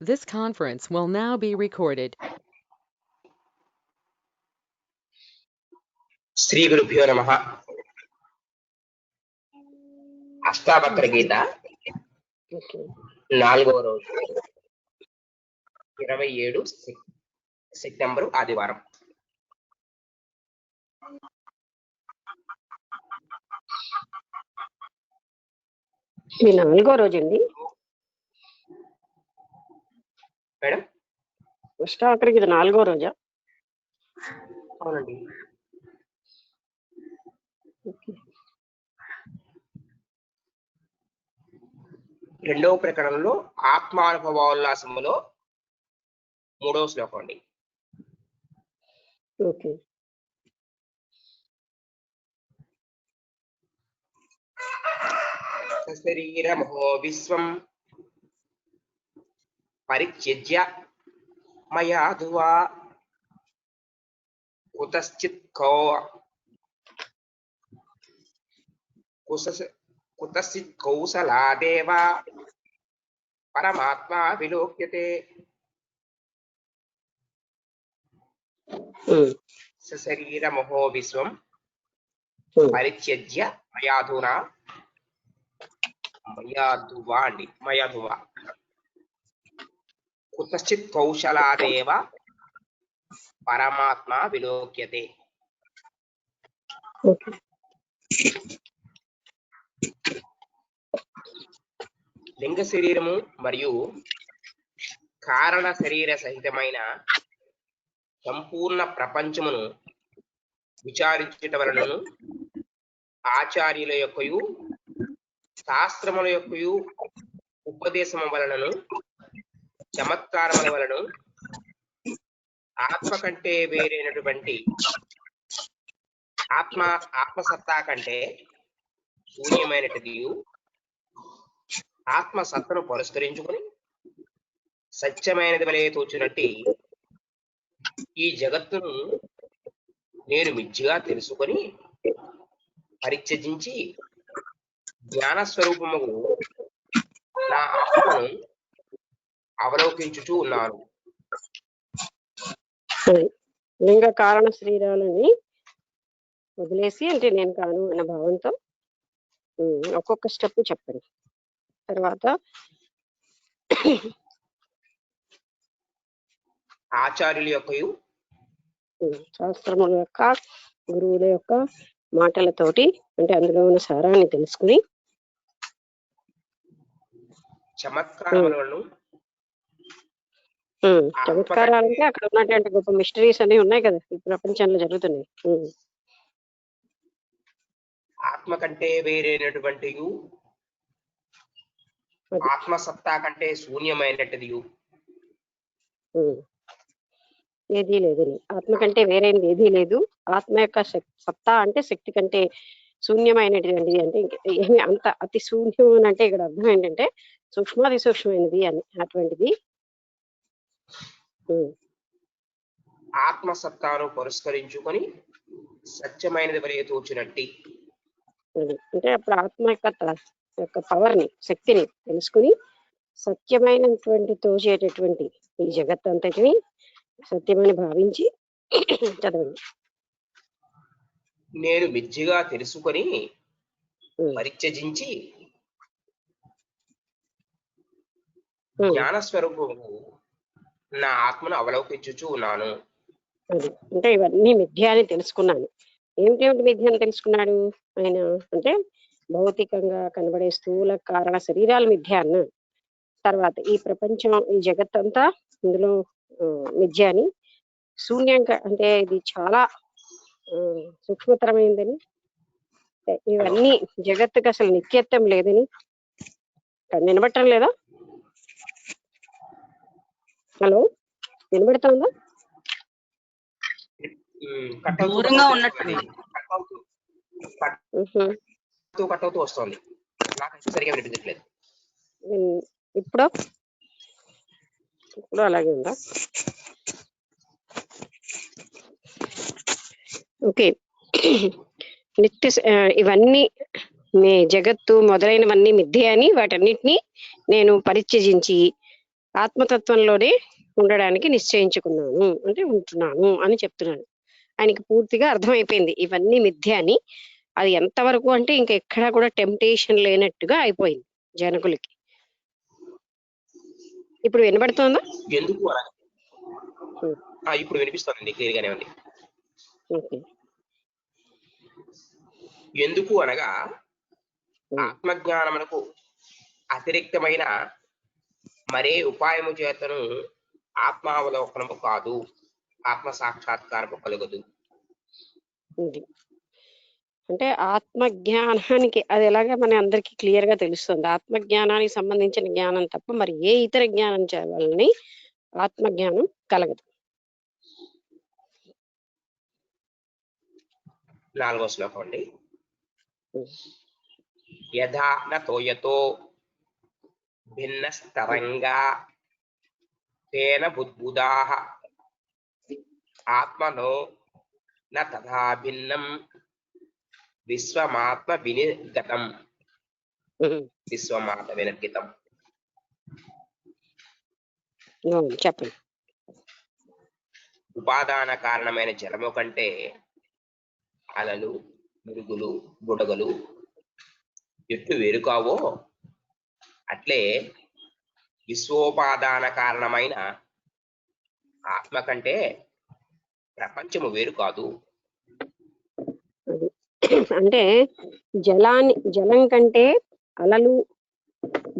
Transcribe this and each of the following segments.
This conference will now be recorded. Shri గురుభ్యో నమః. అష్టావక్ర గీత 4వ రోజు 27 సెప్టెంబరు ఆదివారం. ఇది 4వ రోజు అండి మేడం. అష్టావక్రకి ఇది 4వ రోజా? అవునండి. రెండవ ప్రకరణంలో ఆత్మానుభవోల్లాసములో 3వ శ్లోకం అండి. ఓకే. శరీరమహో విశ్వం పరిత్యజ్య మయా ధువా కుతశ్చిత్ కౌసలాదేవ పరమాత్మా విలోక్యతే. సశరీరమహో విశ్వం పరిత్యజ్య మయాధునా మయాధువా అండి మయాధువా కుతశ్చిత్ కౌశలాదేవ పరమాత్మ విలోక్యతే. లింగ శరీరము మరియు కారణ శరీర సహితమైన సంపూర్ణ ప్రపంచమును విచారించుట వలనను ఆచార్యుల యొక్కయు శాస్త్రముల యొక్కయు ఉపదేశము వలనను చమత్కారముల వలన ఆత్మ కంటే వేరైనటువంటి ఆత్మసత్తా కంటే శూన్యమైనది ఆత్మసత్తను పురస్కరించుకొని సత్యమైనది వలె తోచినట్టి ఈ జగత్తును నేను మిథ్యగా తెలుసుకొని పరిత్యజించి జ్ఞానస్వరూపము నా ఆత్మను అవలోకించుచూ ఉన్నాను. లింగ కారణ శరీరాలని వదిలేసి, అంటే నేను కాను అన్న భావంతో ఒక్కొక్క స్టెప్ చెప్పండి. తర్వాత ఆచార్యుల యొక్కయు శాస్త్రముల యొక్క గురువుల యొక్క మాటలతోటి, అంటే అందులో ఉన్న సారాన్ని తెలుసుకుని చమత్కారములను చమత్కారాలంటే అక్కడ ఉన్నటువంటి గొప్ప మిస్టరీస్ అనేవి ఉన్నాయి కదా ఈ ప్రపంచంలో జరుగుతున్నాయి. ఆత్మ కంటే వేరైనటువంటి ఆత్మసత్తా కంటే శూన్యమైనది ఏదీ లేదని, ఆత్మ కంటే వేరైనది ఏదీ లేదు. ఆత్మ యొక్క సత్తా అంటే శక్తి కంటే శూన్యమైనటువంటి, అంటే ఏమి అంత అతి శూన్యం అని అంటే ఇక్కడ అర్థం ఏంటంటే సూక్ష్మాది సూక్ష్మమైనది అని అటువంటిది. ఆత్మసత్తాను పురస్కరించుకొని సత్యమైనది వలె తోచినట్టి, అంటే అప్పుడు ఆత్మ యొక్క పవర్ ని, శక్తిని తెలుసుకుని సత్యమైనటువంటి తోచేటటువంటి ఈ జగత్ అంతటిని సత్యమని భావించి చదవండి. నేను మిథ్యగా తెలుసుకొని పరిత్యజించి జ్ఞానస్వరూపము నా ఆత్మను అవలోకించుచూ ఉన్నాను. అంటే ఇవన్నీ మిథ్య అని తెలుసుకున్నాను. ఏమిటేమిటి మిథ్య అని తెలుసుకున్నాడు ఆయన అంటే భౌతికంగా కనబడే స్థూల కారణ శరీరాలు మిథ్య అన్నాడు. తర్వాత ఈ ప్రపంచం, ఈ జగత్ అంతా ఇందులో మిథ్య అని, శూన్యంగా అంటే ఇది చాలా సూక్ష్మతరమైందని, ఇవన్నీ జగత్తుకి అసలు నిత్యత్వం లేదని. వినబట్టం లేదా? హలో, వినబడుతుందా? దూరంగా ఉన్నట్టు వస్తుంది, సరిగా వినిపించట్లేదు. ఇప్పుడు అలాగే ఉందా? ఓకే. నిత్య ఇవన్నీ జగత్తు మొదలైనవన్నీ మిథ్య అని వాటన్నిటినీ నేను పరిత్యజించి ఆత్మతత్వంలోనే ఉండడానికి నిశ్చయించుకున్నాను అంటే ఉంటున్నాను అని చెప్తున్నాను. ఆయనకి పూర్తిగా అర్థమైపోయింది ఇవన్నీ మిథ్య అని. అది ఎంతవరకు అంటే ఇంకెక్కడా కూడా టెంప్టేషన్ లేనట్టుగా అయిపోయింది జనకులకి. ఇప్పుడు వినబడుతోందా? ఎందుకు అనగా ఇప్పుడు వినిపిస్తోంది క్లియర్ గానే ఉంది. ఓకే. ఎందుకు అనగా ఆత్మజ్ఞానమునకు అతిరిక్తమైన మరే ఉపాయము చేతను ఆత్మావలోకనము కాదు, ఆత్మ సాక్షాత్కారము కలుగదు. ఇది అంటే ఆత్మజ్ఞానానికి అది ఎలాగా మన అందరికి క్లియర్ గా తెలుస్తుంది. ఆత్మజ్ఞానానికి సంబంధించిన జ్ఞానం తప్ప మరి ఏ ఇతర జ్ఞానం చేయాలని ఆత్మజ్ఞానం కలగదు. 4వ శ్లోకం అండి. యథా న తోయతో భిన్నస్తరంగా తేన బుద్బుదాః ఆత్మనో న తథా భిన్నం విశ్వమాత్మ వినిర్గతం. విశ్వమాత్మ వినిర్గతం చెప్పండి. ఉపాదాన కారణమైన జలము కంటే అలలు, మురుగులు, బుడగలు ఎట్లు వేరు కావో అట్లే విశ్వోపాదాన కారణమైన ఆత్మ కంటే ప్రపంచము వేరు కాదు. అంటే జలం కంటే అలలు,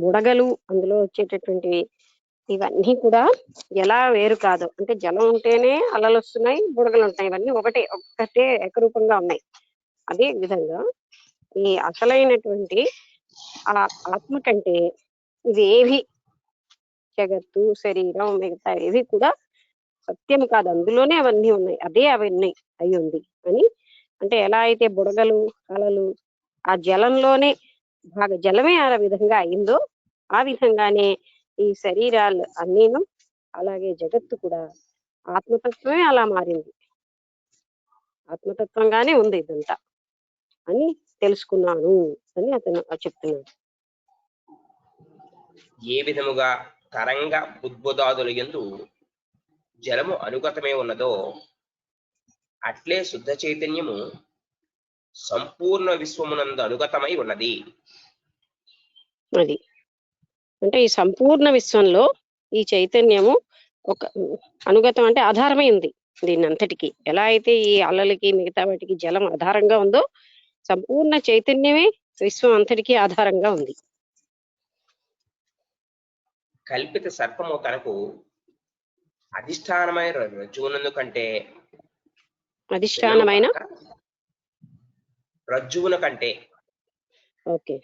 బుడగలు, అందులో వచ్చేటటువంటి ఇవన్నీ కూడా ఎలా వేరు కాదు. అంటే జలం ఉంటేనే అలలు వస్తున్నాయి, బుడగలు ఉంటాయి, ఇవన్నీ ఒక్కటే ఏకరూపంగా ఉన్నాయి. అదే విధంగా ఈ అసలైనటువంటి ఆ ఆత్మ కంటే ఇవేవి జగత్తు, శరీరం, మిగతా ఏవి కూడా సత్యం కాదు, అందులోనే అవన్నీ ఉన్నాయి, అదే అవన్నీ అయి ఉంది అని. అంటే ఎలా అయితే బుడగలు, అలలు ఆ జలంలోనే జలమే ఆ విధంగా అయిందో ఆ విధంగానే ఈ శరీరాలు అన్నీను, అలాగే జగత్తు కూడా ఆత్మతత్వమే అలా మారింది, ఆత్మతత్వంగానే ఉంది ఇదంతా అని తెలుసుకున్నాను అని అతను చెప్తున్నాడు. ఏ విధముగా తరంగ బుద్బుదాదుల యందు జలము అనుగతమై ఉన్నదో అట్లే శుద్ధ చైతన్యము సంపూర్ణ విశ్వమునందు అనుగతమై ఉన్నది. అది అంటే ఈ సంపూర్ణ విశ్వంలో ఈ చైతన్యము ఒక అనుగతం అంటే ఆధారమై ఉంది దీని అంతటికి. ఎలా అయితే ఈ అలలకి మిగతా వాటికి జలం ఆధారంగా ఉందో సంపూర్ణ చైతన్యమే విశ్వం అంతటికి ఆధారంగా ఉంది. కల్పిత సర్పము తనకు అధిష్టానమైన రజ్జువునందు కంటే అధిష్టానమైన రజ్జువున కంటే ఓకే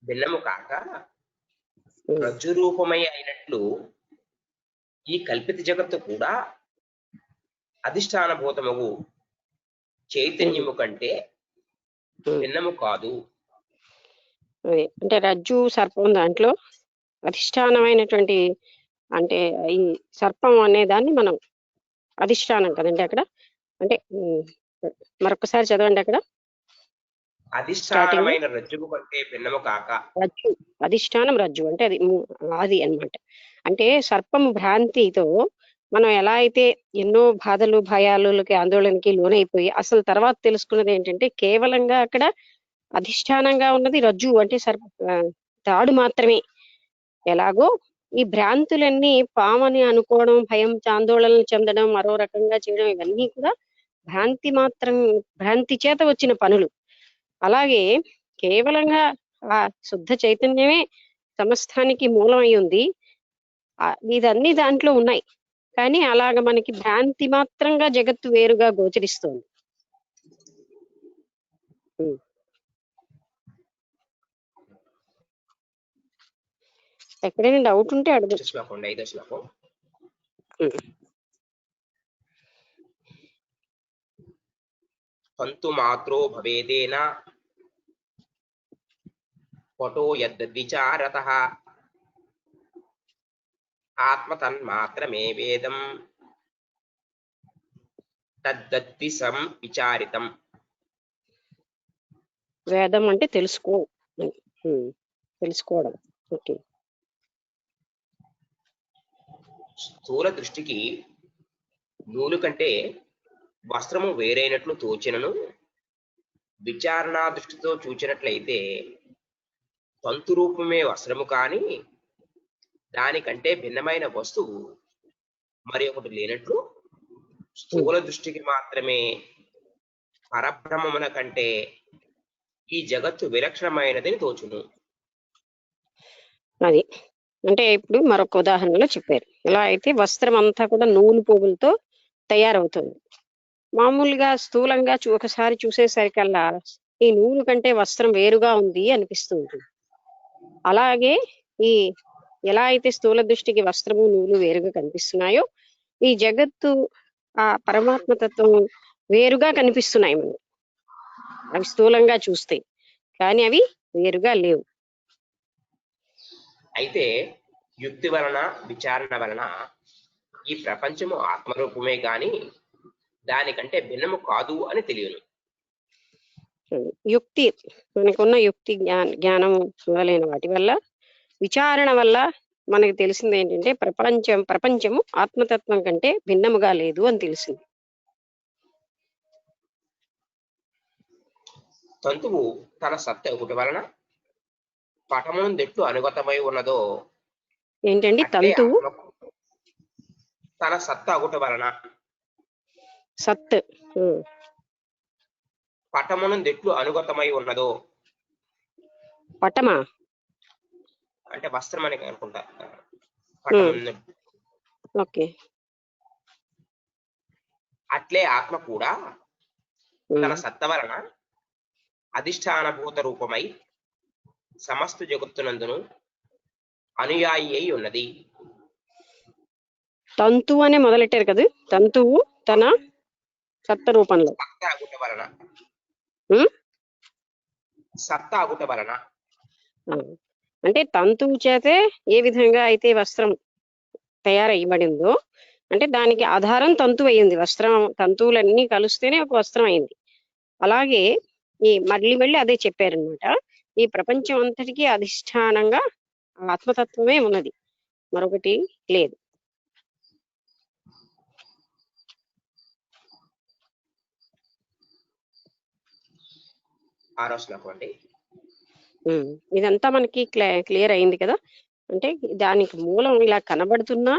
భిన్నము కాక రజ్జు రూపమై అయినట్లు ఈ కల్పిత జగత్తు కూడా అధిష్టానభూతముగు చైతన్యము కంటే భిన్నము కాదు. అంటే రజ్జు సర్పం దాంట్లో అధిష్టానమైనటువంటి అంటే ఈ సర్పం అనే దాన్ని మనం అధిష్టానం కదండి అక్కడ. అంటే మరొకసారి చదవండి అక్కడ. అధిష్టానమైన రజ్జువు కంటే భిన్నము కాక. రజ్జు అధిష్టానం రజ్జు అంటే అది అన్నమాట. అంటే సర్పము భ్రాంతితో మనం ఎలా అయితే ఎన్నో బాధలు, భయాలకి, ఆందోళనకి లోనైపోయి అసలు తర్వాత తెలుసుకున్నది ఏంటంటే కేవలంగా అక్కడ అధిష్టానంగా ఉన్నది రజ్జు అంటే తాడు మాత్రమే. ఎలాగో ఈ భ్రాంతులన్నీ పామని అనుకోవడం, భయం, ఆందోళనలు చెందడం, మరో రకంగా చేయడం, ఇవన్నీ కూడా భ్రాంతి చేత వచ్చిన పనులు. అలాగే కేవలంగా ఆ శుద్ధ చైతన్యమే సమస్తానికి మూలం అయి ఉంది. ఇదన్నీ దాంట్లో ఉన్నాయి, కానీ అలాగ మనకి భ్రాంతి మాత్రంగా జగత్తు వేరుగా గోచరిస్తోంది. ఎక్కడైనా డౌట్ ఉంటే అడుగు. పంతు మాత్రో భవేదేన పటో యద్విచారతః ఆత్మ తన్మాత్రమే వేదం తద్దద్విసం విచారితం. వేదం అంటే తెలుసుకోవడం. ఓకే. స్థూల దృష్టికి నూలు కంటే వస్త్రము వేరైనట్లు తోచినను విచారణా దృష్టితో చూచినట్లయితే తంతు రూపమే వస్త్రము కాని దానికంటే భిన్నమైన వస్తువు మరి ఒకటి లేనట్లు స్థూల దృష్టికి మాత్రమే పరబ్రహ్మమున కంటే ఈ జగత్తు విలక్షణమైనదని తోచును. అది అంటే ఇప్పుడు మరొక ఉదాహరణలో చెప్పారు. ఎలా అయితే వస్త్రం అంతా కూడా నూలు పోగులతో తయారవుతుంది. మామూలుగా స్థూలంగా ఒకసారి చూసేసరికల్లా ఈ నూలు కంటే వస్త్రం వేరుగా ఉంది అనిపిస్తుంది. అలాగే ఈ ఎలా అయితే స్థూల దృష్టికి వస్త్రము నూలు వేరుగా కనిపిస్తున్నాయో ఈ జగత్తు ఆ పరమాత్మ తత్వం వేరుగా కనిపిస్తున్నాయి మనకి. అవి స్థూలంగా చూస్తే, కానీ అవి వేరుగా లేవు. అయితే యుక్తి వలన విచారణ వలన ఈ ప్రపంచము ఆత్మరూపమే గాని దానికంటే భిన్నము కాదు అని తెలియను. యుక్తి మనకున్న యుక్తి జ్ఞానం మొదలైన వాటి వల్ల విచారణ వల్ల మనకి తెలిసింది ఏంటంటే ప్రపంచము ఆత్మతత్వం కంటే భిన్నముగా లేదు అని తెలిసింది. తంతువు తన సత్త ఒకటి వలన పటమునందెట్లు అనుగతమై ఉన్నదో ఏంటండి తంతువు తన సత్త ఒకటి వలన సత్ పటమునందెట్లు అనుగతమై ఉన్నదో పటమా అంటే వస్త్రం అని అనుకుంటా. ఓకే. అట్లే ఆత్మ కూడా తన సత్త వలన అధిష్టానభూత రూపమై సమస్త జగత్తునందును అనుయాయి అయి ఉన్నది. తంతువు అనే మొదలెట్టారు కదా, తంతువు తన సత్త రూపంలో సత్త అగుట వలన అంటే తంతువు చేతే ఏ విధంగా అయితే వస్త్రం తయారయ్యబడిందో అంటే దానికి ఆధారం తంతువు అయింది. వస్త్రం తంతువులన్నీ కలిస్తేనే ఒక వస్త్రం అయింది. అలాగే ఈ మళ్ళీ అదే చెప్పారనమాట. ఈ ప్రపంచం అంతటికీ అధిష్టానంగా ఆత్మతత్వమే ఉన్నది, మరొకటి లేదు. ఇదంతా మనకి క్లియర్ అయింది కదా. అంటే దానికి మూలం ఇలా కనబడుతున్నా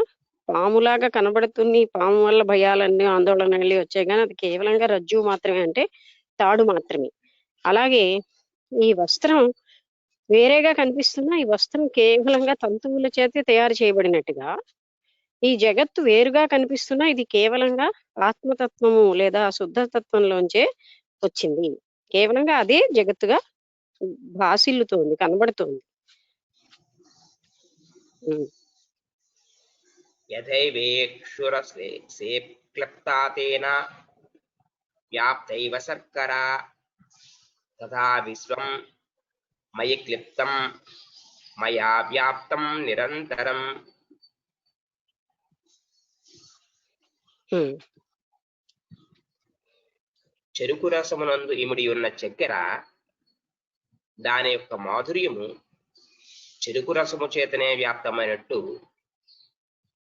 పాములాగా కనబడుతుంది, పాము వల్ల భయాలన్నీ ఆందోళనలు వచ్చాయి, కానీ అది కేవలంగా రజ్జువు మాత్రమే, అంటే తాడు మాత్రమే. అలాగే ఈ వస్త్రం వేరేగా కనిపిస్తున్నా ఈ వస్త్రం కేవలంగా తంతువుల చేతే తయారు చేయబడినట్టుగా ఈ జగత్తు వేరుగా కనిపిస్తున్నా ఇది కేవలంగా ఆత్మతత్వము లేదా శుద్ధతత్వంలోంచే వచ్చింది. కేవలంగా అదే జగత్తుగా భాసిల్లుతోంది, కనబడుతోంది. యథైవేక్షురసేక్లప్తాతేన వ్యాప్తైవ శర్కరా తథా విశ్వం మయి క్లిప్తం మయా వ్యాప్తం నిరంతరం. చెరుకు రసమునందు ఇమిడి ఉన్న చక్కెర దాని యొక్క మాధుర్యము చెరుకు రసము చేతనే వ్యాప్తమైనట్టు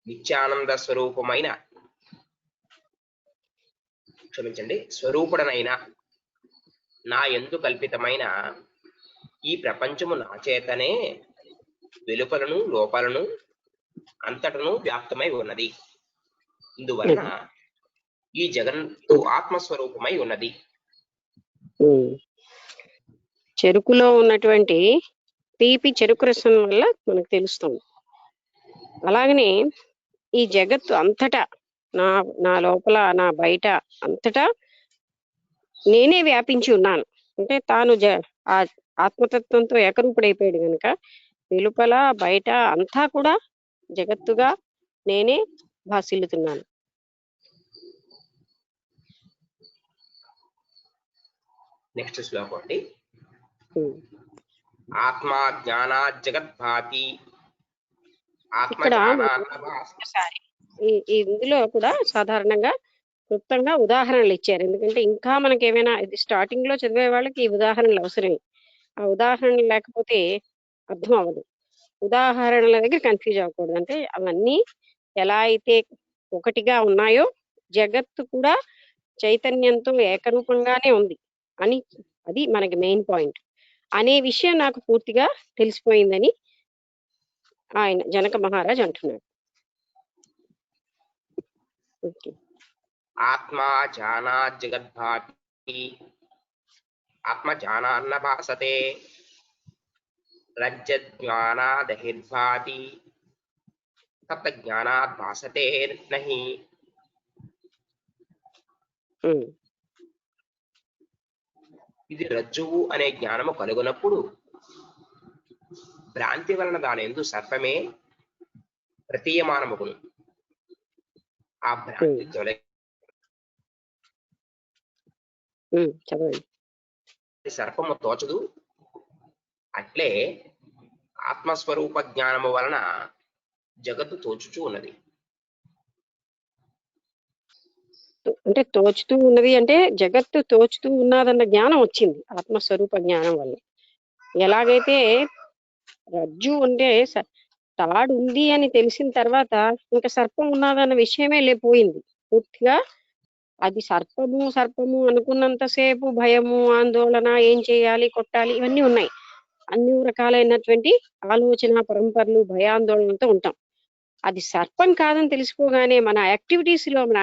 నిత్యానంద స్వరూపమైన స్వరూపుడనైన నా యందు కల్పితమైన ఈ ప్రపంచము నా చేతనే వెలుపలను లోపలను అంతటను వ్యాప్తమై ఉన్నది. ఇందువలన ఈ జగత్తు ఆత్మస్వరూపమై ఉన్నది. చెరుకులో ఉన్నటువంటి తీపి చెరుకు రసం వల్ల మనకు తెలుస్తుంది. అలాగనే ఈ జగత్తు అంతటా నా లోపల నా బయట అంతటా నేనే వ్యాపించి ఉన్నాను. అంటే తాను ఆ ఆత్మతత్వంతో ఏకరూపుడైపోయాడు కనుక వెలుపల బయట అంతా కూడా జగత్తుగా నేనే భాసిల్లుతున్నాను. నెక్స్ట్ శ్లోకం అండి. ఆత్మా జ్ఞానా జగద్భాతి. ఇక్కడ ఇందులో కూడా సాధారణంగా క్లుప్తంగా ఉదాహరణలు ఇచ్చారు. ఎందుకంటే ఇంకా మనకి ఏమైనా ఇది స్టార్టింగ్ లో చదివే వాళ్ళకి ఈ ఉదాహరణలు అవసరమే. ఆ ఉదాహరణలు లేకపోతే అర్థం అవ్వదు. ఉదాహరణల దగ్గర కన్ఫ్యూజ్ అవ్వకూడదు. అంటే అవన్నీ ఎలా అయితే ఒకటిగా ఉన్నాయో జగత్తు కూడా చైతన్యంతో ఏకరూపంగానే ఉంది అని, అది మనకి మెయిన్ పాయింట్ అనే విషయం నాకు పూర్తిగా తెలిసిపోయిందని ఆయన జనక మహారాజ్ అంటున్నాడు. ఓకే. ఆత్మా జానాత్ జగద్భాతి ఆత్మ జానాన్న భాసతే రజ్జజ్ఞానాదహిర్భాతి తత్జ్ఞానాత్ భాసతే నహి. ఉమ్, ఇది రజ్జువు అనే జ్ఞానము కలుగునప్పుడు భ్రాంతి వలన దాని యందు సర్పమే ప్రతీయమానమగును. ఆ భ్రాంతి తొలగి చదవండి. సర్పము తోచదు. అట్లే ఆత్మస్వరూప జ్ఞానము వలన జగత్తు తోచుచూ ఉన్నది. అంటే తోచుతూ ఉన్నది అంటే జగత్తు తోచుతూ ఉన్నదన్న జ్ఞానం వచ్చింది ఆత్మస్వరూప జ్ఞానం వల్ల. ఎలాగైతే రజ్జు అంటే తాడు ఉంది అని తెలిసిన తర్వాత ఇంకా సర్పం ఉన్నదన్న విషయమే లేకపోయింది పూర్తిగా. అది సర్పము సర్పము అనుకున్నంతసేపు భయము, ఆందోళన, ఏం చేయాలి, కొట్టాలి, ఇవన్నీ ఉన్నాయి. అన్ని రకాలైనటువంటి ఆలోచన పరంపరలు, భయాందోళనలతో ఉంటాం. అది సర్పం కాదని తెలిసిపోగానే మన యాక్టివిటీస్ లో, మన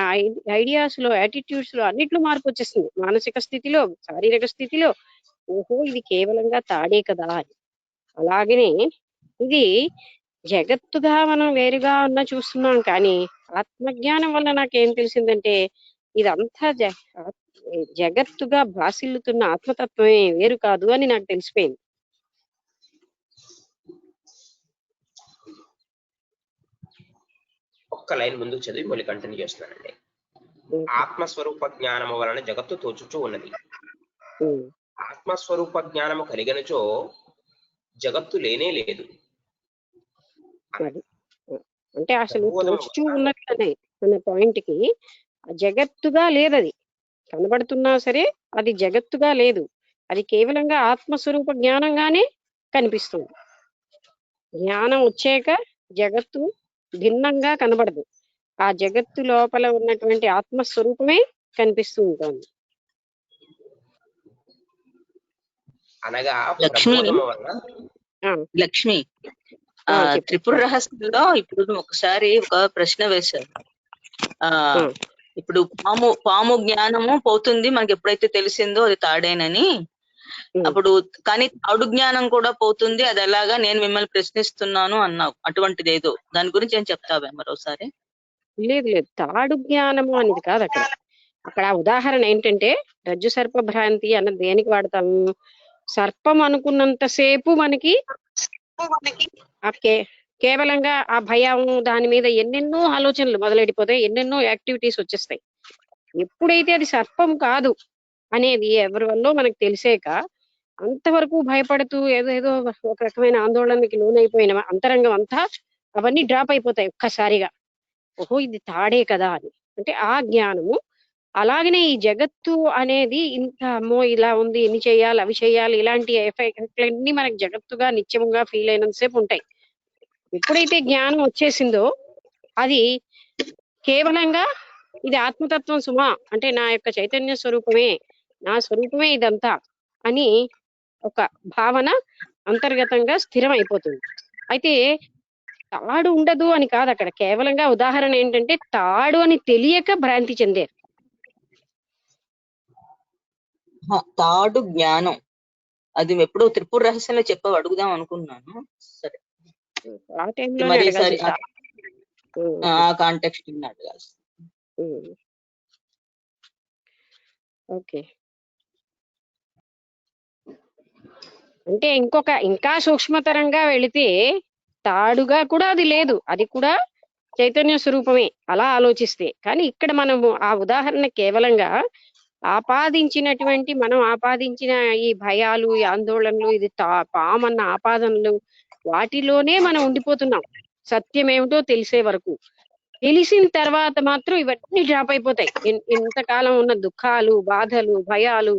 ఐడియాస్ లో, యాటిట్యూడ్స్ లో అన్నిట్లో మార్పు వచ్చేస్తుంది. మానసిక స్థితిలో, శారీరక స్థితిలో, ఓహో ఇది కేవలంగా తాడే కదా అని. అలాగనే ఇది జగత్తుగా మనం వేరుగా ఉన్న చూస్తున్నాం, కానీ ఆత్మజ్ఞానం వల్ల నాకేం తెలిసిందంటే ఇదంతా జగత్తుగా భాసిల్లుతున్న ఆత్మతత్వమే, వేరు కాదు అని నాకు తెలిసిపోయింది. ఒక్క లైన్ ముందుకు చదివి మళ్ళీ కంటిన్యూ చేస్తున్నానండి. ఆత్మస్వరూప జ్ఞానము వలన జగత్తు తోచుచూ ఉన్నది. ఆత్మస్వరూప జ్ఞానము కలిగినచో జగత్తు లేనే లేదు. అంటే అసలు తోచుచూ ఉన్నది అనే పాయింట్ కి జగత్తుగా లేదు, అది కనబడుతున్నా సరే అది జగత్తుగా లేదు, అది కేవలంగా ఆత్మస్వరూప జ్ఞానంగానే కనిపిస్తుంది. జ్ఞానం వచ్చాక జగత్తు భిన్నంగా కనబడదు, ఆ జగత్తు లోపల ఉన్నటువంటి ఆత్మస్వరూపమే కనిపిస్తూ ఉంటుంది. అనగా లక్ష్మి త్రిపుర రహస్యంలో ఇప్పుడు ఒకసారి ఒక ప్రశ్న వేశారు. ఇప్పుడు పాము జ్ఞానము పోతుంది మనకి ఎప్పుడైతే తెలిసిందో అది తాడేనని. అప్పుడు కానీ తాడు జ్ఞానం కూడా పోతుంది, అది ఎలాగా నేను మిమ్మల్ని ప్రశ్నిస్తున్నాను అన్నావు. అటువంటిది ఏదో దాని గురించి ఏం చెప్తావే మరోసారి? లేదు లేదు, తాడు జ్ఞానము అనేది కాదు అక్కడ. అక్కడ ఉదాహరణ ఏంటంటే రజ్జు సర్ప భ్రాంతి అన్నది దేనికి వాడతాము? సర్పం అనుకున్నంతసేపు మనకి కేవలంగా ఆ భయం, దాని మీద ఎన్నెన్నో ఆలోచనలు మొదలెడిపోతాయి, ఎన్నెన్నో యాక్టివిటీస్ వచ్చేస్తాయి. ఎప్పుడైతే అది సర్పం కాదు అనేది ఎవరి వల్ల మనకు తెలిసాక అంతవరకు భయపడుతూ ఏదేదో ఒక రకమైన ఆందోళనకి లోనైపోయిన అంతరంగం అంతా అవన్నీ డ్రాప్ అయిపోతాయి ఒక్కసారిగా. ఓహో ఇది తాడే కదా అని. అంటే ఆ జ్ఞానము. అలాగనే ఈ జగత్తు అనేది ఇంత అమ్మో ఇలా ఉంది, ఇన్ని చేయాలి, అవి చేయాలి, ఇలాంటి ఎఫెక్ట్లన్నీ మనకి జగత్తుగా నిత్యముగా ఫీల్ అయినంతసేపు ఉంటాయి. ఎప్పుడైతే జ్ఞానం వచ్చేసిందో అది కేవలంగా ఇది ఆత్మతత్వం సుమా, అంటే నా యొక్క చైతన్య స్వరూపమే, నా స్వరూపమే ఇదంతా అని ఒక భావన అంతర్గతంగా స్థిరం అయిపోతుంది. అయితే తాడు ఉండదు అని కాదు అక్కడ, కేవలంగా ఉదాహరణ ఏంటంటే తాడు అని తెలియక భ్రాంతి చెందారు. తాడు జ్ఞానం అది ఎప్పుడో త్రిపుర రహస్యంలో చెప్పావు, అడుగుదాం అనుకున్నాను. సరే ఆ టైంలో ఆ కాంటెక్స్ట్ అడగాల్సి. ఓకే. అంటే ఇంకా సూక్ష్మతరంగా వెళితే తాడుగా కూడా అది లేదు, అది కూడా చైతన్య స్వరూపమే అలా ఆలోచిస్తే. కానీ ఇక్కడ మనము ఆ ఉదాహరణ కేవలంగా మనం ఆపాదించిన ఈ భయాలు, ఈ ఆందోళనలు, ఇది పామన్న ఆపాదనలు, వాటిలోనే మనం ఉండిపోతున్నాం సత్యం ఏమిటో తెలిసే వరకు. తెలిసిన తర్వాత మాత్రం ఇవన్నీ డ్రాప్ అయిపోతాయి. ఇంతకాలం ఉన్న దుఃఖాలు, బాధలు, భయాలు,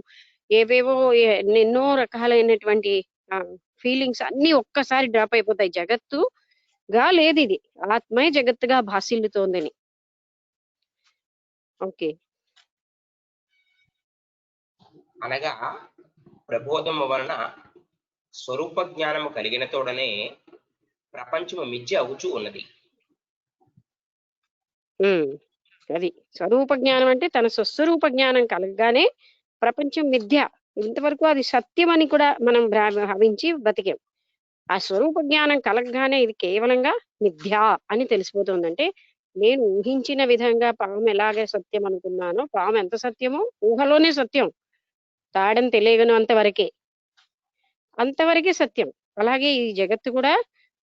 ఏవేవో ఎన్నో రకాలైనటువంటి ఫీలింగ్స్ అన్ని ఒక్కసారి డ్రాప్ అయిపోతాయి. జగత్తు గా లేదు ఇది, ఆత్మే జగత్తుగా భాసిల్లుతోందని. ఓకే. అనగా ప్రబోధము వలన స్వరూప జ్ఞానము కలిగిన తోడనే ప్రపంచము మిథ్య అవుచూ ఉన్నది. అది స్వరూప జ్ఞానం అంటే తన స్వస్వరూప జ్ఞానం కలగగానే ప్రపంచం మిథ్య. ఇంతవరకు అది సత్యం అని కూడా మనం భావించి బతికాం. ఆ స్వరూప జ్ఞానం కలగగానే ఇది కేవలంగా మిథ్య అని తెలిసిపోతుంది. అంటే నేను ఊహించిన విధంగా పాము ఎలాగే సత్యం అనుకున్నానో, పాము ఎంత సత్యమో ఊహలోనే సత్యం, తాడని తెలియగను అంతవరకే సత్యం. అలాగే ఈ జగత్తు కూడా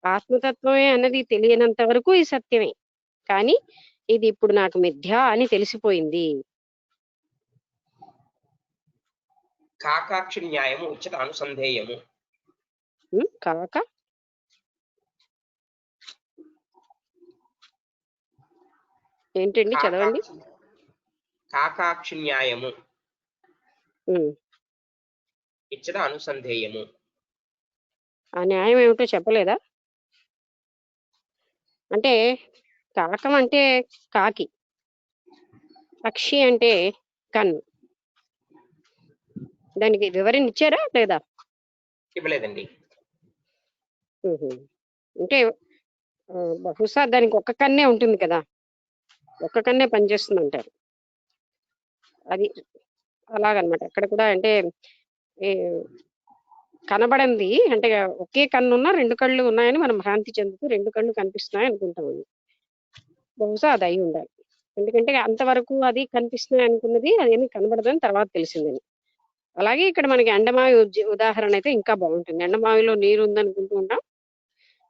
ఆత్మతత్వమే అన్నది తెలియనంత వరకు ఈ సత్యమే. కానీ ఇది ఇప్పుడు నాకు మిథ్య అని తెలిసిపోయింది. కాకాక్షి న్యాయము ఉచిత అనుసంధేయము. కాక ఏంటండి, చదవండి. కాకాక్షి న్యాయము ఇచ్చట అనుసంధేయము. ఆ న్యాయం ఏమిటో చెప్పలేదా? అంటే కాకం అంటే కాకి, పక్షి అంటే కన్ను. దానికి వివరణ ఇచ్చారా లేదా? ఇవ్వలేదండి. అంటే బహుశా దానికి ఒక్క కన్నే ఉంటుంది కదా, ఒక్క కన్నే పనిచేస్తుంది అంటారు. అది అలాగనమాట. అక్కడ కూడా అంటే కనబడింది అంటే ఒకే కన్ను ఉన్నా రెండు కళ్ళు ఉన్నాయని మనం భ్రాంతి చెందుతూ రెండు కళ్ళు కనిపిస్తున్నాయి అనుకుంటామని. బహుశా అది అయి ఉండాలి. ఎందుకంటే అంతవరకు అది కనిపిస్తున్నాయి అనుకున్నది అదేమి కనబడదని తర్వాత తెలిసిందని. అలాగే ఇక్కడ మనకి ఎండమావి ఉదాహరణ అయితే ఇంకా బాగుంటుంది. ఎండమావిలో నీరు ఉందనుకుంటూ ఉంటాం,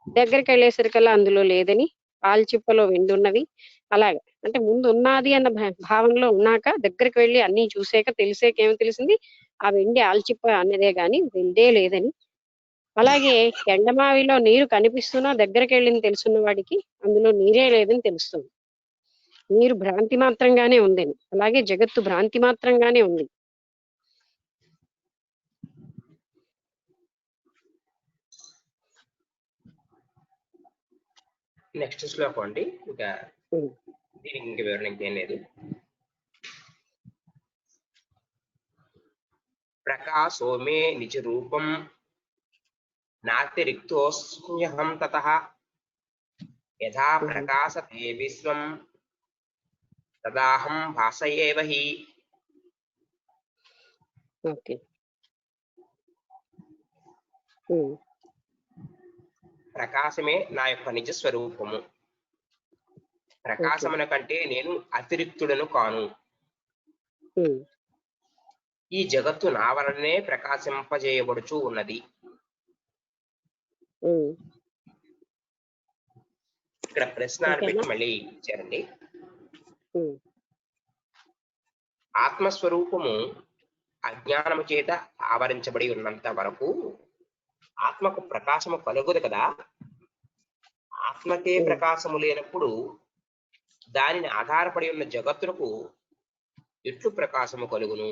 దగ్గరికి వెళ్ళేసరికల్లా అందులో లేదని, ఆల్చిప్పలో వెండి ఉన్నది. అలాగే అంటే ముందు ఉన్నది అన్న భావనలో ఉన్నాక దగ్గరికి వెళ్ళి అన్ని చూసాక తెలిసాక ఏమి తెలిసింది, ఆ వెండి ఆల్చిప్ప అన్నదే గాని వెండే లేదని. అలాగే ఎండమావిలో నీరు కనిపిస్తున్నా దగ్గరికి వెళ్ళింది తెలుసున్న వాడికి అందులో నీరే లేదని తెలుస్తుంది. నీరు భ్రాంతి మాత్రంగానే ఉందని. అలాగే జగత్తు భ్రాంతి మాత్రంగానే ఉంది. నెక్స్ట్ శ్లోకం అండి. ఇంకా దీనికి ఇంక వివరణ ఇంకేం లేదు. ప్రకాశో మే నిజ రూపం నాతిరిక్తోస్మ్యహం తతః యథా ప్రకాశతే విశ్వం తదాహం భాసయేవ హి. ప్రకాశమే నా యొక్క నిజ స్వరూపము. ప్రకాశమున కంటే నేను అతిరిక్తుడను కాను. ఈ జగత్తు నా వలనే ప్రకాశింపజేయబడుచు ఉన్నది. ఇక్కడ ప్రశ్న పెట్టి మళ్ళీ ఇచ్చారండి. ఆత్మస్వరూపము అజ్ఞానము చేత ఆవరించబడి ఉన్నంత వరకు ఆత్మకు ప్రకాశము కలుగుదు కదా. ఆత్మకే ప్రకాశము లేనప్పుడు దానిని ఆధారపడి ఉన్న జగత్తునకు ఎట్లు ప్రకాశము కలుగును?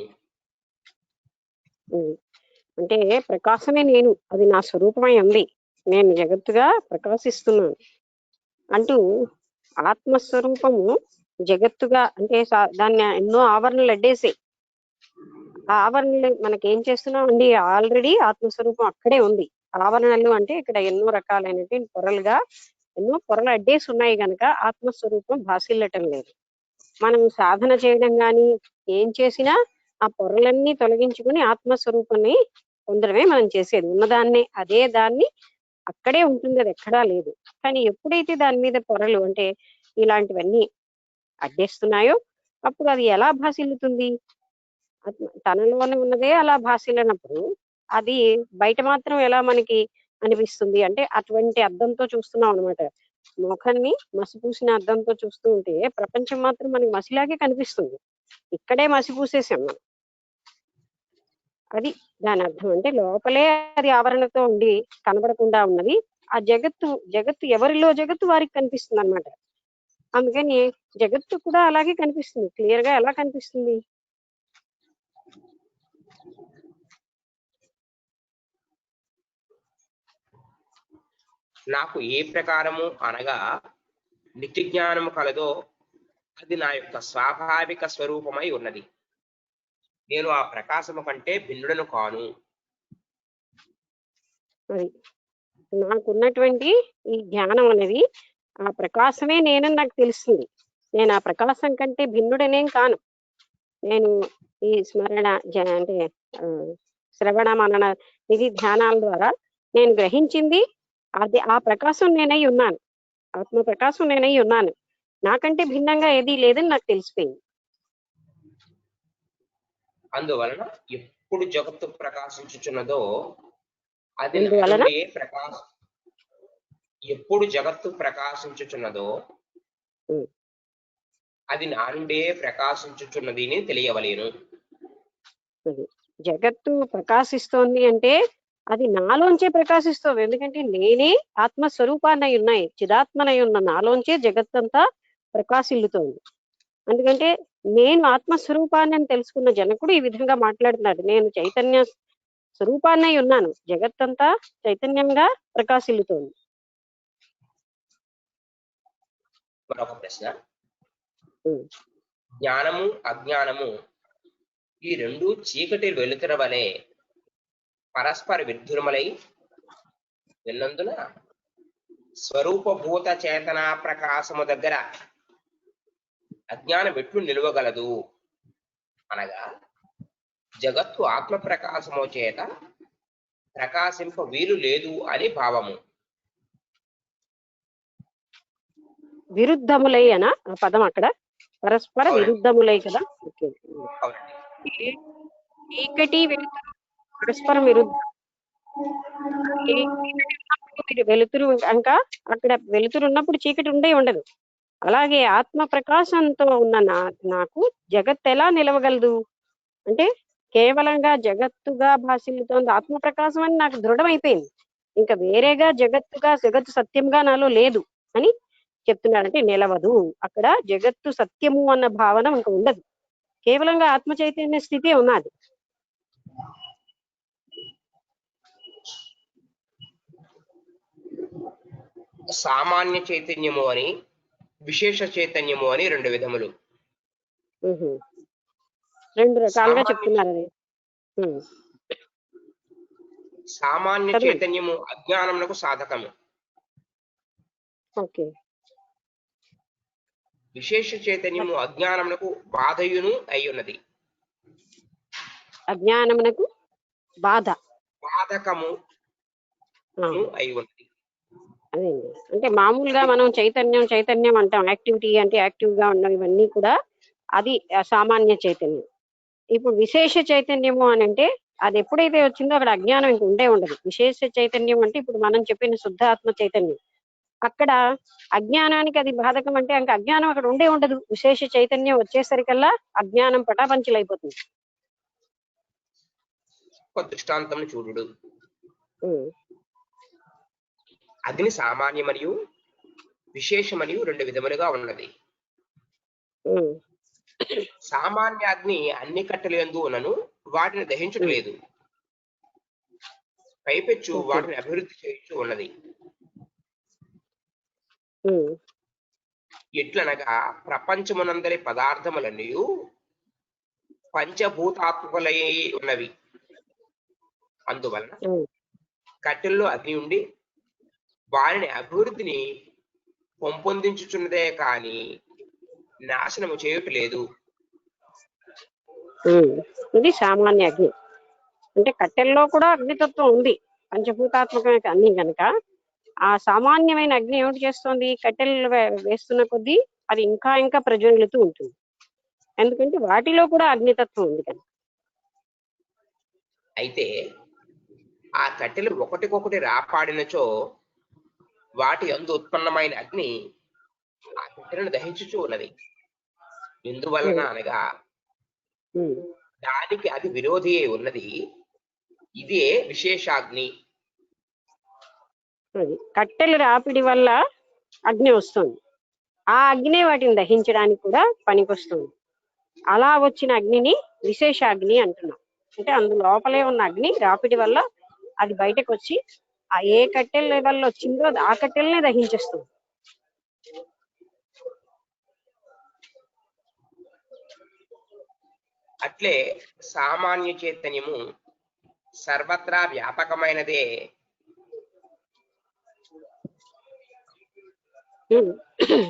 అంటే ప్రకాశమే నేను, అది నా స్వరూపమై ఉంది, నేను జగత్తుగా ప్రకాశిస్తున్నాను అంటూ ఆత్మస్వరూపము జగత్తుగా అంటే దాన్ని ఎన్నో ఆవరణలు అడ్డేసాయి. ఆ ఆవరణలు మనకేం చేస్తున్నాం అండి, ఆల్రెడీ ఆత్మస్వరూపం అక్కడే ఉంది. ఆవరణలు అంటే ఇక్కడ ఎన్నో రకాలైనటువంటి పొరలుగా ఎన్నో పొరలు అడ్డేసి ఉన్నాయి కనుక ఆత్మస్వరూపం భాసిల్లటం లేదు. మనం సాధన చేయడం కానీ ఏం చేసినా ఆ పొరలన్నీ తొలగించుకుని ఆత్మస్వరూపాన్ని పొందడమే మనం చేసేది. ఉన్నదాన్నే అదే దాన్ని అక్కడే ఉంటుంది, అది ఎక్కడా లేదు. కానీ ఎప్పుడైతే దాని మీద పొరలు అంటే ఇలాంటివన్నీ అడ్డేస్తున్నాయో అప్పుడు అది ఎలా భాసిల్లుతుంది? తనలోనే ఉన్నదే అలా భాసిల్లినప్పుడు అది బయట మాత్రం ఎలా మనకి అనిపిస్తుంది అంటే అటువంటి అద్దంతో చూస్తున్నాం అనమాట. ముఖాన్ని మసిపూసిన అద్దంతో చూస్తూ ఉంటే ప్రపంచం మాత్రం మనకి మసిలాగే కనిపిస్తుంది. ఇక్కడే మసిపూసేసాం మనం. అది దాని అర్థం. అంటే లోపలే అది ఆవరణతో ఉండి కనబడకుండా ఉన్నది. ఆ జగత్తు ఎవరిలో జగత్తు వారికి కనిపిస్తుంది అనమాట. అందుకని జగత్తు కూడా అలాగే కనిపిస్తుంది. క్లియర్ గా ఎలా కనిపిస్తుంది? నాకు ఏ ప్రకారము అనగా నిత్య జ్ఞానము కలదో అది నా యొక్క స్వాభావిక స్వరూపమై ఉన్నది. నేను ఆ ప్రకాశము కంటే భిన్నుడను కాను. అది నాకున్నటువంటి ఈ జ్ఞానం అనేది ఆ ప్రకాశమే నేనని నాకు తెలుస్తుంది. నేను ఆ ప్రకాశం కంటే భిన్నుడనేం కాను. నేను ఈ స్మరణ అంటే శ్రవణ మనన ఇది ధ్యానాల ద్వారా నేను గ్రహించింది అది ఆ ప్రకాశం నేనై ఉన్నాను. ఆత్మ ప్రకాశం నేనై ఉన్నాను. నాకంటే భిన్నంగా ఏదీ లేదని నాకు తెలిసిపోయింది. అందువలన ఎప్పుడు జగత్తు ప్రకాశించుచున్నదో అది అందువలన నానుండే ఎప్పుడు జగత్తు ప్రకాశించుచున్నదో అది నా నుండే ప్రకాశించుచున్నది అని తెలియవలేను. జగత్తు ప్రకాశిస్తోంది అంటే అది నాలోంచే ప్రకాశిస్తోంది. ఎందుకంటే నేనే ఆత్మస్వరూపాన్ని అయి ఉన్నాయి, చిదాత్మనై ఉన్న నాలోంచే జగత్తంతా ప్రకాశిల్లుతోంది. ఎందుకంటే నేను ఆత్మస్వరూపాన్ని అని తెలుసుకున్న జనకుడు ఈ విధంగా మాట్లాడుతున్నాడు. నేను చైతన్య స్వరూపాన్ని అయి ఉన్నాను, జగత్తంతా చైతన్యంగా ప్రకాశిల్లుతోంది. మరొక ప్రశ్న, జ్ఞానము అజ్ఞానము ఈ రెండు చీకటి వెలుతుర వలె పరస్పర విద్యుమలై విన్నందున స్వరూపభూత చేతన ప్రకాశము దగ్గర అజ్ఞానం ఎట్లు నిలవగలదు అనగా జగత్తు ఆత్మ ప్రకాశము చేత ప్రకాశింప వీలు లేదు అని భావము. విరుద్ధములై అన ఆ పదం అక్కడ పరస్పర విరుద్ధములై కదా. చీకటి వెలుతురు పరస్పరం విరుద్ధం. వెలుతురు ఇంకా అక్కడ వెలుతురు ఉన్నప్పుడు చీకటి ఉండే ఉండదు. అలాగే ఆత్మ ప్రకాశంతో ఉన్న నాకు జగత్ ఎలా నిలవగలదు అంటే కేవలంగా జగత్తుగా భాషిల్లుతోంది ఆత్మ ప్రకాశం అని నాకు దృఢమైపోయింది. ఇంకా వేరేగా జగత్తు సత్యంగా నాలో లేదు అని చెప్తున్నాడంటే నిలవదు. అక్కడ జగత్తు సత్యము అన్న భావన ఇంకా ఉండదు, కేవలంగా ఆత్మ చైతన్య స్థితి ఉన్నది. సామాన్య చైతన్యము అని విశేష చైతన్యము అని రెండు విధములు, రెండు రకాలుగా చెప్తున్నారు. అది సామాన్య చైతన్యము అజ్ఞానమునకు సాధకము, ఓకే. విశేష చైతన్యము అజ్ఞానమునకు బాధయును అయి ఉన్నది. అజ్ఞానమునకు బాధకము అయి ఉన్నది. అదే అంటే మామూలుగా మనం చైతన్యం అంటాం, యాక్టివిటీ అంటే యాక్టివ్ గా ఉన్నవి ఇవన్నీ కూడా అది సామాన్య చైతన్యం. ఇప్పుడు విశేష చైతన్యము అని అంటే అది ఎప్పుడైతే వచ్చిందో అక్కడ అజ్ఞానం ఇంక ఉండే ఉండదు. విశేష చైతన్యం అంటే ఇప్పుడు మనం చెప్పిన శుద్ధ ఆత్మ చైతన్యం, అక్కడ అజ్ఞానానికి అది బాధకం అంటే ఇంకా అజ్ఞానం అక్కడ ఉండే ఉండదు. విశేష చైతన్యం వచ్చేసరికల్లా అజ్ఞానం పటాపంచలైపోతుంది. దృష్టాంతం చూడు, అగ్ని సామాన్య మరియు విశేష మరియు రెండు విధములుగా ఉన్నది. సామాన్య అగ్ని అన్ని కట్టెలు యందు ఉన్నను వాటిని దహించట్లేదు, పైపెచ్చు వాటిని అభివృద్ధి చేయించు ఉన్నది. ఎట్లనగా ప్రపంచమునందరి పదార్థములన్నీ పంచభూతాత్మకులై ఉన్నవి. అందువలన కట్టెల్లో అగ్ని ఉండి వారిని అభివృద్ధిని పెంపొందించుచున్నదే కానీ నాశనము చేయట్లేదు. ఇది సామాన్య అగ్ని అంటే కట్టెల్లో కూడా అగ్నితత్వం ఉంది, పంచభూతాత్మకమైన అన్ని కనుక ఆ సామాన్యమైన అగ్ని ఏమిటి చేస్తుంది, కట్టెలు వేస్తున్న కొద్దీ అది ఇంకా ఇంకా ప్రజ్వలితూ ఉంటుంది. ఎందుకంటే వాటిలో కూడా అగ్నితత్వం ఉంది కనుక. అయితే ఆ కట్టెలు ఒకటికొకటి రాపాడినచో వాటి యందు ఉత్పన్నమైన అగ్ని ఆ కట్టెలను దహించుచూ ఉన్నది. ఎందువలన అనగా దానికి అది విరోధి ఉన్నది. ఇదే విశేషాగ్ని. కట్టెలు రాపిడి వల్ల అగ్ని వస్తుంది, ఆ అగ్ని వాటిని దహించడానికి కూడా పనికొస్తుంది. అలా వచ్చిన అగ్నిని విశేషాగ్ని అంటున్నాం. అంటే అందు లోపలే ఉన్న అగ్ని రాపిడి వల్ల అది బయటకు వచ్చి ఆ ఏ కట్టెల లెవెల్లో వచ్చిందో ఆ కట్టెలనే దహించేస్తుంది. అట్లే సామాన్య చైతన్యము సర్వత్రా వ్యాపకమైనదే.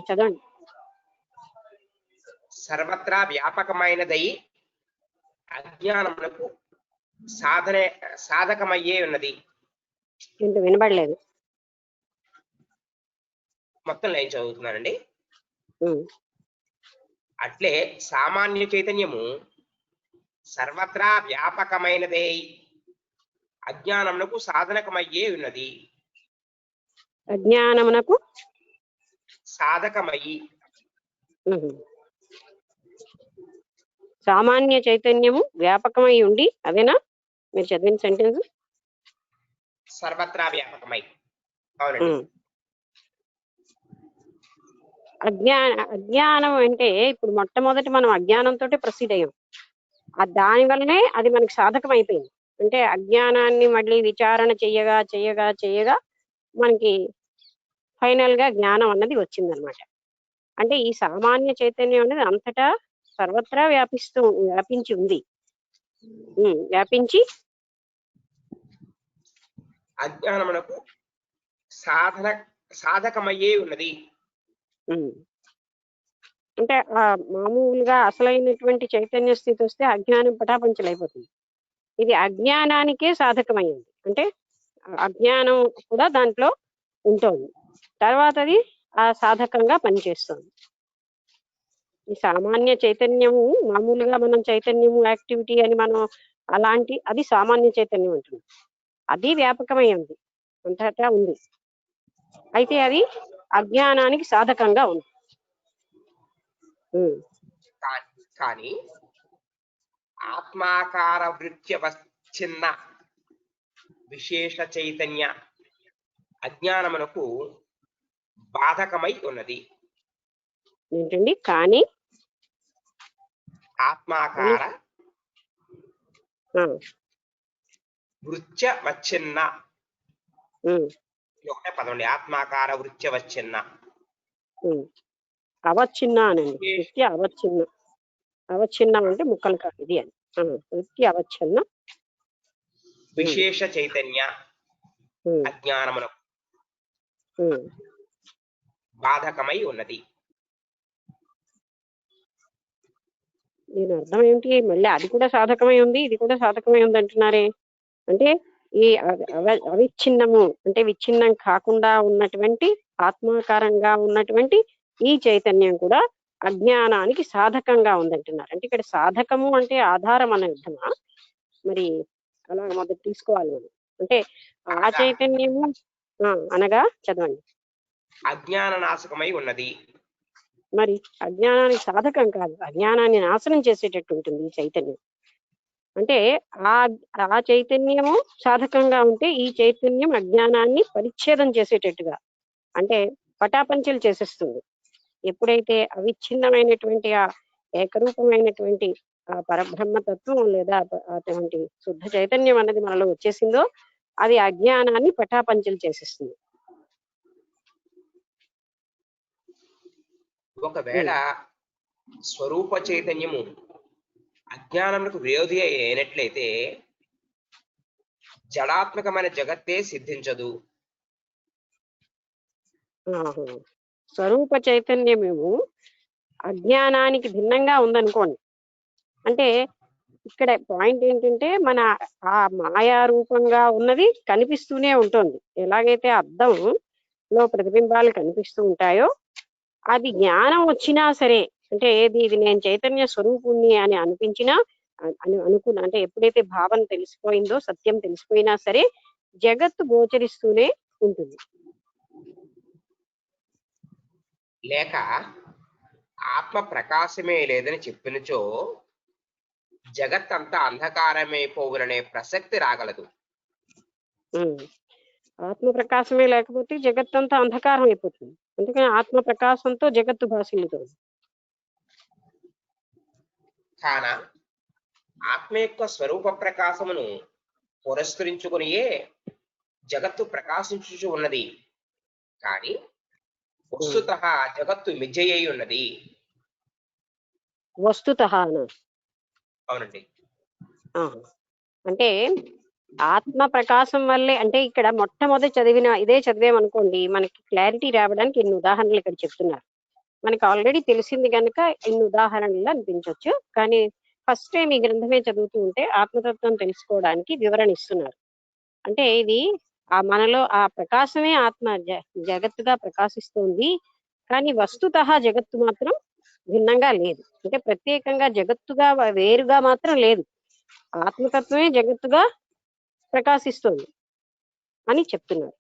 చదవండి. సర్వత్రా వ్యాపకమైనదై అజ్ఞానమునకు సాధకమయ్యే ఉన్నది. ఏంటో వినబడలేదు. మొత్తం లైన్ చదువుతున్నానండి. ఉమ్, అట్లే సామాన్య చైతన్యము సర్వత్రా వ్యాపకమైనదే అజ్ఞానమునకు సాధనకమయ్యే ఉన్నది. అజ్ఞానమునకు సాధకమయ్యి. సామాన్య చైతన్యము వ్యాపకమై ఉండి, అదేనా మీరు చదివిన సెంటెన్స్? సర్వత్రా వ్యాపకమై. అవునండి. అజ్ఞానం అంటే ఇప్పుడు మొట్టమొదటి మనం అజ్ఞానంతో ప్రొసీడ్ అయ్యాం. దాని వల్లనే అది మనకి సాధకం అయిపోయింది. అంటే అజ్ఞానాన్ని మళ్ళీ విచారణ చెయ్యగా చెయ్యగా చెయ్యగా మనకి ఫైనల్ గా జ్ఞానం అన్నది వచ్చిందనమాట. అంటే ఈ సామాన్య చైతన్యం అనేది అంతటా సర్వత్రా వ్యాపించి ఉంది. వ్యాపించి అజ్ఞానమునకు సాధకమయ్యే ఉన్నది. అంటే మామూలుగా అసలైనటువంటి చైతన్య స్థితి వస్తే అజ్ఞానం పటాపంచలైపోతుంది. ఇది అజ్ఞానానికే సాధకమైంది. అంటే అజ్ఞానం కూడా దాంట్లో ఉంటుంది, తర్వాత అది ఆ సాధకంగా పనిచేస్తుంది. ఈ సామాన్య చైతన్యము మామూలుగా మనం చైతన్యము యాక్టివిటీ అని మనం అలాంటి అది సామాన్య చైతన్యం అంటున్నాం. అది వ్యాపకమై ఉంది, అంతటా ఉంది. అయితే అది అజ్ఞానానికి సాధకంగా ఉంది. కానీ ఆత్మాకార వృత్యవచ్ఛిన్న విశేష చైతన్య అజ్ఞానమునకు బాధకమై ఉన్నది. ఏంటండి? కానీ ఆత్మాకార వృత్యవచ్ఛిన్న, ఒకటే పదండి, ఆత్మాకార వృత్యవచ్ఛిన్న. అవచ్ఛిన్న అనండి. వృత్తి అవచ్ఛిన్న. అవచ్ఛిన్నం అంటే ముక్కలు కాదు ఇది అని. వృత్తి అవచ్ఛిన్న విశేష చైతన్య అజ్ఞానమునకు బాధకమై ఉన్నది. దీని అర్థం ఏమిటి? మళ్ళీ అది కూడా సాధకమై ఉంది, ఇది కూడా సాధకమై ఉంది అంటున్నారే. అంటే ఈ అవిచ్ఛిన్నము అంటే విచ్ఛిన్నం కాకుండా ఉన్నటువంటి ఆత్మాకారంగా ఉన్నటువంటి ఈ చైతన్యం కూడా అజ్ఞానానికి సాధకంగా ఉందంటున్నారు. అంటే ఇక్కడ సాధకము అంటే ఆధారం అనే విధమా? మరి అలా మొదటి తీసుకోవాలి మనం. అంటే ఆ చైతన్యము అనగా చదవండి. అజ్ఞాన నాశకమై ఉన్నది. మరి అజ్ఞానానికి సాధకం కాదు, అజ్ఞానాన్ని నాశనం చేసేటట్టు ఉంటుంది ఈ చైతన్యం. అంటే ఆ చైతన్యము సాధకంగా ఉంటే ఈ చైతన్యం అజ్ఞానాన్ని పరిచ్ఛేదం చేసేటట్టుగా, అంటే పటాపంచలు చేసేస్తుంది. ఎప్పుడైతే అవిచ్ఛిన్నమైనటువంటి ఆ ఏకరూపమైనటువంటి ఆ పరబ్రహ్మతత్వం లేదా అటువంటి శుద్ధ చైతన్యం అన్నది మనలో వచ్చేసిందో అది అజ్ఞానాన్ని పటాపంచలు చేసేస్తుంది. ఒకవేళ స్వరూప చైతన్యము అజ్ఞానములకు విరోధి అయినట్లయితే జడాత్మకమైన జగత్తే సిద్ధించదు. స్వరూప చైతన్యమేమో అజ్ఞానానికి భిన్నంగా ఉందనుకోండి. అంటే ఇక్కడ పాయింట్ ఏంటంటే మన ఆ మాయా రూపంగా ఉన్నది కనిపిస్తూనే ఉంటుంది. ఎలాగైతే అద్దంలో ప్రతిబింబాలు కనిపిస్తూ ఉంటాయో అది జ్ఞానం వచ్చినా సరే, అంటే ఏది ఇది నేను చైతన్య స్వరూపుణ్ణి అని అనిపించినా అనుకున్నా, అంటే ఎప్పుడైతే భావన తెలిసిపోయిందో సత్యం తెలిసిపోయినా సరే జగత్తు గోచరిస్తూనే ఉంటుంది. లేక ఆత్మ ప్రకాశమే లేదని చెప్పినచో జగత్తంతా అంధకారమైపోవుననే ప్రసక్తి రాగలదు. ఆత్మ ప్రకాశమే లేకపోతే జగత్తంతా అంధకారం అయిపోతుంది. అందుకని ఆత్మ ప్రకాశంతో జగత్తు భాషిల్లుతుంది. కాన ఆత్మ యొక్క స్వరూప ప్రకాశమును పురస్కరించుకునియే జగత్తు ప్రకాశించుచు ఉన్నది, కానీ వస్తుతః జగత్తు మిథ్య అయి ఉన్నది. వస్తుతః అవునండి. అంటే ఆత్మ ప్రకాశం వల్లే, అంటే ఇక్కడ మొట్టమొదటి ఇదే చదివేమనుకోండి, మనకి క్లారిటీ రావడానికి ఇన్ని ఉదాహరణలు ఇక్కడ చెప్తున్నారు. మనకి ఆల్రెడీ తెలిసింది కనుక ఇన్ని ఉదాహరణలు అనిపించవచ్చు, కానీ ఫస్ట్ టైం ఈ గ్రంథమే చదువుతూ ఉంటే ఆత్మతత్వం తెలుసుకోవడానికి వివరణ ఇస్తున్నారు. అంటే ఇది మనలో ఆ ప్రకాశమే ఆత్మ జగత్తుగా ప్రకాశిస్తోంది, కానీ వస్తుతః జగత్తు మాత్రం భిన్నంగా లేదు. అంటే ప్రత్యేకంగా జగత్తుగా వేరుగా మాత్రం లేదు, ఆత్మతత్వమే జగత్తుగా ప్రకాశిస్తోంది అని చెప్తున్నారు.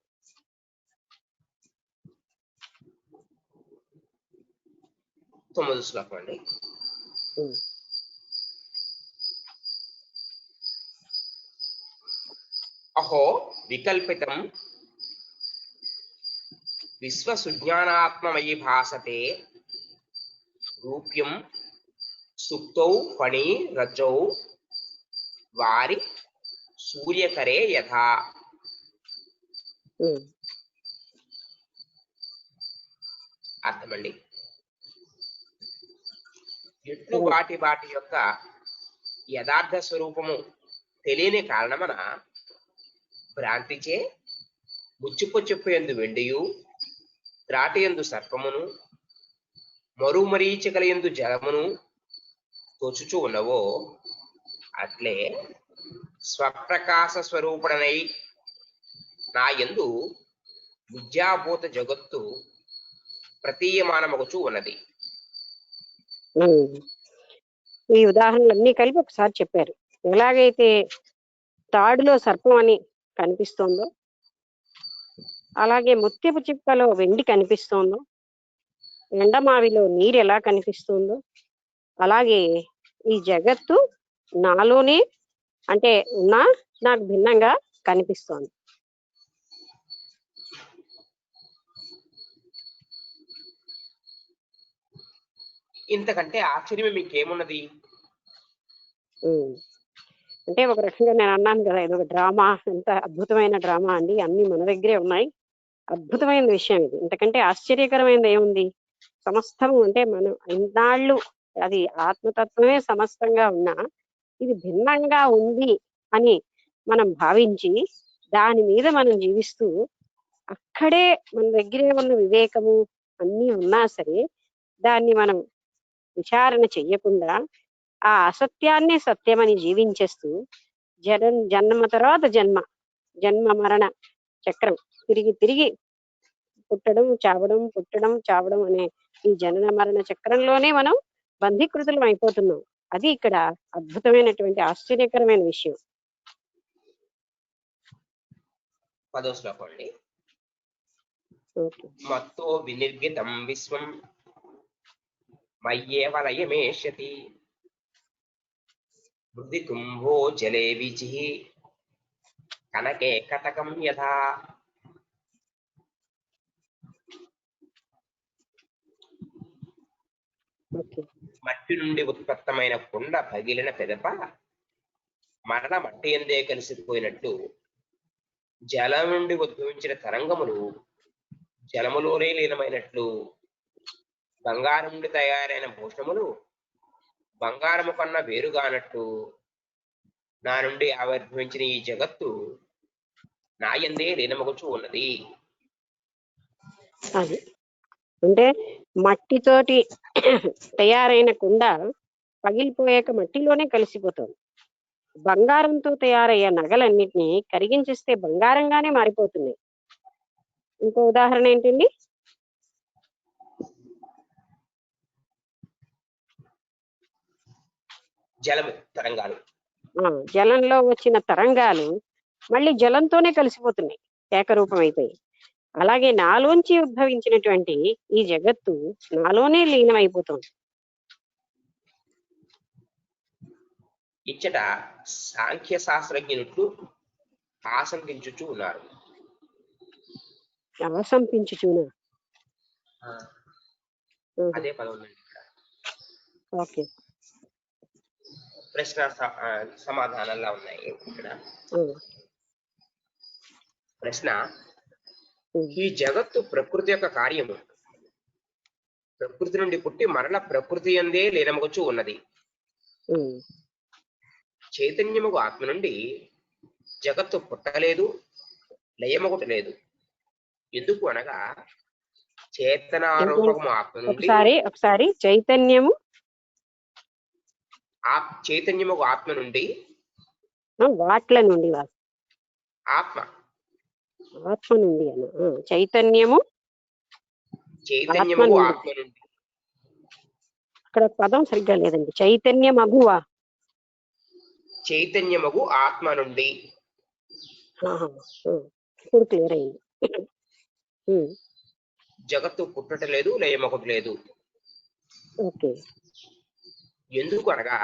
తొమ్మిది శ్లోకం అండి. అహో వికల్పితం విశ్వసుజ్ఞానాత్మమయి భాసతే రూప్యం సుప్తౌ ఫణి రజ్జౌ వారి సూర్యకరే యథా. అర్థమండి. ఎట్లు వాటి వాటి యొక్క యథార్థ స్వరూపము తెలియని కారణమన భ్రాంతిచే ముచ్చుకొచ్చెప్పు ఎందు వెండియు, త్రాటి ఎందు సర్పమును, మరుమరీచికల ఎందు జలమును తోచుచూ ఉన్నవో, అట్లే స్వప్రకాశ స్వరూపుడనై నా యందు విద్యాభూత జగత్తు ప్రతీయమానమగుచూ ఉన్నది. ఈ ఉదాహరణలన్నీ కలిపి ఒకసారి చెప్పారు. ఎలాగైతే తాడులో సర్పం అని కనిపిస్తోందో, అలాగే ముత్యపు చిప్పలో వెండి కనిపిస్తోందో, ఎండమావిలో నీరు ఎలా కనిపిస్తుందో, అలాగే ఈ జగత్తు నాలోనే అంటే నాకు భిన్నంగా కనిపిస్తోంది. ఇంతకంటే ఆశ్చర్యమే మీకేమున్నది? అంటే ఒక రకంగా నేను అన్నాను కదా, ఇది ఒక డ్రామా, ఎంత అద్భుతమైన డ్రామా అండి, అన్ని మన దగ్గరే ఉన్నాయి. అద్భుతమైన విషయం ఇది. ఇంతకంటే ఆశ్చర్యకరమైనది ఏముంది? సమస్తము అంటే మనం ఇన్నాళ్ళు అది ఆత్మతత్వమే సమస్తంగా ఉన్నా ఇది భిన్నంగా ఉంది అని మనం భావించి దాని మీద మనం జీవిస్తూ, అక్కడే మన దగ్గరే ఉన్న వివేకము అన్నీ ఉన్నా సరే దాన్ని మనం విచారణ చెయ్యకుండా ఆ అసత్యాన్ని సత్యమని జీవించేస్తూ జన్మ తర్వాత జన్మ మరణ చక్రం తిరిగి తిరిగి పుట్టడం చావడం అనే ఈ జనన మరణ చక్రంలోనే మనం బంధీకృతులం అయిపోతున్నాం. అది ఇక్కడ అద్భుతమైనటువంటి ఆశ్చర్యకరమైన విషయం. 10వ శ్లోకం అండి. మత్తో వినిర్గితం విశ్వం మయ్యేవ లయమేష్యతి బుద్ధి కుంభో జలే విచిః కనకే కటకం యథా. మట్టి నుండి ఉత్పత్తమైన కుండ పగిలిన పెదప మరణ మట్టి ఎందే కలిసిపోయినట్టు జలం నుండి ఉద్భవించిన తరంగములు జలములోనే లీనమైనట్లు బంగారం నుండి తయారైన భూషణములు బంగారము కన్నా వేరుగానట్టు నా నుండి ఆవిర్భవించిన ఈ జగత్తు నా యందే లీనమగుచూ ఉన్నది. అది అంటే మట్టితోటి తయారైన కుండ పగిలిపోయాక మట్టిలోనే కలిసిపోతుంది. బంగారంతో తయారయ్యే నగలన్నిటినీ కరిగించేస్తే బంగారంగానే మారిపోతున్నాయి. ఇంకో ఉదాహరణ ఏంటండి? జలంలో వచ్చిన తరంగాలు మళ్ళీ జలంతోనే కలిసిపోతున్నాయి, ఏకరూపం అయిపోయి. అలాగే నాలోంచి ఉద్భవించినటువంటి ఈ జగత్తు నాలోనే లీనమైపోతుంది. ఇచ్చట సాంఖ్య శాస్త్రజ్ఞులు ఆశంకించుచూ ఉన్నారు. అదే పదం ఓకే, ప్రశ్న సమాధానాల్లో ఉన్నాయి ఇక్కడ. ప్రశ్న, ఉమ్, ఈ జగత్తు ప్రకృతి యొక్క కార్యము. ప్రకృతి నుండి పుట్టి మరల ప్రకృతి అందే లీనమగుచు ఉన్నది. ఉమ్, చైతన్యముగు ఆత్మ నుండి జగత్తు పుట్టలేదు, లయమగుట లేదు. ఎందుకు అనగా చేతనారూపము ఆత్మ నుండి ఒకసారి చైతన్యము చైతన్యముగు ఆత్మ నుండి వాట్ల నుండి ఆత్మ ఆత్మ నుండి అన్న చైతన్యము చైతన్యముగు ఆత్మ నుండి. అక్కడ పదం సరిగ్గా లేదండి. చైతన్యమగువా చైతన్యముగు ఆత్మ నుండి ఇప్పుడు క్లియర్ అయింది. జగత్తు పుట్టట లేదు, లయమొకటి లేదు. ఓకే. ఎందుకు అనగా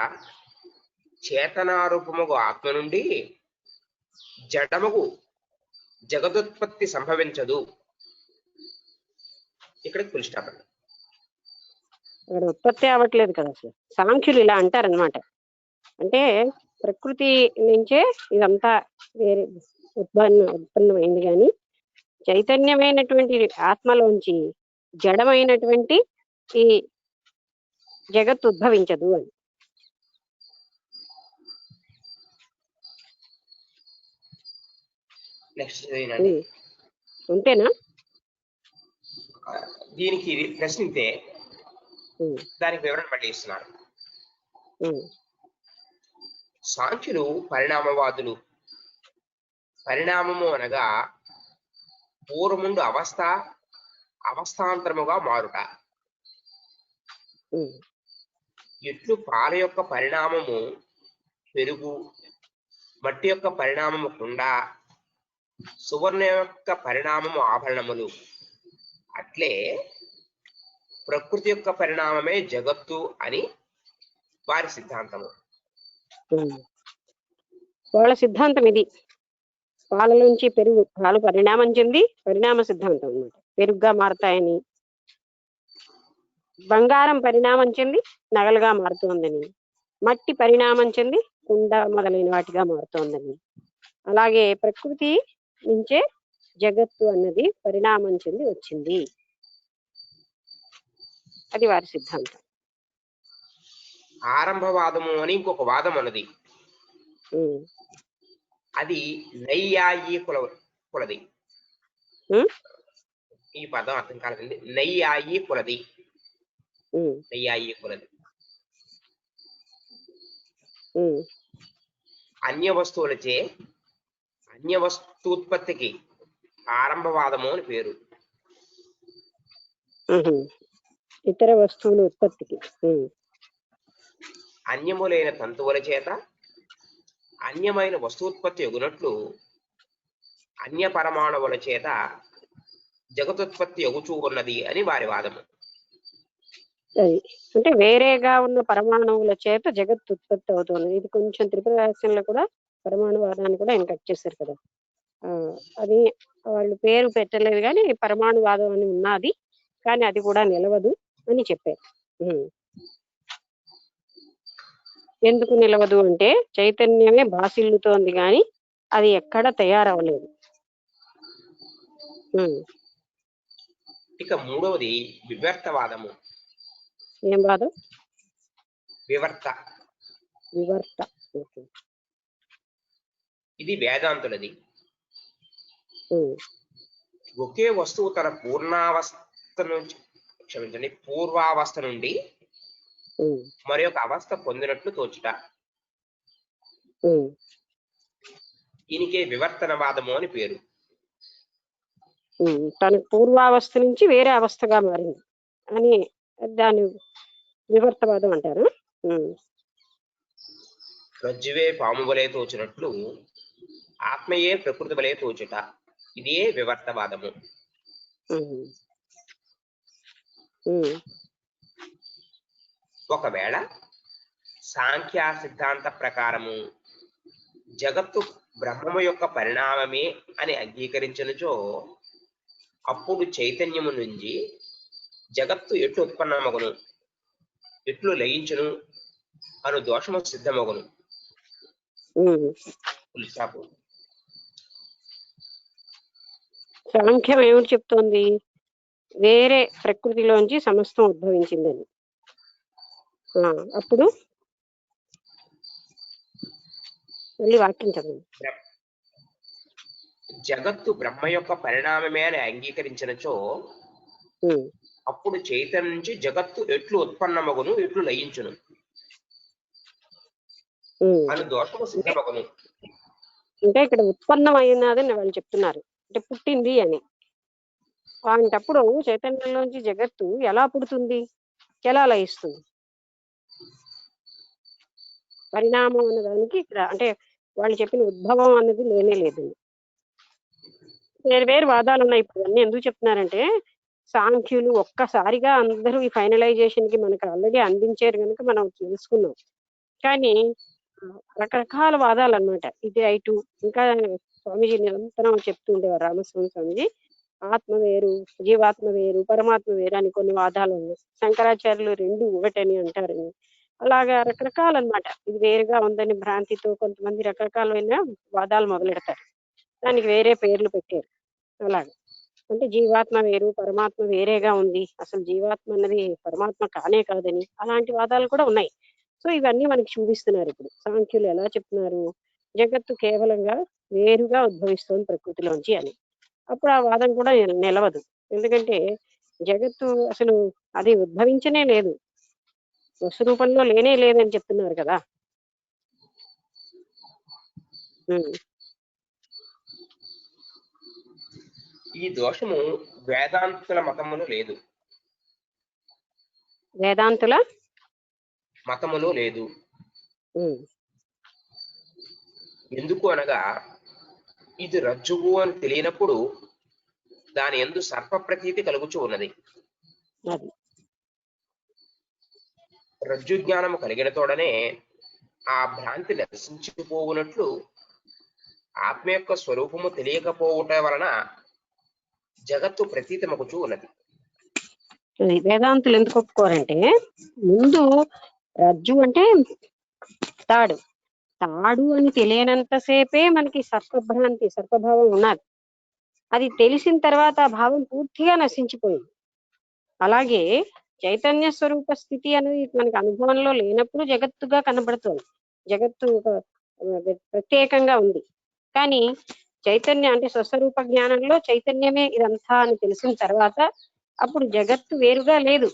చేతనారూపముగు ఆత్మ నుండి జడముగు జగదుత్పత్తి సంభవించదు. ఇక్కడికి ఫుల్ స్టాప్ అండి. అక్కడ ఉత్పత్తి అవ్వట్లేదు కదా అసలు. సాంఖ్యులు ఇలా అంటారనమాట. అంటే ప్రకృతి నుంచే ఇదంతా వేరే ఉత్పన్నమైంది, కానీ చైతన్యమైనటువంటి ఆత్మలోంచి జడమైనటువంటి ఈ జగత్తు ఉద్భవించదు అని. నెక్స్ట్ అంతేనా? దీనికి ప్రశ్నిస్తే దానికి వివరణ మళ్ళీ ఇస్తున్నారు. సాంఖ్యులు పరిణామవాదులు. పరిణామము అనగా పూర్వముందు అవస్థ అవస్థాంతరముగా మారుట. ఎట్లు పాల యొక్క పరిణామము పెరుగు, మట్టి యొక్క పరిణామము కుండ, సువర్ణ యొక్క పరిణామము ఆభరణములు, అట్లే ప్రకృతి యొక్క పరిణామమే జగత్తు అని వారి సిద్ధాంతము. వాళ్ళ సిద్ధాంతం ఇది. పాల నుంచి పెరుగు, పాలు పరిణామం చెంది పరిణామ సిద్ధాంతం అన్నమాట. పెరుగుగా మారతాయని, బంగారం పరిణామం చెంది నగలుగా మారుతోందని, మట్టి పరిణామం చెంది కుండ మొదలైన వాటిగా మారుతోందని, అలాగే ప్రకృతి నుంచే జగత్తు అన్నది పరిణామం చెంది వచ్చింది. అది వారి సిద్ధాంతం. ఆరంభవాదము అని ఇంకొక వాదం అన్నది. అది నైయాయికులది. ఈ పదం అర్థం కాలేదండి. నైయాయికులది. నైయాయికులది అన్య వస్తువులచే అన్య వస్తుత్పత్తికి ఆరంభవాదము అని పేరు. ఇతర వస్తువుల ఉత్పత్తికి అన్యములైన తంతువుల చేత అన్యమైన వస్తుత్పత్తి ఎగునట్లు అన్య పరమాణువుల చేత జగతుత్పత్తి ఎగుచూ ఉన్నది అని వారి వాదము. అంటే వేరేగా ఉన్న పరమాణువుల చేత జగత్ ఉత్పత్తి అవుతున్నది. ఇది కొంచెం త్రిపుర రహస్యంలో కూడా పరమాణువాదాన్ని కూడా ఆయన కట్ చేశారు కదా. అది వాళ్ళు పేరు పెట్టలేదు, కానీ పరమాణువాదం అని ఉన్నది, కానీ అది కూడా నిలవదు అని చెప్పారు. ఎందుకు నిలవదు అంటే చైతన్యమే బాసిల్లుతోంది, కానీ అది ఎక్కడ తయారవలేదు. ఇక మూడవది వివర్తవాదము. ఏం వాదం? వివర్త. ఇది వేదాంతులది. ఒకే వస్తువు తన పూర్వావస్థ నుండి మరి ఒక అవస్థ పొందినట్లు తోచుట. దీనికే వివర్తనవాదము అని పేరు. తన పూర్వావస్థ నుంచి వేరే అవస్థగా మారింది అని దాన్ని వివర్తవాదం అంటారు. రజ్జువే పాము వలె తోచినట్లు ఆత్మయే ప్రకృతి వలె తోచుట. ఇదే వివర్తవాదము. ఒకవేళ సాంఖ్య సిద్ధాంత ప్రకారము జగత్తు బ్రహ్మము యొక్క పరిణామమే అని అంగీకరించినచో అప్పుడు చైతన్యము నుంచి జగత్తు ఎట్లు ఉత్పన్నమగును, ఎట్లు లయించును అను దోషము సిద్ధమగును. సాంఖ్యం ఏమిటి చెప్తోంది? వేరే ప్రకృతిలోంచి సమస్తం ఉద్భవించిందని. అప్పుడు మళ్ళీ వాక్యం చదవండి. జగత్తు బ్రహ్మ యొక్క పరిణామమే అని అంగీకరించినచో అప్పుడు చైతన్యం నుంచి జగత్తు ఎట్లు ఉత్పన్నమగును ఎట్లు లయించును అని దోషము సిద్ధమగును. అంటే ఇక్కడ ఉత్పన్నమైనదని వాళ్ళు చెప్తున్నారు, అంటే పుట్టింది అని. అలాంటప్పుడు చైతన్యంలోంచి జగత్తు ఎలా పుడుతుంది, ఎలా లయిస్తుంది? పరిణామం అన్నదానికి ఇక్కడ అంటే వాళ్ళు చెప్పిన ఉద్భవం అన్నది లేనే లేదు. వేరు వేరు వాదాలు ఉన్నాయి. ఇప్పుడు అన్నీ ఎందుకు చెప్తున్నారంటే సాంఖ్యులు ఒక్కసారిగా అందరూ ఈ ఫైనలైజేషన్ కి మనకు ఆల్రెడీ అందించారు కనుక మనం తెలుసుకున్నాం. కానీ రకరకాల వాదాలు అన్నమాట. ఇది రైటు. ఇంకా స్వామీజీ నిరంతరం చెప్తూ ఉండేవారు, రామస్వామి స్వామిజీ, ఆత్మ వేరు, జీవాత్మ వేరు, పరమాత్మ వేరు అని కొన్ని వాదాలు ఉన్నాయి. శంకరాచార్యులు రెండు ఒకటని అంటారని, అలాగా రకరకాలన్నమాట. ఇది వేరుగా ఉందని భ్రాంతితో కొంతమంది రకరకాలైన వాదాలు మొదలెడతారు, దానికి వేరే పేర్లు పెట్టారు. అలాగే అంటే జీవాత్మ వేరు, పరమాత్మ వేరేగా ఉంది, అసలు జీవాత్మ అన్నది పరమాత్మ కానే కాదని, అలాంటి వాదాలు కూడా ఉన్నాయి. సో ఇవన్నీ మనకి చూపిస్తున్నారు. ఇప్పుడు సాంఖ్యులు ఎలా చెప్తున్నారు, జగత్తు కేవలంగా వేరుగా ఉద్భవిస్తోంది ప్రకృతిలోంచి అని. అప్పుడు ఆ వాదం కూడా నిలవదు. ఎందుకంటే జగత్తు అసలు అది ఉద్భవించనే లేదు, వస్తురూపంలో లేనే లేదని చెప్తున్నారు కదా. ఈ దోషము వేదాంతుల మతములు లేదు, వేదాంతుల మతములు లేదు. ఎందుకు అనగా ఇది రజ్జువు అని తెలియనప్పుడు దాని యందు సర్ప ప్రతీతి కలుగుచూ ఉన్నది. రజ్జు జ్ఞానము కలిగిన తోడనే ఆ భ్రాంతి నశించిపోవునట్లు ఆత్మ యొక్క స్వరూపము తెలియకపోవట వలన జగత్తు ప్రతీతమగుచూ ఉన్నది. వేదాంతులు ఎందుకు ఒప్పుకోరంటే, ముందు రజ్జు అంటే తాడు, తాడు అని తెలియనంతసేపే మనకి సర్పభ్రాంతి, సర్పభావం ఉన్నది. అది తెలిసిన తర్వాత ఆ భావం పూర్తిగా నశించిపోయింది. అలాగే చైతన్య స్వరూప స్థితి అనేది మనకి అనుభవంలో లేనప్పుడు జగత్తుగా కనబడుతుంది, జగత్తు ప్రత్యేకంగా ఉంది. కానీ చైతన్య అంటే స్వస్వరూప జ్ఞానంలో చైతన్యమే ఇదంతా అని తెలిసిన తర్వాత అప్పుడు జగత్తు వేరుగా లేదు.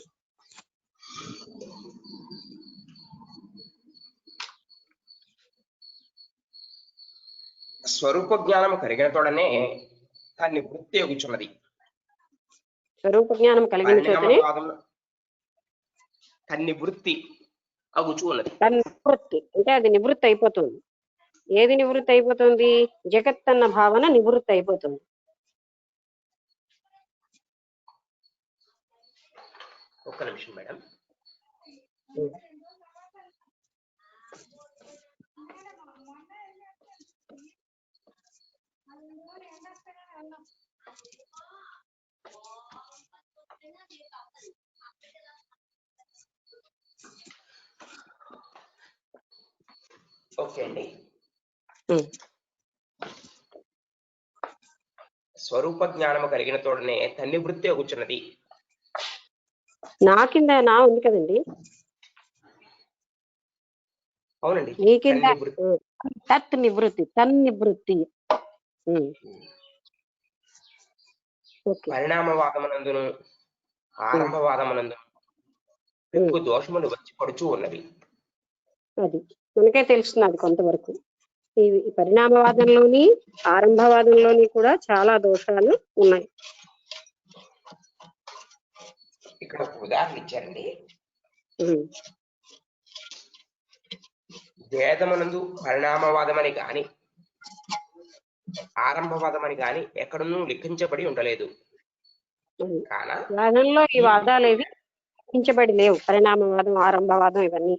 స్వరూప జ్ఞానము కలిగిన తోడనే దాన్ని వృత్తి అగుచున్నది. స్వరూప జ్ఞానం కలిగిన చోటనే తన్ని వృత్తి అగుచూ ఉన్నది. నివృత్తి అంటే అది నివృత్తి అయిపోతుంది. ఏది నివృత్తి అయిపోతుంది? జగత్ అన్న భావన నివృత్తి అయిపోతుంది. ఒక్క నిమిషం మేడం. ఓకే అండి. స్వరూప జ్ఞానము కలిగిన తోడనే తన్ని వృత్తి అగుచున్నది. నా కింద నా ఉంది కదండి. అవునండి, నీ కింద తత్ నివృత్తి, తన్నివృత్తి. పరిణామవాదమునందును ఆరంభవాదమునందును దోషములు వచ్చి పడుచూ ఉన్నది. అది మనకే తెలుస్తున్నది కొంతవరకు. ఈ పరిణామవాదంలోని ఆరంభవాదంలోని కూడా చాలా దోషాలు ఉన్నాయి. ఇక్కడ ఒక ఉదాహరణ ఇచ్చారండి. వేదమునందు పరిణామవాదమని గాని ఆరంభవాదమని గాని ఎక్కడనూ లిఖించబడి ఉండలేదు. వేదంలో ఈ వాదాలు ఏవి లిఖించబడి లేవు, పరిణామవాదం, ఆరంభవాదం ఇవన్నీ.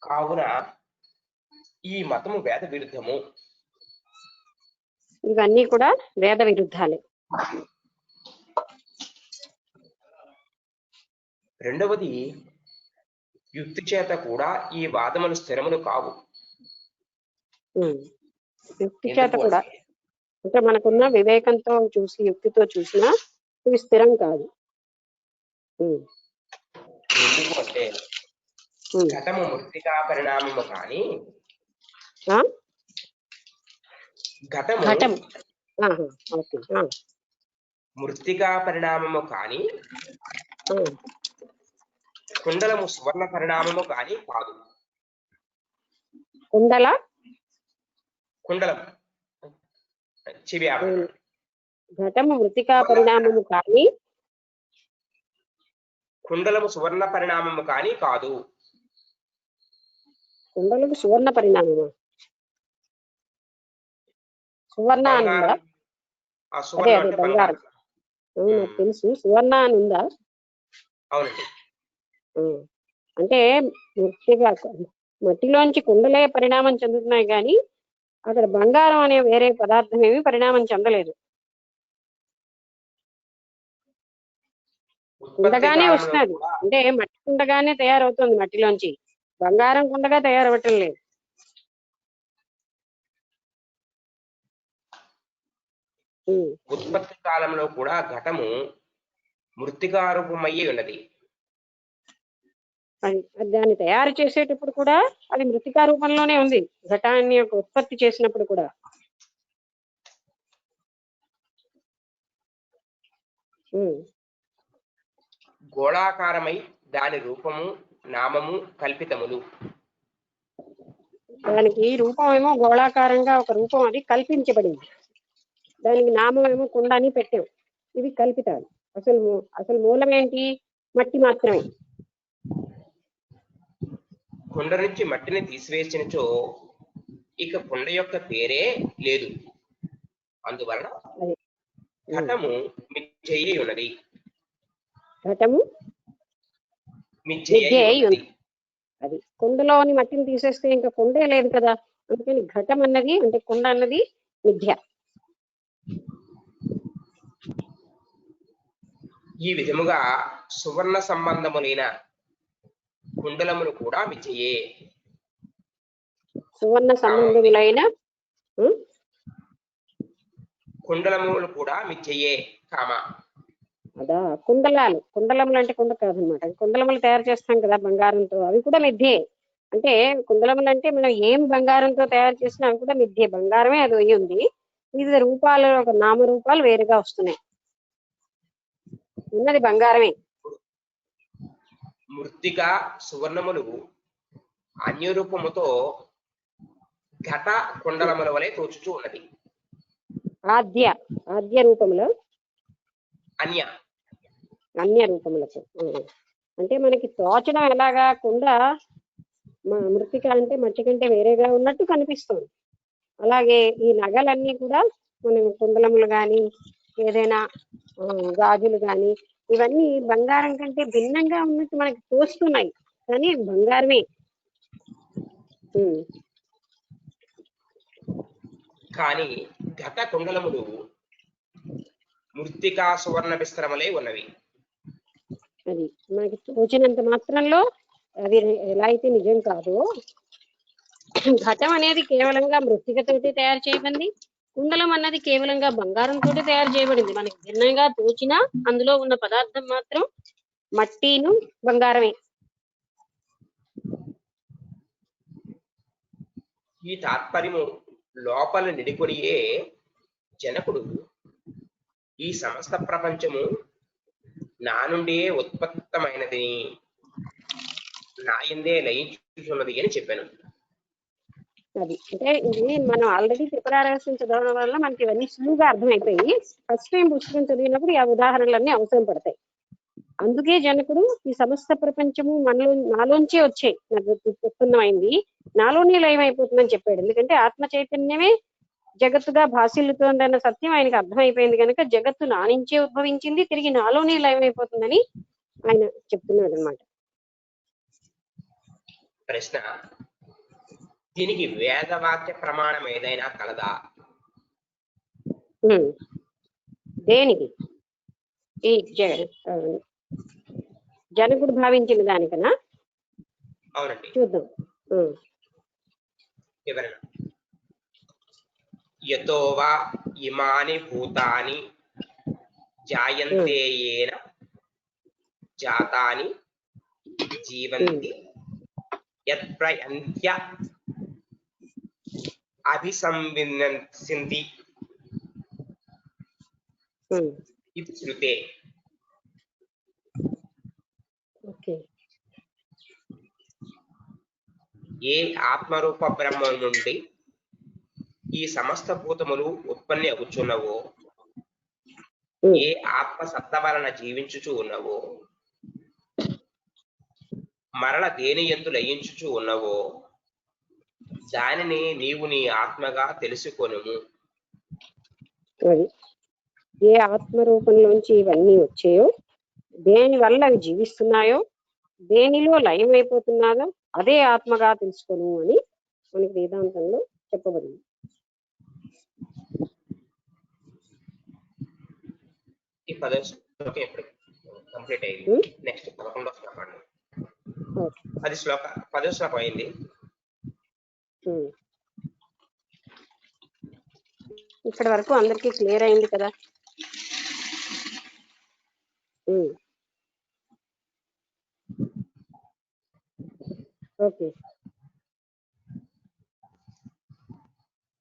కావున ఈ మతము వేద విరుద్ధము. ఇవన్నీ కూడా వేద విరుద్ధాలే. రెండవది, యుక్తి చేత కూడా ఈ వాదములు స్థిరములు కావు. యుక్తి చేత ఎందుకు కూడా, అంటే అంటే మనకున్న వివేకంతో చూసి యుక్తితో చూసినా ఇవి స్థిరం కాదు. ఉమ్, ఎందుకు అంటే ఉమ్. ఘటము మృత్తికా పరిణామము కానీ ఆ? ఘటము ఘటం. ఆహా, ఓకే. మృత్తికా పరిణామము కానీ కుండలము సువర్ణ పరిణామము కానీ కాదు. కుండల కుండలం చెవి ఆభరణం. ఘటము మృతికా పరిణామము కానీ కుండలము సువర్ణ పరిణామము కానీ కాదు. కుండలకు సువర్ణ పరిణామమా? సువర్ణ అని ఉందా? బంగారం ఆ అదే సువర్ణ అదే అంటే బంగారం. బంగారం. అవును, నాకు తెలుసు. సువర్ణ అని ఉందా? అవునండి. అంటే మృతిగా మట్టిలోంచి కుండలే పరిణామం చెందుతున్నాయి కానీ అక్కడ బంగారం అనే వేరే పదార్థం ఏమి పరిణామం చెందలేదు. ఉత్పత్తి కుండగానే కాలంలో వస్తున్నది, కూడా అంటే మట్టి కుండగానే తయారవుతుంది మట్టిలోంచి, బంగారం కుండగా తయారవటం లేదు. ఉత్పత్తి కాలంలో కూడా ఘటము మృత్తికా రూపమయ్యి ఉన్నది. దాన్ని తయారు చేసేటప్పుడు కూడా అది మృతికా రూపంలోనే ఉంది. ఘటాన్ని యొక్క ఉత్పత్తి చేసినప్పుడు కూడా గోళాకారమై దాని రూపము నామము కల్పితములు. దానికి రూపం ఏమో గోళాకారంగా ఒక రూపం అది కల్పించబడింది, దానికి నామం ఏమో కుండ అని పెట్టాం. ఇవి కల్పితాలు. అసలు మూలం ఏంటి? మట్టి మాత్రమే. కుండ నుంచి మట్టిని తీసివేసినచో ఇక కుండ యొక్క పేరే లేదు. అందువలన ఘటము మిథ్యయై ఉన్నది. ఘటము మిథ్యయై ఉన్నది. అది కుండలోని మట్టిని తీసేస్తే ఇంకా కుండే లేదు కదా, అందుకని ఘటం అన్నది అంటే కుండ అన్నది మిథ్య. ఈ విధముగా సువర్ణ సంబంధములైన కుండలములు కూడా మిథ్యయే. సువర్ణ సంబంధములైన కుండలములు కూడా మిథ్యయే కామా. అదా కుండలములు అంటే కుండ కాదనమాట. కుండలములు తయారు చేస్తాం కదా బంగారంతో, అవి కూడా మిథ్యే. అంటే కుండలములు అంటే మనం ఏం బంగారంతో తయారు చేసినా అవి కూడా మిథ్యే. బంగారమే అది అయ్యి ఉంది, వివిధ రూపాలు, ఒక నామరూపాలు వేరుగా వస్తున్నాయి. ఉన్నది బంగారమే. మృత్తిక సువర్ణములు అన్యరూపముతో ఘట కుండలముల వలె తోచుచూ ఉన్నది. ఆద్య రూపములో అన్య రూపములకు అంటే మనకి తోచడం ఎలాగా? కుండ మృతిక అంటే మట్టి కంటే వేరేగా ఉన్నట్టు కనిపిస్తుంది. అలాగే ఈ నగలన్నీ కూడా మనం కుండలములు కానీ ఏదైనా గాజులు కానీ ఇవన్నీ బంగారం కంటే భిన్నంగా ఉన్నట్టు మనకి తోస్తున్నాయి, కానీ బంగారమే. కానీ ఘట కుండలములు మృత్తికా సువర్ణ విస్తరములే ఉన్నవి. అది మనకి తోచినంత మాత్రంలో అది ఎలా అయితే నిజం కాదో, ఘటం అనేది కేవలంగా మృత్తికతోటి తయారు చేయబడింది, కుండలం అన్నది కేవలంగా బంగారంతో తయారు చేయబడింది. మనకి భిన్నంగా తోచినా అందులో ఉన్న పదార్థం మాత్రం మట్టిను బంగారమే. ఈ తాత్పర్యము లోపల నిడికొనియే జనకుడు ఈ సమస్త ప్రపంచము నా నుండే ఉత్పత్తమైనది, నా యందే లయించుతున్నది అని చెప్పాను. అది అంటే ఇది మనం ఆల్రెడీ త్రిపురారహస్యం చదవడం వల్ల మనకి ఇవన్నీ సులువుగా అర్థమైపోయి ఫస్ట్ టైం పుస్తకం చదివినప్పుడు ఆ ఉదాహరణలన్నీ అవసరం పడతాయి. అందుకే జనకుడు ఈ సమస్త ప్రపంచము నాలోంచే వచ్చాయి, నాకు ఉత్పన్నమైంది, నాలోనే లయమైపోతుందని చెప్పాడు. ఎందుకంటే ఆత్మ చైతన్యమే జగత్తుగా భాసిల్లుతోందన్న సత్యం ఆయనకు అర్థమైపోయింది కనుక జగత్తు నా నుంచే ఉద్భవించింది, తిరిగి నాలోనే లయమైపోతుందని ఆయన చెప్తున్నాడు అనమాట. ప్రశ్న: దీనికి వేదవాక్య ప్రమాణం ఏదైనా కలదా? దేనికి? ఈ జనకుడు భావించిన దానికన్నా? అవునండి, చూద్దాం. వివరణ. యతో వా ఇమాని భూతాని జాయంతే ఏన జాతాని జీవంతి యత్ప్రయంత్య అభిసంవినంతి ఇది శృతే. ఓకే. ఏ ఆత్మరూప బ్రహ్మ నుండి ఈ సమస్త భూతములు ఉత్పత్తి అగుచున్నవో, ఏ ఆత్మ సత్త వలన జీవించుచు ఉన్నవో, మరల దేని యందు లయించుచు ఉన్నవో దానిని నీవు నీ ఆత్మగా తెలుసుకొనుము. అది ఏ ఆత్మ రూపంలోంచి ఇవన్నీ వచ్చాయో, దేని వల్ల అవి జీవిస్తున్నాయో, దేనిలో లయం అయిపోతున్నారో అదే ఆత్మగా తెలుసుకోను అని మనకి వేదాంతంలో చెప్పబడింది. ఈ 10వ శ్లోకం ఎప్పుడు కంప్లీట్ అయింది. నెక్స్ట్ 11వ శ్లోకం. 10వ శ్లోకం అయింది. ఇక్కడ వరకు అందరికీ క్లియర్ అయింది కదా? ఓకే.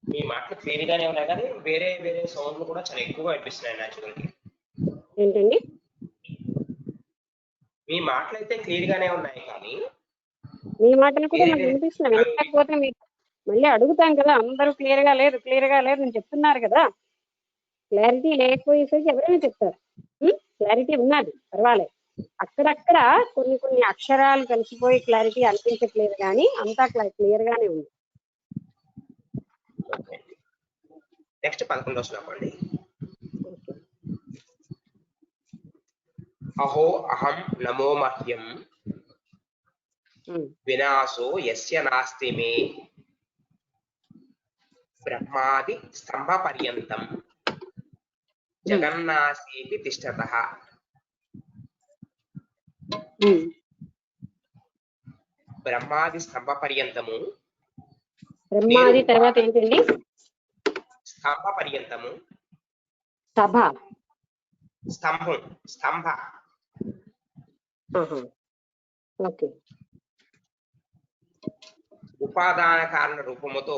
మీ మాటలు క్లియర్ గానే ఉన్నాయి కానీ వేరే వేరే సౌండ్లు కూడా చాలా ఎక్కువగా వినిపిస్తున్నాయి. న్యాచురల్గా ఏంటండి? మీ మాటలు అయితే క్లియర్ గానే ఉన్నాయి కానీ మీ మాటలు కూడా నాకు వినిపిస్తున్నాయి. వినకపోతే మీరు మళ్ళీ అడుగుతాం కదా, అందరూ క్లియర్ గా లేదు అని చెప్తున్నారు కదా. క్లారిటీ లేకపోయేసరికి ఎవరైనా చెప్తారు. క్లారిటీ ఉన్నది, పర్వాలేదు. అక్కడక్కడ కొన్ని అక్షరాలు కలిసిపోయి క్లారిటీ అనిపించట్లేదు కానీ అంతా క్లియర్ గానే ఉంది. నెక్స్ట్ 11వ శ్లోకం అండి. అహో అహం నమో మహ్యం వినాశో యస్య నాస్తి మే బ్రహ్మాది స్తంభ పర్యంతం జగన్నాసేపి తిష్టతః. బ్రహ్మాది స్తంభ పర్యంతము. బ్రహ్మాది తర్వాత ఏంటండి? స్తంభ పర్యంతము. స్తంభ. ఓకే. ఉపాదాన కారణ రూపముతో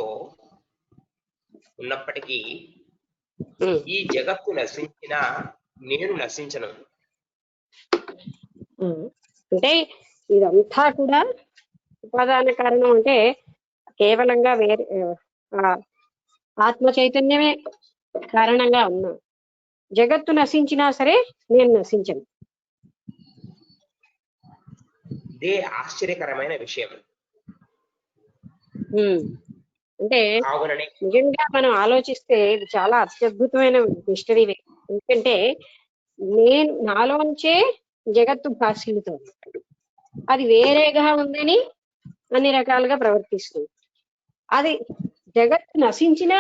ఉన్నప్పటికీ ఈ జగత్తు నశించిన నేను నశించను. అంటే ఇదంతా కూడా ఉపాదాన కారణం అంటే కేవలంగా వేరే ఆత్మ చైతన్యమే కారణంగా ఉన్నా. జగత్తు నశించినా సరే నేను నశించను. ఇదే ఆశ్చర్యకరమైన విషయం. అంటే నిజంగా మనం ఆలోచిస్తే ఇది చాలా అత్యద్భుతమైన మిస్టరీ. ఎందుకంటే నేను నాలోంచే జగత్తు భాషిల్లుతోంది, అది వేరేగా ఉందని అన్ని రకాలుగా ప్రవర్తిస్తుంది. అది జగత్తు నశించినా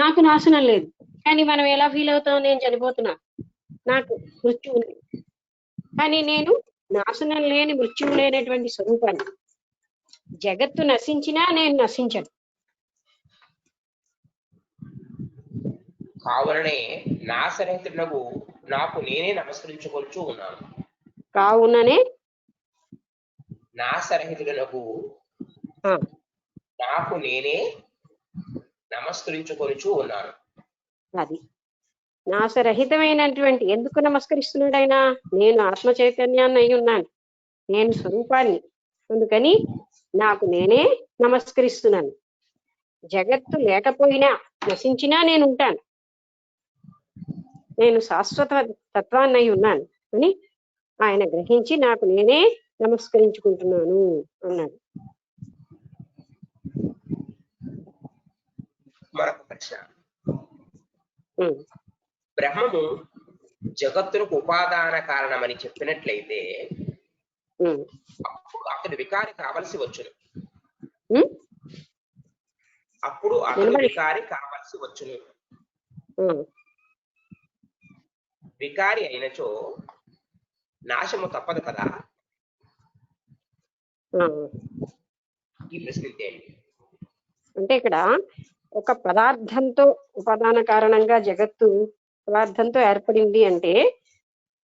నాకు నాశనం లేదు. కానీ మనం ఎలా ఫీల్ అవుతాం? నేను చనిపోతున్నా, నాకు మృత్యు ఉంది. కానీ నేను నాశనం లేని, మృత్యువు లేనటువంటి స్వరూపాన్ని. జగత్తు నశించినా నేను నశించను. కావుననే నాశరహితుడగు నాకు నేనే నమస్కరించుకొనుచు ఉన్నాను. కావుననే నాశరహితుడనకు నాకు నేనే నమస్కరించుకొనుచు ఉన్నాను. అది నాశరహితమైనటువంటి. ఎందుకు నమస్కరిస్తున్నాడు ఆయన? నేను ఆత్మ చైతన్యాన్ని అయి ఉన్నాను, నేను స్వరూపాన్ని. అందుకని నాకు నేనే నమస్కరిస్తున్నాను. జగత్తు లేకపోయినా నశించినా నేను ఉంటాను, నేను శాశ్వత తత్వాన్ని అయి ఉన్నాను అని ఆయన గ్రహించి నాకు నేనే నమస్కరించుకుంటున్నాను అన్నాడు. మరొక ప్రశ్న. బ్రహ్మము జగత్తులకు ఉపాదాన కారణమని చెప్పినట్లయితే అప్పుడు అతడు వికారి కావలసి వచ్చును. వికారి అయినచో నాశము తప్పదు కదా. ఈ ప్రశ్న అంటే ఇక్కడ ఒక పదార్థంతో ఉపాదాన కారణంగా జగత్తు పదార్థంతో ఏర్పడింది అంటే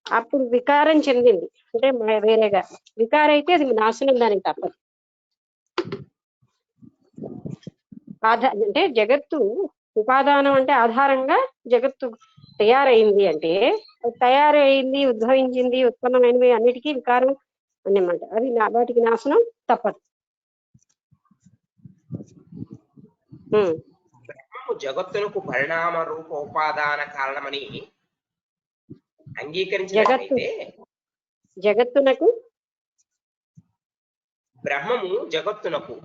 అప్పుడు వికారం చెందింది అంటే వేరేగా వికారం అయితే అది నాశనం దానికి తప్పదు. అంటే జగత్తు ఉపాదానం అంటే ఆధారంగా జగత్తు తయారైంది అంటే తయారైంది, ఉద్భవించింది, ఉత్పన్నమైనవి అన్నిటికీ వికారం అన్నమాట. అది వాటికి నాశనం తప్పదు. బ్రహ్మము జగత్తునకు పరిణామ రూప ఉపాదాన కారణమని అంగీకరించినట్లయితే జగత్తునకు బ్రహ్మము జగత్తునకు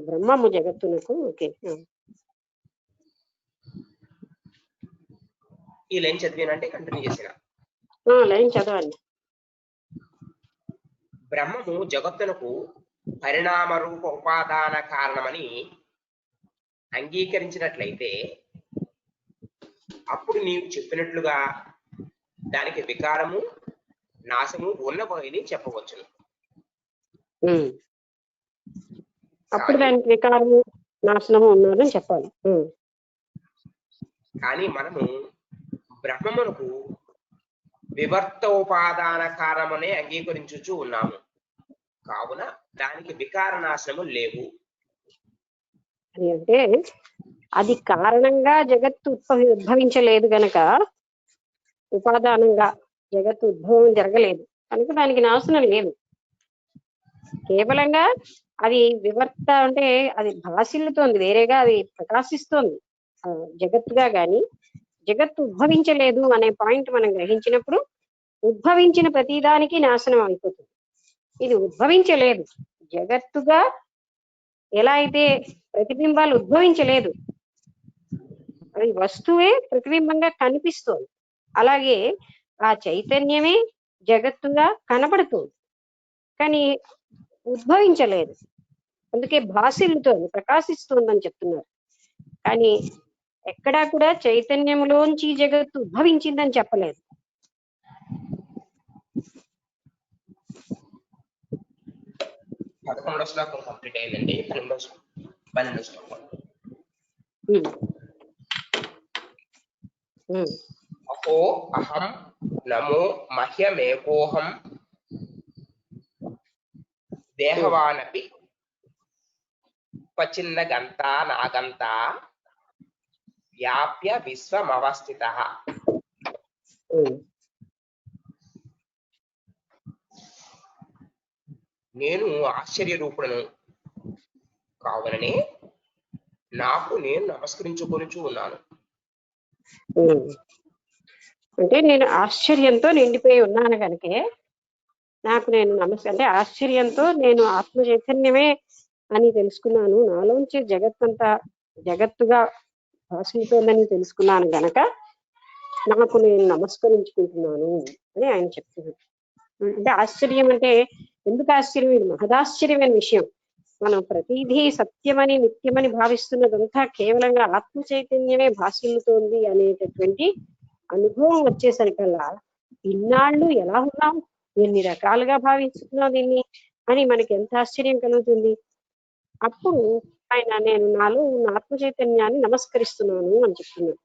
బ్రహ్మము జగత్తునకు ఓకే. ఈ లైన్ చదివానంటే కంటిన్యూ చేసిన లైన్ చదవండి. బ్రహ్మము జగత్తునకు పరిణామ రూప ఉపాదాన కారణమని అంగీకరించినట్లయితే అప్పుడు నీవు చెప్పినట్లుగా దానికి వికారము నాశము ఉన్నపోయి చెప్పవచ్చును. అప్పుడు దానికి వికారము నాశనము ఉన్నదని చెప్పాలి. కానీ మనము బ్రహ్మమునకు వివర్త ఉపాదాన కారణమనే అంగీకరించుచూ ఉన్నాము. కావున దానికి వికార నాశనము లేవు. అది అంటే అది కారణంగా జగత్తు ఉద్భవించలేదు గనక, ఉపాదానంగా జగత్తు ఉద్భవం జరగలేదు కనుక దానికి నాశనం లేదు. కేవలంగా అది వివర్త అంటే అది భాసిల్లుతోంది, వేరేగా అది ప్రకాశిస్తోంది జగత్తుగా. గాని జగత్తు ఉద్భవించలేదు అనే పాయింట్ మనం గ్రహించినప్పుడు ఉద్భవించిన ప్రతిదానికి నాశనం అయిపోతుంది. ఇది ఉద్భవించలేదు, జగత్తుగా ఎలా అయితే ప్రతిబింబాలు ఉద్భవించలేదు, అది వస్తువే ప్రతిబింబంగా కనిపిస్తోంది, అలాగే ఆ చైతన్యమే జగత్తుగా కనబడుతుంది కానీ ఉద్భవించలేదు. అందుకే భాసిల్లుతోంది, ప్రకాశిస్తోందని చెప్తున్నారు. కానీ ఎక్కడా కూడా చైతన్యంలోంచి జగత్తు ఉద్భవించిందని చెప్పలేదు. 11వ శ్లోకం కంప్లీట్ అయిందండి. 12వ శ్లోకం. అహో అహం నమో మహ్యమేకోహం దేహవానపి ఉపచిన్న గంతా నాగంతా వ్యాప్య విశ్వమవస్థితః. నేను ఆశ్చర్య రూపుడను కావుననే నాకు నేను నమస్కరించుకొనుచు ఉన్నాను. అంటే నేను ఆశ్చర్యంతో నిండిపోయి ఉన్నాను కనుకే నాకు నేను అంటే ఆశ్చర్యంతో నేను ఆత్మ చైతన్యమే అని తెలుసుకున్నాను, నాలోంచి జగత్తంతా జగత్తుగా భాషిస్తోందని తెలుసుకున్నాను గనక నాకు నేను నమస్కరించుకుంటున్నాను అని ఆయన చెప్తున్నారు. అంటే ఆశ్చర్యం అంటే ఎందుకు ఆశ్చర్యం? ఇది మహదాశ్చర్యమైన విషయం. మనం ప్రతిదీ సత్యమని నిత్యమని భావిస్తున్నదంతా కేవలంగా ఆత్మ చైతన్యమే భాషిల్లుతోంది అనేటటువంటి అనుభవం వచ్చేసరికల్లా ఇన్నాళ్ళు ఎలా ఉన్నాం, ఎన్ని రకాలుగా భావిస్తున్నాం దీన్ని అని మనకి ఎంత ఆశ్చర్యం కలుగుతుంది. అప్పుడు ఆయన నేను నాలో ఉన్న ఆత్మ చైతన్యాన్ని నమస్కరిస్తున్నాను అని చెప్తున్నాను.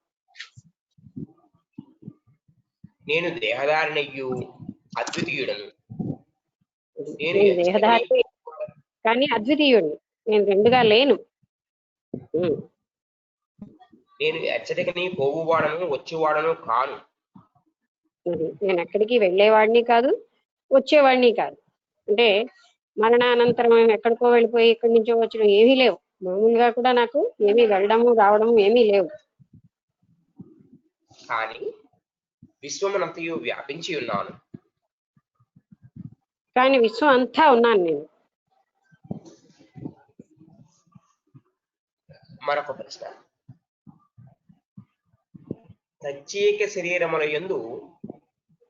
నేను దేహధారిణయ్యు అద్వితీయుడను. నేను దేహధారి కానీ అద్వితీయుడిని, నేను రెండుగా లేను. నేను ఎచ్చటికని పోవువాడను వచ్చేవాడను కాను. నేను ఎక్కడికి వెళ్ళేవాడిని కాదు, వచ్చేవాడిని కాదు. అంటే మరణానంతరం ఎక్కడికో వెళ్ళిపోయి ఇక్కడి నుంచో వచ్చడం ఏమీ లేవు. మామూలుగా కూడా నాకు ఏమీ వెళ్ళడము రావడము ఏమీ లేవు. కానీ విశ్వమునంతయు వ్యాపించి ఉన్నాను. కానీ విశ్వం అంతా ఉన్నాను నేను. మరొక ప్రశ్న, ప్రత్యేక శరీరముల యందు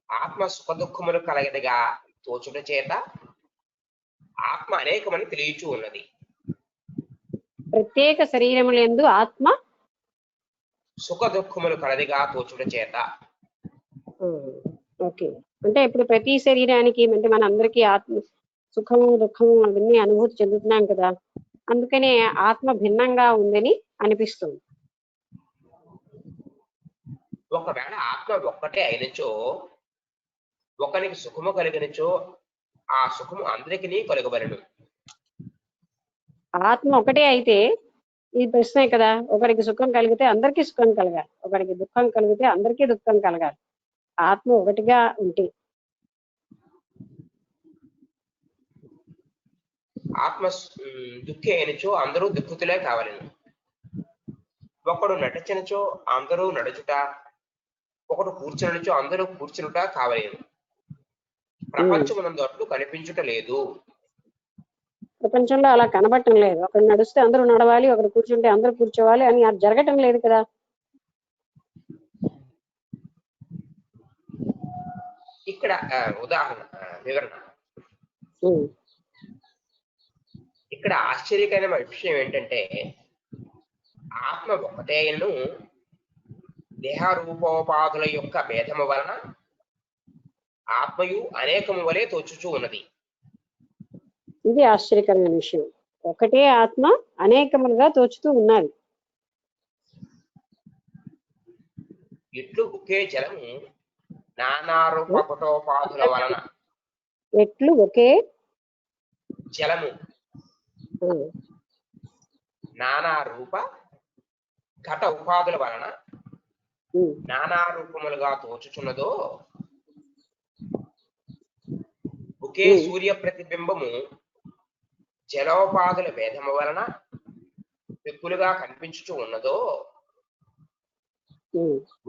ఆత్మ సుఖ దుఃఖములు కలగదగా తోచుట చేత ఆత్మ అనేకమని తెలియచూ ఉన్నది. ప్రత్యేక శరీరముల యందు ఆత్మ సుఖ దుఃఖములు కలదిగా తోచుట చేత. ఓకే, అంటే ఇప్పుడు ప్రతి శరీరానికి అంటే మన అందరికీ ఆత్మ సుఖము దుఃఖము అవన్నీ అనుభూతి చెందుతున్నాం కదా. అందుకనే ఆత్మ భిన్నంగా ఉందని అనిపిస్తుంది. ఒకవేళ ఆత్మ ఒక్కటే అయినచో ఒకరికి సుఖము కలిగినచో ఆ సుఖము అందరికీ కలుగబడను. ఆత్మ ఒకటే అయితే ఈ ప్రశ్నే కదా, ఒకరికి సుఖం కలిగితే అందరికీ సుఖం కలగాలి, ఒకరికి దుఃఖం కలిగితే అందరికీ దుఃఖం కలగాలి. ఆత్మ ఒకటిగా ఉంటే ఆత్మ దుఃఖి అయినచో అందరూ దుఃఖితులే కావాలను. ఒకడు నటించినచో అందరూ నడుచుట, ఒకడు కూర్చునచో అందరూ కూర్చునుట కావలేను. ప్రపంచమునందు అట్లు కనిపించుట లేదు. ప్రపంచంలో అలా కనబడటం లేదు. ఒకరు నడుస్తే అందరూ నడవాలి, ఒకరు కూర్చుంటే అందరూ కూర్చోవాలి అని అది జరగటం లేదు కదా. ఇక్కడ ఉదాహరణ వివరణ. ఇక్కడ ఆశ్చర్యకరమైన విషయం ఏంటంటే ఆత్మ ఒకటే అయినను దేహరూపోపాధుల యొక్క భేదము వలన ఆత్మయు అనేకము వలె తోచుచూ ఉన్నది. ఇది ఆశ్చర్యకరమైన విషయం. ఒకటే ఆత్మ అనేకములుగా తోచుతూ ఉన్నది. ఇట్లు ఒకే జలము నానా రూప ఘటోపాధుల వలన, ఎట్లు ఒకే జలము నానా రూప ఘట ఉపాధుల వలన నానా రూపములుగా తోచుచున్నదో ఒకే సూర్య ప్రతిబింబము జలోపాధుల భేదము వలన పెక్కులుగా కనిపించుచూ ఉన్నదో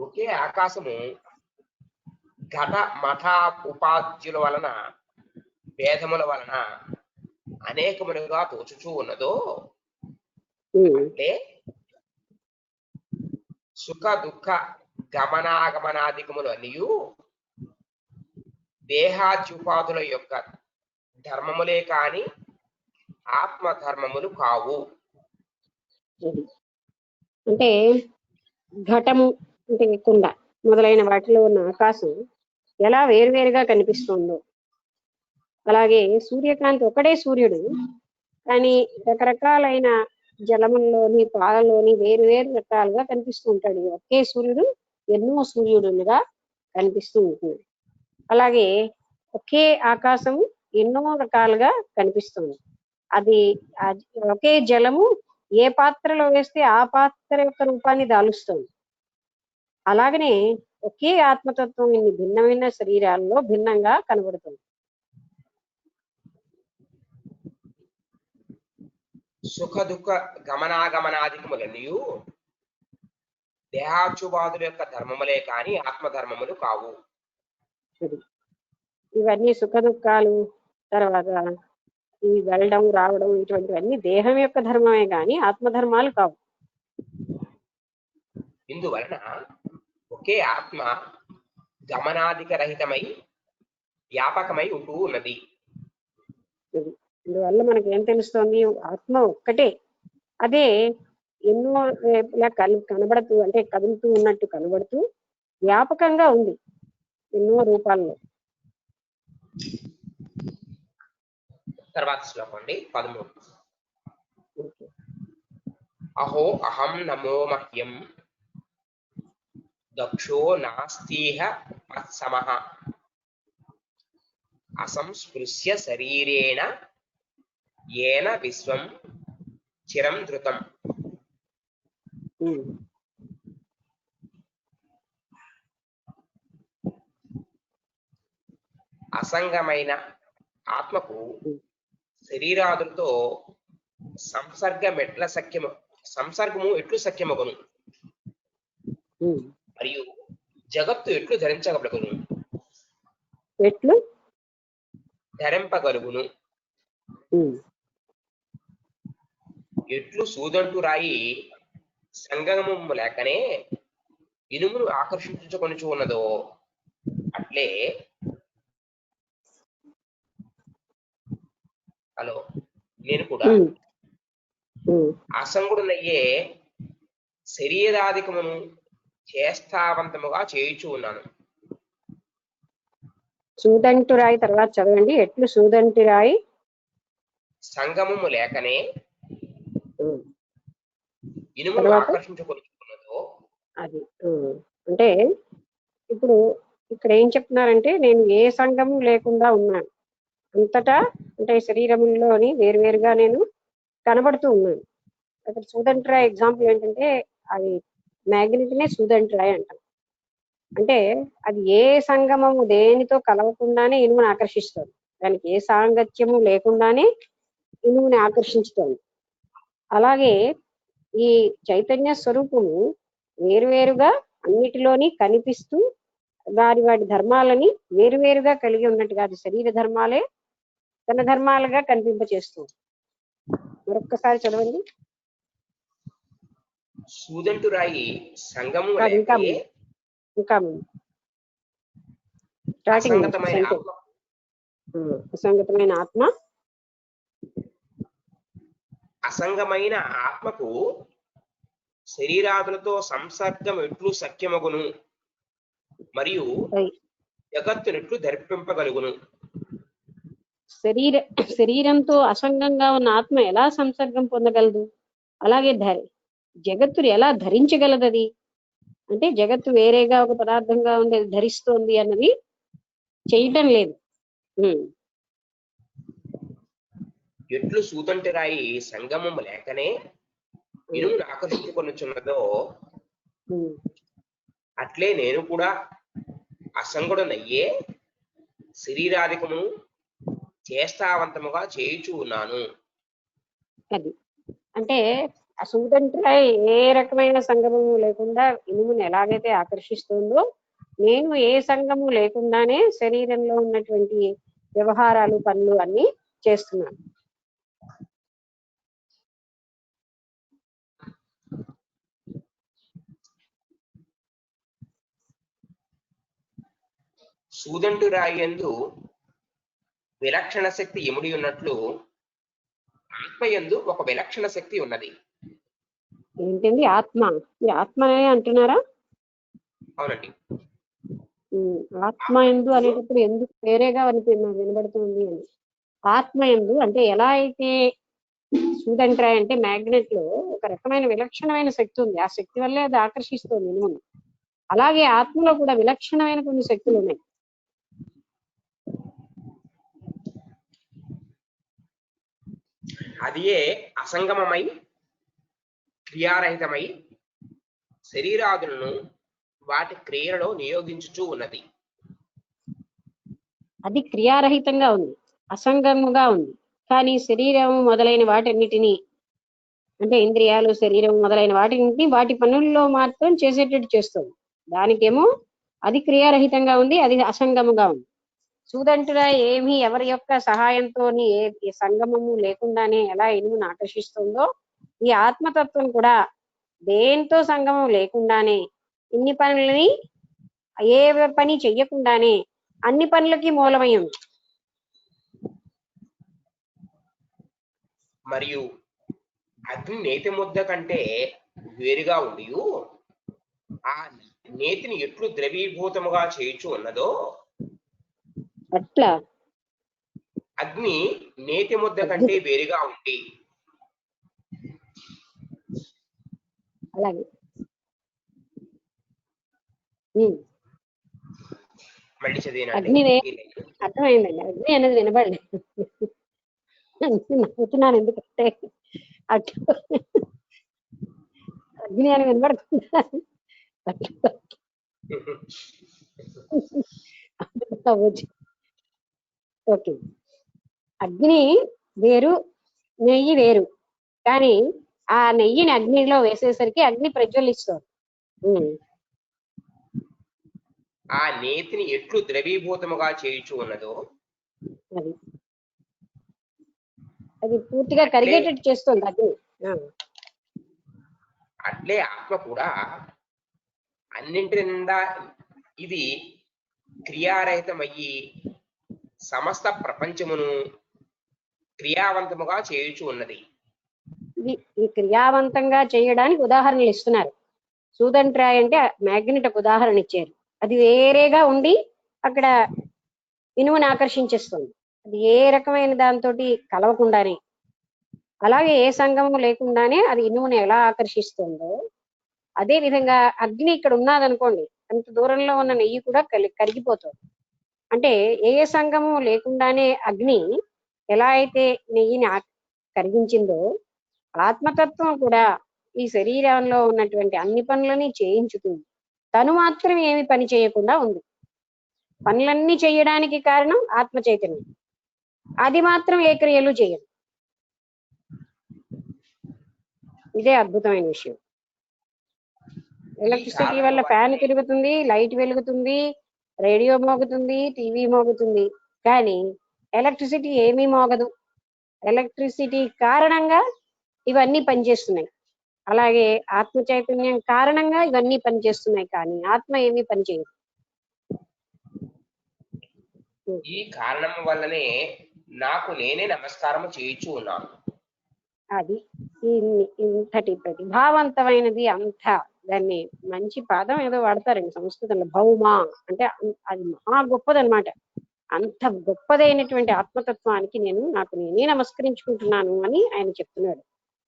ఒకే ఆకాశము ఘట మఠ ఉపాధ్యుల వలన భేదముల వలన అనేకములుగా తోచుచూ ఉన్నదో అంటే సుఖ దుఃఖ గమనాగమనాధికములు అనియు దేహాద్యుపాధుల యొక్క ధర్మములే కాని ఆత్మధర్మములు కావు. అంటే ఘటము అంటే కుండ మొదలైన వాటిలో ఉన్న ఆకాశం ఎలా వేరువేరుగా కనిపిస్తుందో అలాగే సూర్యకాంతి ఒకటే సూర్యుడు కానీ రకరకాలైన జలముల్లోని పాలలోని వేరు వేరు రకాలుగా కనిపిస్తూ ఉంటాడు. ఒకే సూర్యుడు ఎన్నో సూర్యుడుగా కనిపిస్తూ ఉంటుంది. అలాగే ఒకే ఆకాశము ఎన్నో రకాలుగా కనిపిస్తుంది. అది ఒకే జలము ఏ పాత్రలో వేస్తే ఆ పాత్ర యొక్క రూపాన్ని దాలుస్తుంది. అలాగనే ఒకే ఆత్మతత్వం ఇన్ని భిన్నమైన శరీరాల్లో భిన్నంగా కనబడుతుంది. సుఖ దుఃఖ గమనాగమనాధికములన్నీ దేహాచుబాదుల యొక్క ధర్మములే కాని ఆత్మధర్మములు కావు. ఇవన్నీ సుఖ దుఃఖాలు తర్వాత ఈ వెళ్ళడం రావడం ఇటువంటివన్నీ దేహం యొక్క ధర్మమే కానీ ఆత్మధర్మాలు కావు. ఇందువలన ఒకే ఆత్మ గమనాధిక రహితమై వ్యాపకమై ఉంటూ ఉన్నది. ఇందువల్ల మనకి ఏం తెలుస్తోంది? ఆత్మ ఒక్కటే, అదే ఎన్నో ఇలా కనబడుతూ అంటే కదులుతూ ఉన్నట్టు కనబడుతూ వ్యాపకంగా ఉంది ఎన్నో రూపాల్లో. తర్వాత శ్లోకం అండి 13. అహో అహం నమో మహ్యం దక్షో నాస్తిహ మత్సమః అసంస్పృశ్య శరీరేణ ఏన విశ్వం చిరం ధృతం. అసంగమైన ఆత్మకు శరీరాదులతో సంసర్గము ఎట్లు సఖ్యమగును మరియు జగత్తు ఎట్లు ధరించగలుగును ఎట్లు ధరింపగలుగును. ఎట్లు సూదంటు రాయి సంగమము లేకనే ఇనుమును ఆకర్షించుకొనుచు ఉన్నదో అట్లే నేను కూడా అసంగుడునయ్యే శరీరాధికమును చేష్టావంతముగా చేయుచూ ఉన్నాను. సూదంటురాయి తర్వాత చదవండి. ఎట్లు సూదంటురాయి సంగమము లేకనే ఇనుమును తర్వాత ఆకర్షించుకొనుచున్నదో అది అంటే ఇప్పుడు ఇక్కడ ఏం చెప్తున్నారంటే నేను ఏ సంఘము లేకుండా ఉన్నాను అంతటా, అంటే శరీరంలోని వేరువేరుగా నేను కనబడుతూ ఉన్నాను. అక్కడ సూదంట్రాయ్ ఎగ్జాంపుల్ ఏంటంటే అది మ్యాగ్నెట్ నే సూదంట్రాయ్ అంటాం. అంటే అది ఏ సంగమము దేనితో కలవకుండానే ఇనుముని ఆకర్షిస్తుంది, దానికి ఏ సాంగత్యము లేకుండానే ఇనుముని ఆకర్షించుతోంది. అలాగే ఈ చైతన్య స్వరూపము వేరువేరుగా అన్నిటిలోని కనిపిస్తూ వాటి ధర్మాలని వేరువేరుగా కలిగి ఉన్నట్టుగా అది శరీర ధర్మాలే తన ధర్మాలుగా కనిపింపచేస్తుంది. మరొక్కసారి చదవండి. సూదంటు రాయి సంగము కాదు, ఇంకా లేకయే ముందు, ఇంకా ముందు స్టార్టింగ్ అసంగతమైన ఆత్మ అసంగతమైన ఆత్మ అసంగమైన ఆత్మకు శరీరాదులతో సంసర్గం ఎట్లు సఖ్యమగును మరియు జగత్తునెట్లు దర్పింపగలుగును. శరీరంతో అసంగంగా ఉన్న ఆత్మ ఎలా సంసర్గం పొందగలదు? అలాగే జగత్తుని ఎలా ధరించగలదు? అది అంటే జగత్తు వేరేగా ఒక పదార్థంగా ఉంది, అది ధరిస్తోంది అన్నది చేయటం లేదు. ఎట్లు సూదంటి రాయి సంగమము లేకనే ఇనుమును ఆకర్షించుకొనుచున్నదో అట్లే నేను కూడా అసంగుడనయ్యే శరీరాధికమును చేష్టావంతముగా చేయుచూ ఉన్నాను. అది అంటే ఆ సూదంట్రాయ్ ఏ రకమైన సంగమము లేకుండా ఇనుముని ఎలాగైతే ఆకర్షిస్తుందో, నేను ఏ సంగము లేకుండానే శరీరంలో ఉన్నటువంటి వ్యవహారాలు పనులు అన్ని చేస్తున్నాను. సూదంటు రాయి యందు విలక్షణ శక్తి ఇముడి ఉన్నట్లు ఆత్మయందు ఒక విలక్షణ శక్తి ఉన్నది. ఏంటండి ఆత్మ? మీరు ఆత్మనే అంటున్నారా? అవునండి. ఆత్మ ఎందు అనేటప్పుడు ఎందుకు వేరేగా వినబడుతుంది అని. ఆత్మ ఎందు అంటే ఎలా అయితే సూదంట్రాయ్ అంటే మ్యాగ్నెట్ లో ఒక రకమైన విలక్షణమైన శక్తి ఉంది, ఆ శక్తి వల్లే అది ఆకర్షిస్తుంది ఇనుమును. అలాగే ఆత్మలో కూడా విలక్షణమైన కొన్ని శక్తులు ఉన్నాయి. అదియే అసంగమమై క్రియారహితమై శరీరాదులను వాటి క్రియలలో నియోగించుచూ ఉన్నది. అది క్రియారహితంగా ఉంది, అసంగముగా ఉంది. కానీ శరీరం మొదలైన వాటన్నిటినీ, అంటే ఇంద్రియాలు శరీరం మొదలైన వాటిని వాటి పనుల్లో మాత్రం చేసేటట్టు చేస్తుంది. దానికేమో అది క్రియారహితంగా ఉంది, అది అసంగముగా ఉంది. సూదంటురా ఏమీ ఎవరి యొక్క సహాయంతో ఏ సంగమము లేకుండానే ఎలా ఇనుమును ఆకర్షిస్తుందో, ఈ ఆత్మతత్వం కూడా దేంతో సంగమం లేకుండానే ఇన్ని పనులని ఏ పని చెయ్యకుండానే అన్ని పనులకి మూలమై ఉంది. మరియు అగ్ని నేతి ముద్ద కంటే వేరుగా ఉండి ఆ నేతిని ఎట్లు ద్రవీభూతముగా చేయుచు ఉన్నదో అట్లా అగ్ని నేతి ముద్ద కంటే వేరుగా ఉండి. అలాగే మళ్ళీ చదివినండి. అగ్నినే అర్థమైందండి. అగ్ని అనేది వినబడలేదు, నవ్వుతున్నాను ఎందుకంటే అట్లా అగ్ని అని వినబడుతుందా? ఓకే, అగ్ని వేరు, నెయ్యి వేరు. కానీ ఆ నెయ్యిని అగ్నిలో వేసేసరికి అగ్ని ప్రజ్వలిస్తుంది. ఆ నేతిని ఎట్లు ద్రవీభూతముగా చేయుచు ఉన్నదో అది పూర్తిగా కరిగేటట్టు చేస్తుంది అగ్ని. అట్లే ఆత్మ కూడా అన్నింటి నిండా ఇది క్రియారహితమయ్యి సమస్త ప్రపంచమును క్రియావంతముగా చేయుచు ఉన్నది. ఈ క్రియావంతంగా చేయడానికి ఉదాహరణలు ఇస్తున్నారు. సూదంట్రాయ్ అంటే మ్యాగ్నెట్ ఒక ఉదాహరణ ఇచ్చారు. అది వేరేగా ఉండి అక్కడ ఇనుముని ఆకర్షించేస్తుంది. అది ఏ రకమైన దాంతో కలవకుండానే అలాగే ఏ సంగమం లేకుండానే అది ఇనుమును ఎలా ఆకర్షిస్తుందో అదే విధంగా అగ్ని ఇక్కడ ఉన్నదనుకోండి, అంత దూరంలో ఉన్న నెయ్యి కూడా కరిగిపోతుంది. అంటే ఏ సంగమం లేకుండానే అగ్ని ఎలా అయితే నెయ్యిని కరిగించిందో, ఆత్మతత్వం కూడా ఈ శరీరంలో ఉన్నటువంటి అన్ని పనులని చేయించుతుంది. తను మాత్రం ఏమి పని చేయకుండా ఉంది. పనులన్నీ చేయడానికి కారణం ఆత్మ చైతన్యం. అది మాత్రం ఏ క్రియలు చేయదు. ఇదే అద్భుతమైన విషయం. ఎలక్ట్రిసిటీ వల్ల ఫ్యాన్ తిరుగుతుంది, లైట్ వెలుగుతుంది, రేడియో మోగుతుంది, టీవీ మోగుతుంది, కానీ ఎలక్ట్రిసిటీ ఏమీ మోగదు. ఎలక్ట్రిసిటీ కారణంగా ఇవన్నీ పనిచేస్తున్నాయి. అలాగే ఆత్మ చైతన్యం కారణంగా ఇవన్నీ పనిచేస్తున్నాయి, కానీ ఆత్మ ఏమీ పనిచేయదు. ఈ కారణం వల్లనే నాకు నేనే నమస్కారం చేయించు ఉన్నాను. అది ఇంతటి ప్రతిభావంతమైనది అంతా. దాన్ని మంచి పదం ఏదో వాడతారండి సంస్కృతంలో, భౌమ అంటే అది మహా గొప్పదనమాట. అంత గొప్పదైనటువంటి ఆత్మతత్వానికి నాకు నేనే నమస్కరించుకుంటున్నాను అని ఆయన చెప్తున్నాడు.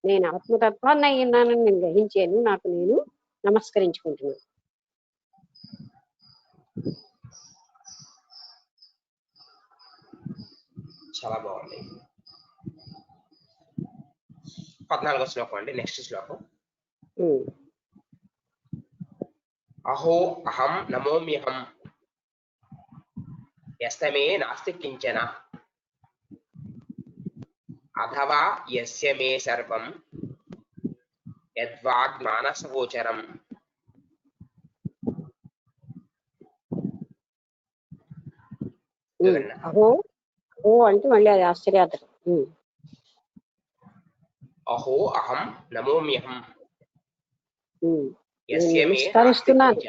నేను ఆత్మతత్వాన్ని అయ్యున్నానని నేను గ్రహించాను, నాకు నేను నమస్కరించుకుంటున్నాను. చాలా బాగుంది. 14వ శ్లోకం అండి. నెక్స్ట్ శ్లోకం. అహో అహం నమోమ్యహం యస్తమే నాస్తి కించన అథవా యస్య మే సర్వం యద్వాగ్మానసగోచరం. అహో ఓ అంటే మళ్ళీ అది ఆశ్చర్యార్థం. అహో అహం నమోమ్యహం నమస్కరిస్తున్నాను,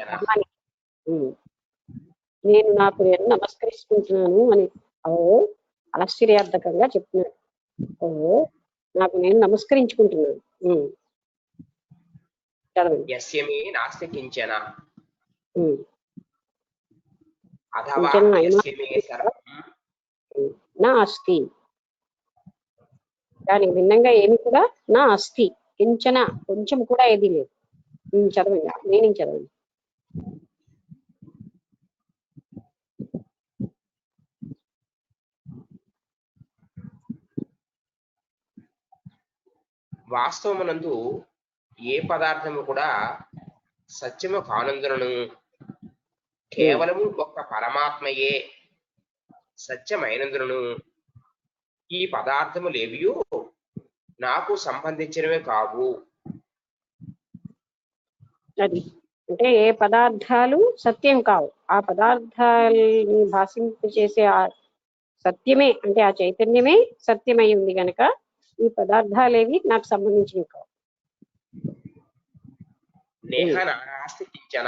నేను నాకు నేను నమస్కరిస్తుంటున్నాను అని అహో ఆశ్చర్యార్థకంగా చెప్తున్నాడు. ఓహో నాకు నేను నమస్కరించుకుంటున్నాను. యస్య మే నాస్తి కించన నా అస్తి, దాని భిన్నంగా ఏమి కూడా నా అస్తి కించన కొంచెం కూడా ఏది లేదు. చదవండి, మీనింగ్ చదవండి. వాస్తవమునందు ఏ పదార్థము కూడా సత్యము కానందునను కేవలము ఒక్క పరమాత్మయే సత్యమైనందునను ఈ పదార్థములేవియో నాకు సంబంధించినవే కావు. అది అంటే ఏ పదార్థాలు సత్యం కావు, ఆ పదార్థాలని భాషింపచేసే ఆ సత్యమే అంటే ఆ చైతన్యమే సత్యమై ఉంది గనక ఈ పదార్థాలేవి నాకు సంబంధించినవి కావు. నేహ నానాస్తి కించన,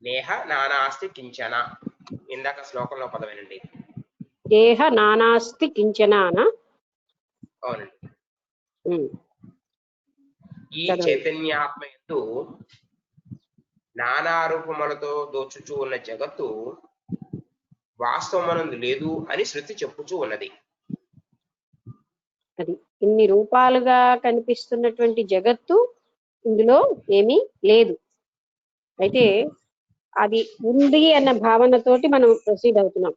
నేహ నానాస్తి కించన ఇందాక శ్లోకంలో పదమేనండి. దేహ నానాస్తి కించన. అవునండి. ఈ చైతన్యాత్మ యందు నానా రూపములతో దోచుచూ ఉన్న జగత్తు వాస్తవమనందు లేదు అని శృతి చెప్పుచూ ఉన్నది. అది ఇన్ని రూపాలుగా కనిపిస్తున్నటువంటి జగత్తు ఇందులో ఏమీ లేదు. అయితే అది ఉంది అన్న భావనతోటి మనం ప్రొసీడ్ అవుతున్నాం.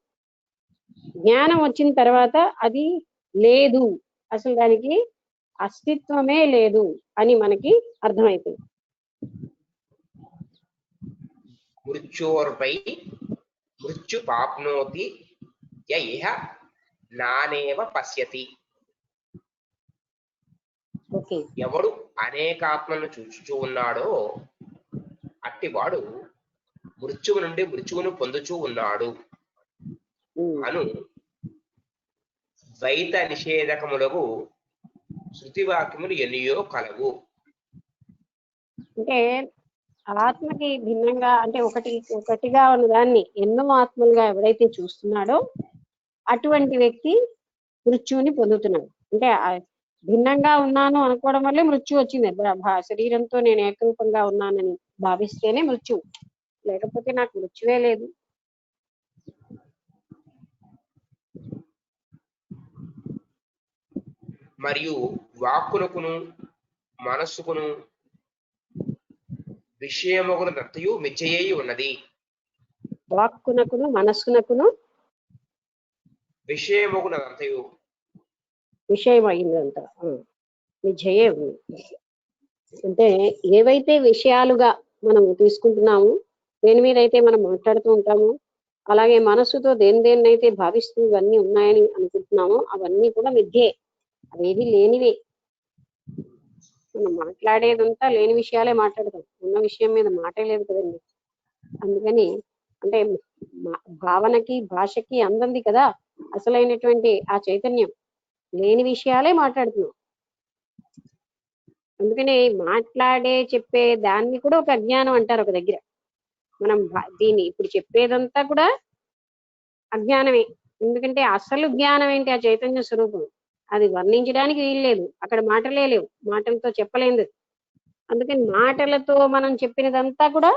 జ్ఞానం వచ్చిన తర్వాత అది లేదు, అసలు దానికి అస్తిత్వమే లేదు అని మనకి అర్థమైపోయింది. మృత్యోర్పై మృత్యు పాప్నోతి యః నానేవ పశ్యతి. ఎవడు అనేకాత్మలను చూచుచూ ఉన్నాడో అట్టివాడు మృత్యువు నుండి మృత్యువును పొందుచూ ఉన్నాడు అను ద్వైత నిషేధకములకు శృతివాక్యములు ఎన్నియో కలవు. అంటే ఆత్మకి భిన్నంగా అంటే ఒకటిగా ఉన్నదాన్ని ఎన్నో ఆత్మలుగా ఎవరైతే చూస్తున్నాడో అటువంటి వ్యక్తి మృత్యువుని పొందుతున్నాడు. అంటే భిన్నంగా ఉన్నాను అనుకోవడం వల్లే మృత్యు వచ్చింది. శరీరంతో నేను ఏకరూపంగా ఉన్నానని భావిస్తేనే మృత్యువు, లేకపోతే నాకు మృత్యువే లేదు. మరియు వాక్కునకును మనస్సుకును విషయముగునదంతయు మిథ్యయై ఉన్నది. వాక్కునకును మనస్సునకును విషయముగునదంతయు విషయం అయిందంట. మిథ్యయే ఉంది. అంటే ఏవైతే విషయాలుగా మనం తీసుకుంటున్నాము, దేని మీద అయితే మనం మాట్లాడుతూ ఉంటాము, అలాగే మనస్సుతో దేన్నైతే భావిస్తూ ఇవన్నీ ఉన్నాయని అనుకుంటున్నామో అవన్నీ కూడా మిథ్యే, అవేవి లేనివే. మనం మాట్లాడేదంతా లేని విషయాలే మాట్లాడతాం, ఉన్న విషయం మీద మాటే లేదు కదండి. అందుకని అంటే భావనకి భాషకి అందంది కదా అసలైనటువంటి ఆ చైతన్యం, లేని విషయాలే మాట్లాడుతున్నాం. అందుకని చెప్పే దాన్ని కూడా ఒక అజ్ఞానం అంటారు ఒక దగ్గర. మనం దీన్ని ఇప్పుడు చెప్పేదంతా కూడా అజ్ఞానమే. ఎందుకంటే అసలు జ్ఞానం ఏంటి? ఆ చైతన్య స్వరూపం. అది వర్ణించడానికి వీల్లేదు, అక్కడ మాటలే లేవు, మాటలతో చెప్పలేదు. అందుకని మాటలతో మనం చెప్పినదంతా కూడా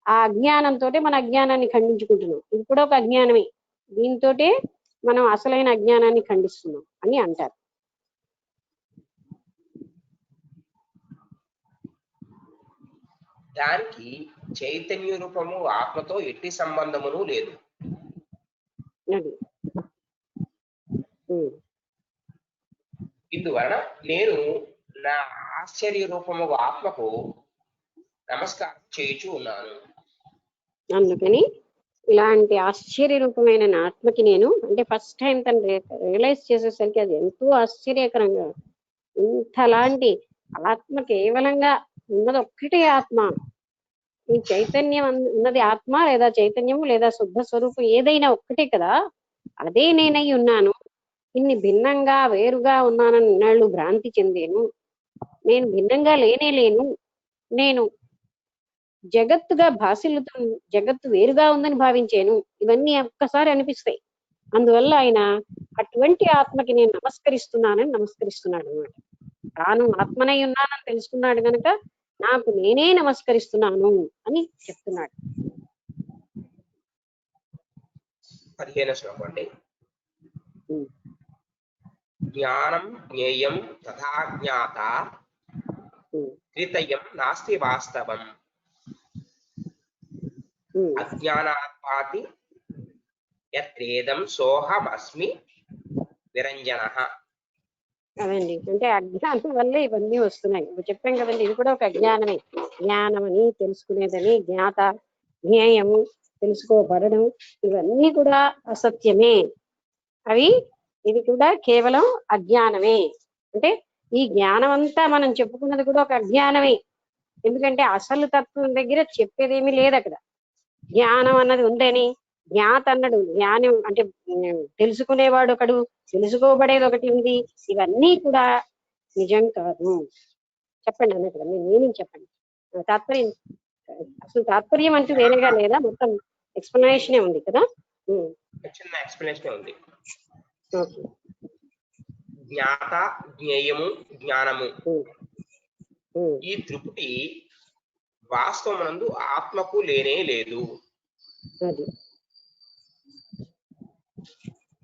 ఆ అజ్ఞానంతో మన అజ్ఞానాన్ని ఖండించుకుంటున్నాం. ఇది కూడా ఒక అజ్ఞానమే. దీంతో మనం అసలైన అజ్ఞానాన్ని ఖండిస్తున్నాం అని అంటారు. దానికి చైతన్య రూపము ఆత్మతో ఎట్టి సంబంధమును లేదు. అది ఇందువలన నేను నా ఆశ్చర్య రూపము ఆత్మకు నమస్కారం చేయుచు ఉన్నాను. అందుకని ఇలాంటి ఆశ్చర్య రూపమైన నా ఆత్మకి నేను, అంటే ఫస్ట్ టైం తను రియలైజ్ చేసేసరికి అది ఎంతో ఆశ్చర్యకరంగా, ఇంతలాంటి ఆత్మ కేవలంగా ఉన్నది ఒక్కటే ఆత్మ. ఈ చైతన్యం ఉన్నది ఆత్మ లేదా చైతన్యము లేదా శుద్ధ స్వరూపం ఏదైనా ఒక్కటే కదా, అదే నేనై ఉన్నాను. ఇన్ని భిన్నంగా వేరుగా ఉన్నానని ఇన్నాళ్ళు భ్రాంతి చెందాను. నేను భిన్నంగా లేను. నేను జగత్తుగా భాషిల్లుతూ జగత్తు వేరుగా ఉందని భావించాను. ఇవన్నీ ఒక్కసారి అనిపిస్తాయి. అందువల్ల ఆయన అటువంటి ఆత్మకి నేను నమస్కరిస్తున్నాడు అన్నమాట. తాను ఆత్మనై ఉన్నానని తెలుసుకున్నాడు కనుక నాకు నేనే నమస్కరిస్తున్నాను అని చెప్తున్నాడు. 15వ శ్లోకం అండి. జ్ఞానం జ్ఞేయం తథా జ్ఞాత త్రితయం నాస్తి వాస్తవం అజ్ఞానాత్పాతి యత్రేదం సోహమస్మి నిరంజనః. అదండి, అంటే అజ్ఞానం వల్లే ఇవన్నీ వస్తున్నాయి. చెప్పాం కదండి, ఇది కూడా ఒక అజ్ఞానమే. జ్ఞానం అని తెలుసుకునేదని, జ్ఞాత జ్ఞేయము తెలుసుకోబడడం, ఇవన్నీ కూడా అసత్యమే. ఇది కూడా కేవలం అజ్ఞానమే. అంటే ఈ జ్ఞానం అంతా మనం చెప్పుకున్నది కూడా ఒక అజ్ఞానమే. ఎందుకంటే అసలు తత్వం దగ్గర చెప్పేదేమీ లేదు అక్కడ. జ్ఞానం అన్నది ఉందని, జ్ఞాత అన్నాడు, జ్ఞానం అంటే తెలుసుకునేవాడు ఒకడు, తెలుసుకోబడేది ఒకటి ఉంది. ఇవన్నీ కూడా నిజం కాదు. చెప్పండి అన్నట్టుగా మీనింగ్ చెప్పండి. తాత్పర్యం, అసలు తాత్పర్యం అంటూ వేరేగా లేదా, మొత్తం ఎక్స్ప్లెనేషనే ఉంది కదా. చిన్న ఎక్స్ప్లెనేషన్ ఉంది. ఓకే. జ్ఞాత జ్ఞేయము జ్ఞానము ఈ త్రిపుటి వాస్తవమునందు ఆత్మకు లేనే లేదు.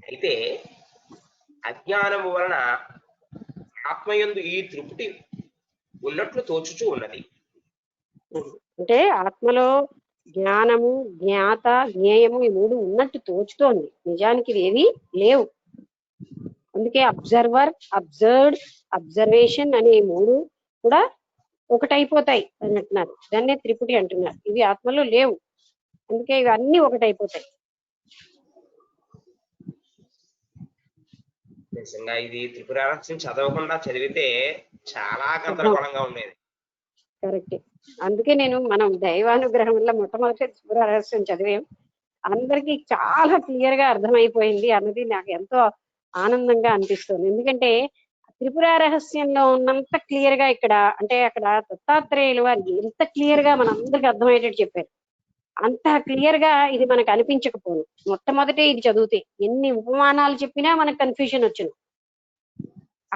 అయితే అజ్ఞానము వలన ఆత్మయందు ఈ త్రిపుటి ఉన్నట్లు తోచుచూ ఉన్నది. అంటే ఆత్మలో జ్ఞానము జ్ఞాత జ్ఞేయము ఈ మూడు ఉన్నట్టు తోచుతోంది, నిజానికి ఇవేవి లేవు. అందుకే అబ్జర్వర్, అబ్జర్వ్డ్, అబ్జర్వేషన్ అనే మూడు కూడా ఒకటైపోతాయి అని అంటున్నారు. దాన్నే త్రిపుటి అంటున్నారు. ఇవి ఆత్మలో లేవు, అందుకే ఇవన్నీ ఒకటైపోతాయి. నిజంగా ఇది త్రిపుర రహస్యం చదవకుండా చదివితే చాలా గందరగోళంగా ఉండేది. కరెక్టే. అందుకే మనం దైవానుగ్రహం వల్ల మొట్టమొదటి త్రిపుర రహస్యం చదివాం. అందరికీ చాలా క్లియర్ గా అర్థమైపోయింది అన్నది నాకు ఎంతో ఆనందంగా అనిపిస్తుంది. ఎందుకంటే త్రిపుర రహస్యంలో ఉన్నంత క్లియర్ గా ఇక్కడ, అంటే అక్కడ దత్తాత్రేయులు వారు ఎంత క్లియర్ గా మనందరికి అర్థమయ్యేటట్టు చెప్పారు. అంత క్లియర్ గా ఇది మనకు అనిపించకపోను. మొట్టమొదటే ఇది చదివితే ఎన్ని ఉపమానాలు చెప్పినా మనకు కన్ఫ్యూజన్ వచ్చును.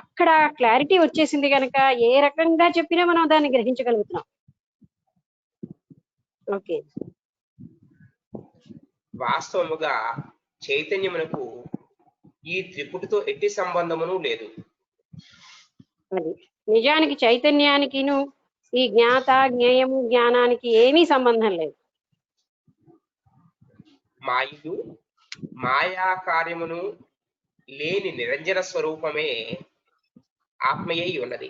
అక్కడ క్లారిటీ వచ్చేసింది కనుక ఏ రకంగా చెప్పినా మనం దాన్ని గ్రహించగలుగుతున్నాం. ఓకే. అది నిజానికి చైతన్యానికిను ఈ జ్ఞాత జ్ఞేయము జ్ఞానానికి ఏమీ సంబంధం లేదు. మాయు మాయా కార్యమును లేని నిరంజన స్వరూపమే ఆత్మయై ఉన్నది.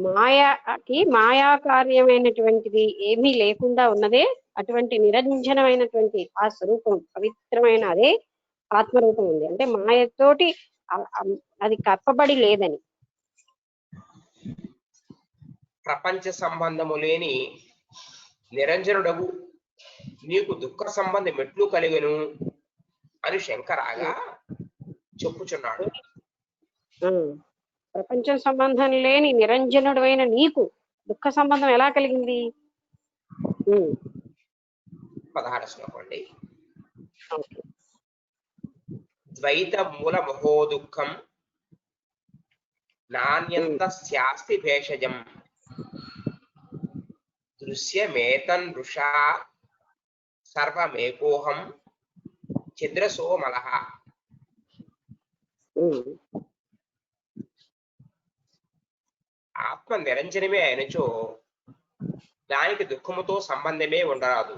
మాయాకి మాయా కార్యమైనటువంటిది ఏమీ లేకుండా ఉన్నదే అటువంటి నిరంజనమైనటువంటి ఆ స్వరూపం, పవిత్రమైన అదే ఆత్మరూపం ఉంది. అంటే మాయతోటి అది కప్పబడి లేదని. ప్రపంచ సంబంధము లేని నిరంజనుడగు నీకు దుఃఖ సంబంధం ఎట్లు కలిగను అని శంకరాగా చెప్పుచున్నాడు. ప్రపంచం సంబంధం లేని నిరంజనుడైన నీకు దుఃఖ సంబంధం ఎలా కలిగింది? 16వ శ్లోకం అండి. ద్వైత మూల మహో దుఃఖం నాణ్యంత శాస్తి భేషజం దృశ్యమేతన్ ఋషా సర్వమేకోహం ఛిద్రసోమలః. ఆత్మ నిరంజనమే అయినచో దానికి దుఃఖముతో సంబంధమే ఉండరాదు.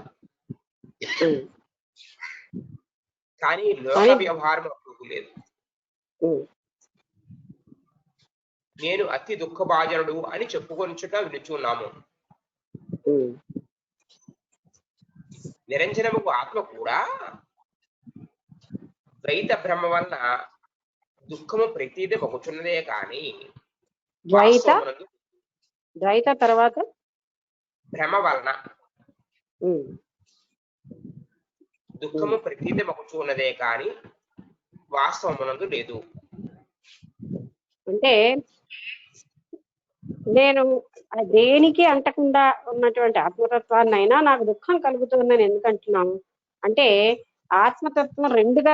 కానీ లోక వ్యవహారం లేదు. నేను అతి దుఃఖభాజనుడు అని చెప్పుకొనిచుట వినుచున్నాము. నిరంజనముకు ఆత్మ కూడా ద్వైత బ్రహ్మ వలన దుఃఖము ప్రతీది మొగుచున్నదే కాని ద్వైత తర్వాత భ్రమ వలన దుఃఖము ప్రతీది మొగుచున్నదే కాని వాస్తవమునందు లేదు. అంటే నేను దేనికి అంటకుండా ఉన్నటువంటి ఆత్మతత్వాన్నైనా నాకు దుఃఖం కలుగుతుందని ఎందుకంటున్నాము అంటే ఆత్మతత్వం రెండుగా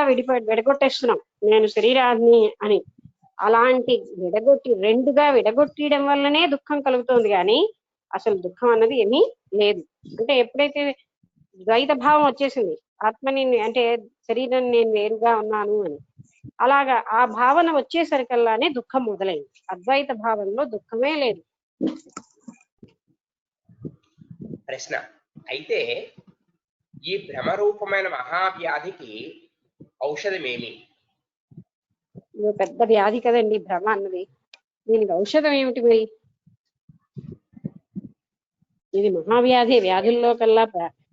విడగొట్టేస్తున్నాం నేను శరీరాన్ని అని. అలాంటి రెండుగా విడగొట్టడం వల్లనే దుఃఖం కలుగుతుంది కానీ అసలు దుఃఖం అన్నది ఏమీ లేదు. అంటే ఎప్పుడైతే ద్వైత భావం వచ్చేసింది ఆత్మని అంటే శరీరం నేను వేరుగా ఉన్నాను అని, అలాగా ఆ భావన వచ్చేసరికల్లానే దుఃఖం మొదలైంది. అద్వైత భావంలో దుఃఖమే లేదు. ప్రశ్న అయితే ఈ భ్రమరూపమైన మహావ్యాధికి ఔషధమేమి? పెద్ద వ్యాధి కదండి భ్రమ అన్నది. దీనికి ఔషధం ఏమిటి మరి? ఇది మహావ్యాధి, వ్యాధుల్లో కల్లా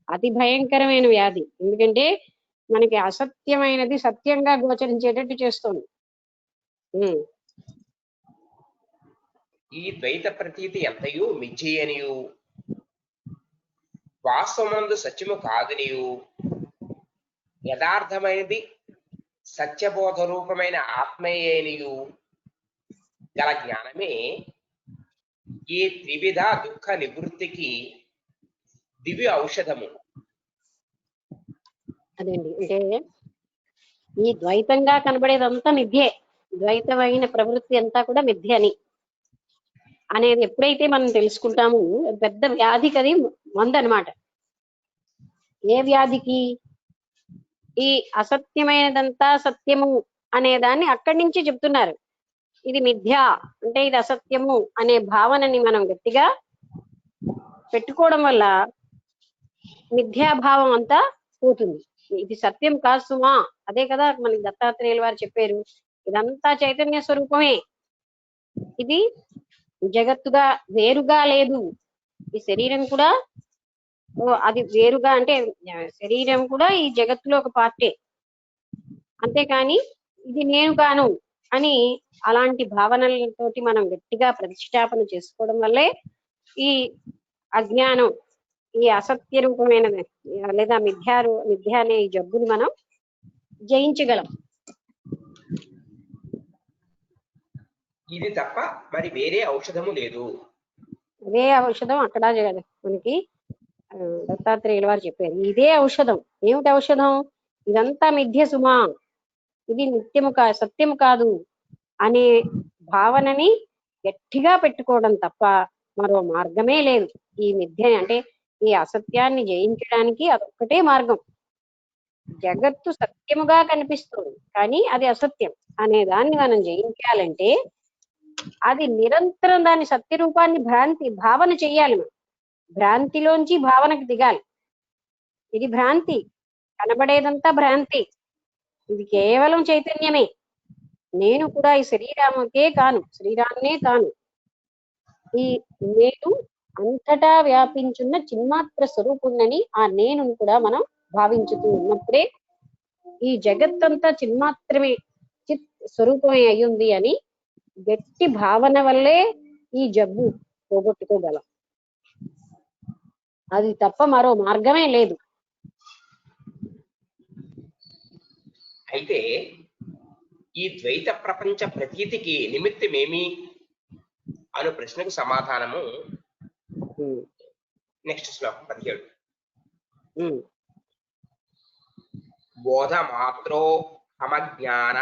అతి భయంకరమైన వ్యాధి. ఎందుకంటే మనకి అసత్యమైనది సత్యంగా గోచరించేటట్టు చేస్తుంది. ఈ ద్వైత ప్రతీతి ఎంతయు మిథ్యయనియు వాస్తవమందు సత్యము కాదనియు యథార్థమైనది సత్యబోధ రూపమైన ఆత్మయేనియు గల జ్ఞానమే ఈ త్రివిధ దుఃఖ నివృత్తికి దివ్య ఔషధము. అదండి అంటే ఈ ద్వైతంగా కనబడేదంతా మిథ్యే, ద్వైతమైన ప్రవృత్తి అంతా కూడా మిథ్య అని అనేది ఎప్పుడైతే మనం తెలుసుకుంటామో పెద్ద వ్యాధికి అది మందనమాట. ఏ వ్యాధికి? ఈ అసత్యమైనదంతా సత్యము అనే దాన్ని అక్కడి నుంచి చెప్తున్నారు. ఇది మిథ్య అంటే ఇది అసత్యము అనే భావనని మనం గట్టిగా పెట్టుకోవడం వల్ల మిథ్యాభావం అంతా పోతుంది. ఇది సత్యం కాదు సుమా, అదే కదా మనకి దత్తాత్రేయుల వారు చెప్పారు, ఇదంతా చైతన్య స్వరూపమే, ఇది జగత్తుగా వేరుగా లేదు. ఈ శరీరం కూడా అది వేరుగా అంటే శరీరం కూడా ఈ జగత్తులో ఒక పార్టే, అంతేకాని ఇది నేను కాను అని అలాంటి భావనలతోటి మనం గట్టిగా ప్రతిష్టాపన చేసుకోవడం వల్లే ఈ అజ్ఞానం, ఈ అసత్య రూపమైన లేదా మిథ్య అనే ఈ జబ్బుని మనం జయించగలం. ఇది తప్ప మరి వేరే ఔషధము లేదు. అదే ఔషధం అక్కడ మనకి దత్తాత్రేయుల వారు చెప్పారు, ఇదే ఔషధం. ఏమిటి ఔషధం? ఇదంతా మిథ్య సుమా, ఇది నిత్యము సత్యము కాదు అనే భావనని గట్టిగా పెట్టుకోవడం తప్ప మరో మార్గమే లేదు. ఈ మిథ్య అంటే ఈ అసత్యాన్ని జయించడానికి అదొక్కటే మార్గం. జగత్తు సత్యముగా కనిపిస్తుంది కానీ అది అసత్యం అనే దాన్ని మనం జయించాలంటే అది నిరంతరం దాని సత్య రూపాన్ని భావన చెయ్యాలి. మనం భ్రాంతిలోంచి భావనకు దిగాలి. ఇది భ్రాంతి, కనబడేదంతా భ్రాంతి, ఇది కేవలం చైతన్యమే. నేను కూడా ఈ శరీరామకే కాను, శరీరాన్నే కాను. ఈ నేను అంతటా వ్యాపించున్న చిన్మాత్ర స్వరూపుణ్ణని ఆ నేను కూడా మనం భావించుతూ ఉన్నప్పుడే ఈ జగత్తంతా చిన్మాత్రమే, చిత్ స్వరూపమే అయ్యింది అని గట్టి భావన వల్లే ఈ జబ్బు పోగొట్టుకోగలం. అది తప్ప మరో మార్గమే లేదు. అయితే ఈ ద్వైత ప్రపంచ ప్రతీతికి నిమిత్తమేమి అను ప్రశ్నకు సమాధానము నెక్స్ట్ శ్లోకం 17. బోధ మాత్రో అమజ్ఞాన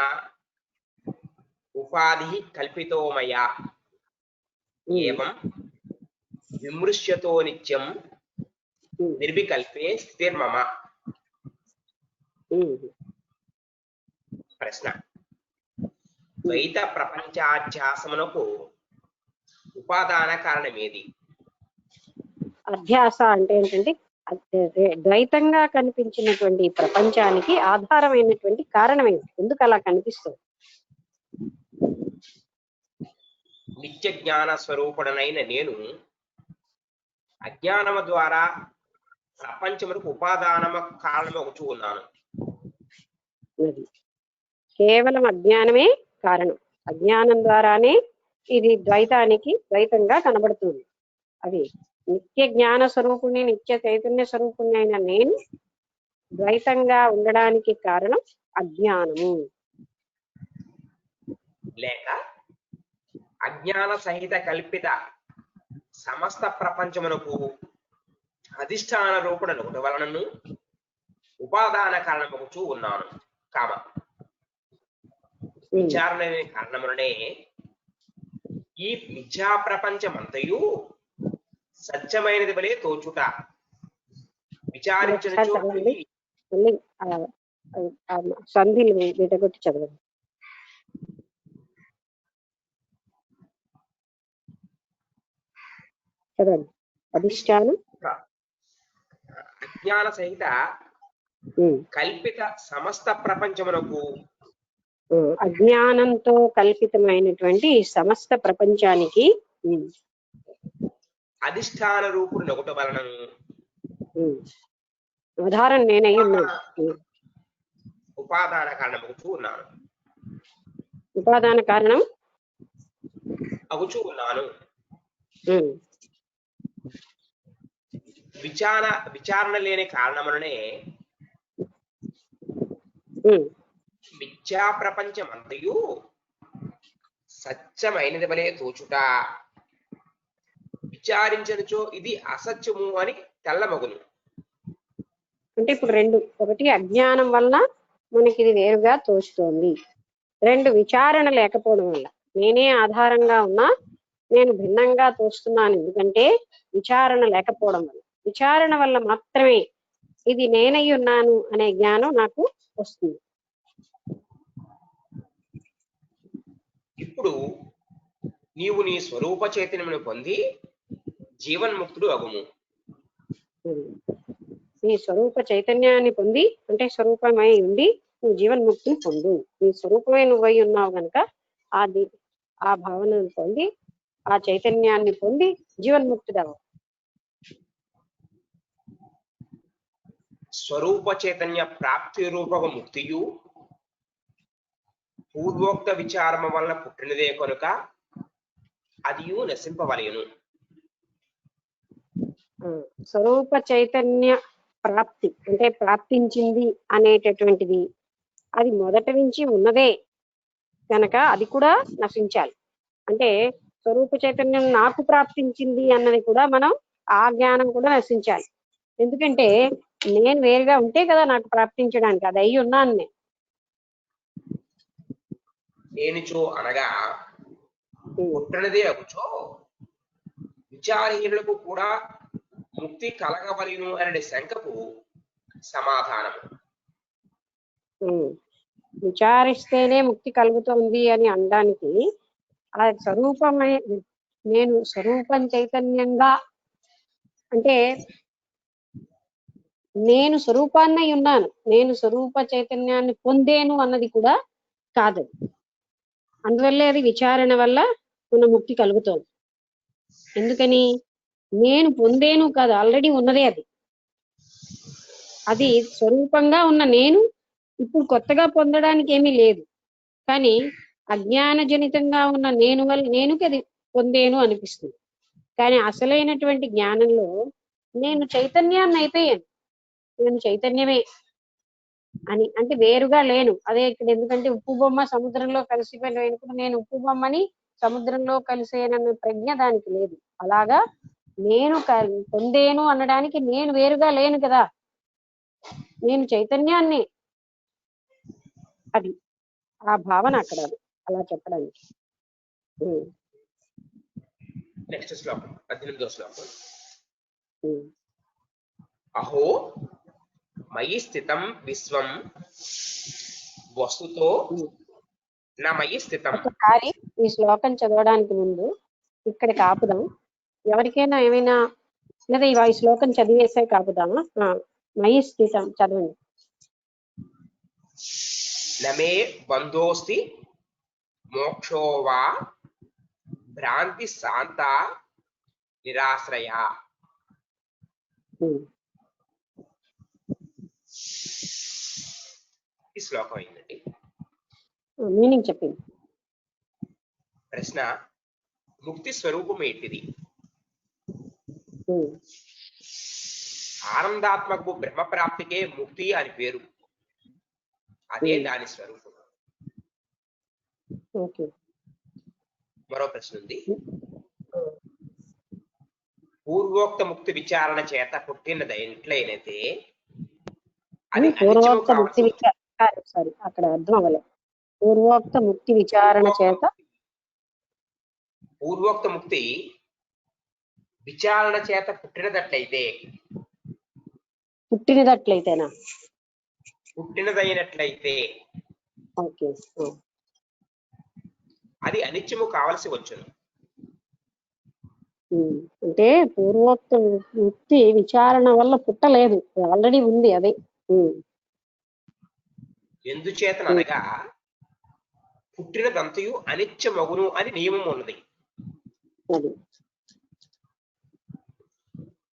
ఉపాధి కల్పితో మయా ఏవం విమృశ్యతో నిత్యం నిర్వికల్పే స్థితిర్మమ. ప్రశ్న: ద్వైత ప్రపంచాధ్యాసమునకు ఉపాదాన కారణం ఏది? అధ్యాస అంటే ఏంటంటే ద్వైతంగా కనిపించినటువంటి ప్రపంచానికి ఆధారమైనటువంటి కారణం ఏంటి? ఎందుకు అలా కనిపిస్తుంది? నిత్య జ్ఞాన స్వరూపుడనైన నేను అజ్ఞానము ద్వారా ప్రపంచములకు ఉపాదానము కారణమవుతూ ఉన్నాను. కేవలం అజ్ఞానమే కారణం. అజ్ఞానం ద్వారానే ఇది ద్వైతంగా కనబడుతుంది. అది నిత్య జ్ఞాన స్వరూపుణ్ణి, నిత్య చైతన్య స్వరూపుణ్ణి అయిన నేను ద్వైతంగా ఉండడానికి కారణం అజ్ఞానము. లేక అజ్ఞాన సహిత కల్పిత సమస్త ప్రపంచమునకు అధిష్టాన రూపుడను వలనను ఉపాదాన కారణమవుతూ ఉన్నాను. కామ విచారణ కారణములనే ఈ మిథ్యా ప్రపంచమంతయు సత్యమైనది వలె తోచుట. విచారించిన సంధిని విడగొట్టి చదవండి. చదవండి. అధిష్టానం అజ్ఞాన సహిత కల్పిత సమస్త ప్రపంచమునకు, అజ్ఞానంతో కల్పితమైనటువంటి సమస్త ప్రపంచానికి అధిష్టాన రూపుడు ఒకటి వలన ఉదాహరణ నేనై ఉన్నాను. ఉపాదాన కారణం అవుతూ ఉన్నాను. ఉపాదాన కారణం అవుతూ ఉన్నాను. విచారణ లేని కారణములనే మిథ్యా ప్రపంచం అంతయు సత్యమైనది వలె తోచుట. విచారించనుచో ఇది అసత్యము అని తెల్లమగును. అంటే ఇప్పుడు రెండు: ఒకటి అజ్ఞానం వల్ల మనకి ఇది వేరుగా తోచుతోంది, రెండు విచారణ లేకపోవడం వల్ల నేనే ఆధారంగా ఉన్నా నేను భిన్నంగా తోస్తున్నాను. ఎందుకంటే విచారణ లేకపోవడం వల్ల, విచారణ వల్ల మాత్రమే ఇది నేనై ఉన్నాను అనే జ్ఞానం నాకు వస్తుంది. ఇప్పుడు నీవు నీ స్వరూప చైతన్యమును పొంది జీవన్ముక్తుడు అగుము. నీ స్వరూప చైతన్యాన్ని పొంది అంటే స్వరూపమై ఉండి నువ్వు జీవన్ముక్తిని పొందు. నీ స్వరూపమై నువ్వై ఉన్నావు కనుక ఆ భావనను పొంది ఆ చైతన్యాన్ని పొంది జీవన్ముక్తుడవు. స్వరూప చైతన్య ప్రాప్తి రూపక ముక్తియు పూర్వోక్త విచారము వలన పుట్టినదే కనుక అదియు నశింపవలయును. స్వరూప చైతన్య ప్రాప్తి అంటే ప్రాప్తించింది అనేటటువంటిది అది మొదటి నుంచి ఉన్నదే కనుక అది కూడా నశించాలి. అంటే స్వరూప చైతన్యం నాకు ప్రాప్తించింది అన్నది కూడా మనం ఆ జ్ఞానం కూడా నశించాలి. ఎందుకంటే నేను వేరుగా ఉంటే కదా నాకు ప్రాప్తించడానికి, అది అయి ఉన్నాను నేను. నేనుచో అనగా పుట్టినదే అగుచో విచారహీనులకు కూడా ముక్తి కలగవలను అనే శంకకు సమాధానము. విచారిస్తేనే ముక్తి కలుగుతుంది అని అనడానికి ఆ స్వరూపమై నేను స్వరూపం చైతన్యంగా అంటే నేను స్వరూపాన్నై ఉన్నాను, నేను స్వరూప చైతన్యాన్ని పొందేను అన్నది కూడా కాదు. అందువల్లే అది విచారణ వల్ల మన ముక్తి కలుగుతోంది. ఎందుకని నేను పొందేను కాదు, ఆల్రెడీ ఉన్నదే అది. అది స్వరూపంగా ఉన్న నేను ఇప్పుడు కొత్తగా పొందడానికి ఏమీ లేదు. కానీ అజ్ఞాన జనితంగా ఉన్న నేనుకి అది పొందేను అనిపిస్తుంది. కానీ అసలైనటువంటి జ్ఞానంలో నేను చైతన్యాన్ని అయిపోయాను, నేను చైతన్యమే అని, అంటే వేరుగా లేను. అదే ఇక్కడ ఎందుకంటే ఉప్పు బొమ్మ సముద్రంలో కలిసిపోయిన నేను ఉప్పు బొమ్మని సముద్రంలో కలిసేనన్న ప్రజ్ఞ దానికి లేదు. అలాగా నేను పొందేను అనడానికి నేను వేరుగా లేను కదా, నేను చైతన్యాన్ని. అది ఆ భావన అక్కడ అలా చెప్పడానికి. నెక్స్ట్ శ్లోకం 18వ శ్లోకం. అహో మయి స్థితం విశ్వం వస్తుతో నా మయి స్థితం. ఒకసారి ఈ శ్లోకం చదవడానికి ముందు ఇక్కడికి ఆపుదాం. ఎవరికైనా ఏమైనా లేదా ఈ శ్లోకం చదివేసే కాపుదామా? మయి స్థితం చదవండి. నమే బంధోస్తి మోక్షో వా భ్రాంతి శాంత నిరాశ్రయ. ఈ శ్లోకం అయిందండి. మీనింగ్ చెప్పింది. ప్రశ్న: ముక్తి స్వరూపం ఏంటిది? ఆనందాత్మకు బ్రహ్మ ప్రాప్తికే ముక్తి అని పేరు, అదే దాని స్వరూపం. మరో ప్రశ్న ఉంది. పూర్వోక్త ముక్తి విచారణ చేత పుట్టినది ఎట్లయినైతే అది పూర్వోక్త ముక్తి అక్కడ అర్థం అవ్వలేదు. పూర్వోక్త ముక్తి విచారణ చేత పూర్వోక్త ముక్తి విచారణ చేత పుట్టినదట్లయితేనా? పుట్టినదైనట్లయితే ఓకే, అది అనిత్యము కావలసి వచ్చును. అంటే పూర్వోక్త ముక్తి విచారణ వల్ల పుట్టలేదు, ఆల్రెడీ ఉంది అదే. ఎందుచేతనగా పుట్టినదంతయు అనిత్యమగును అని నియమం ఉన్నది.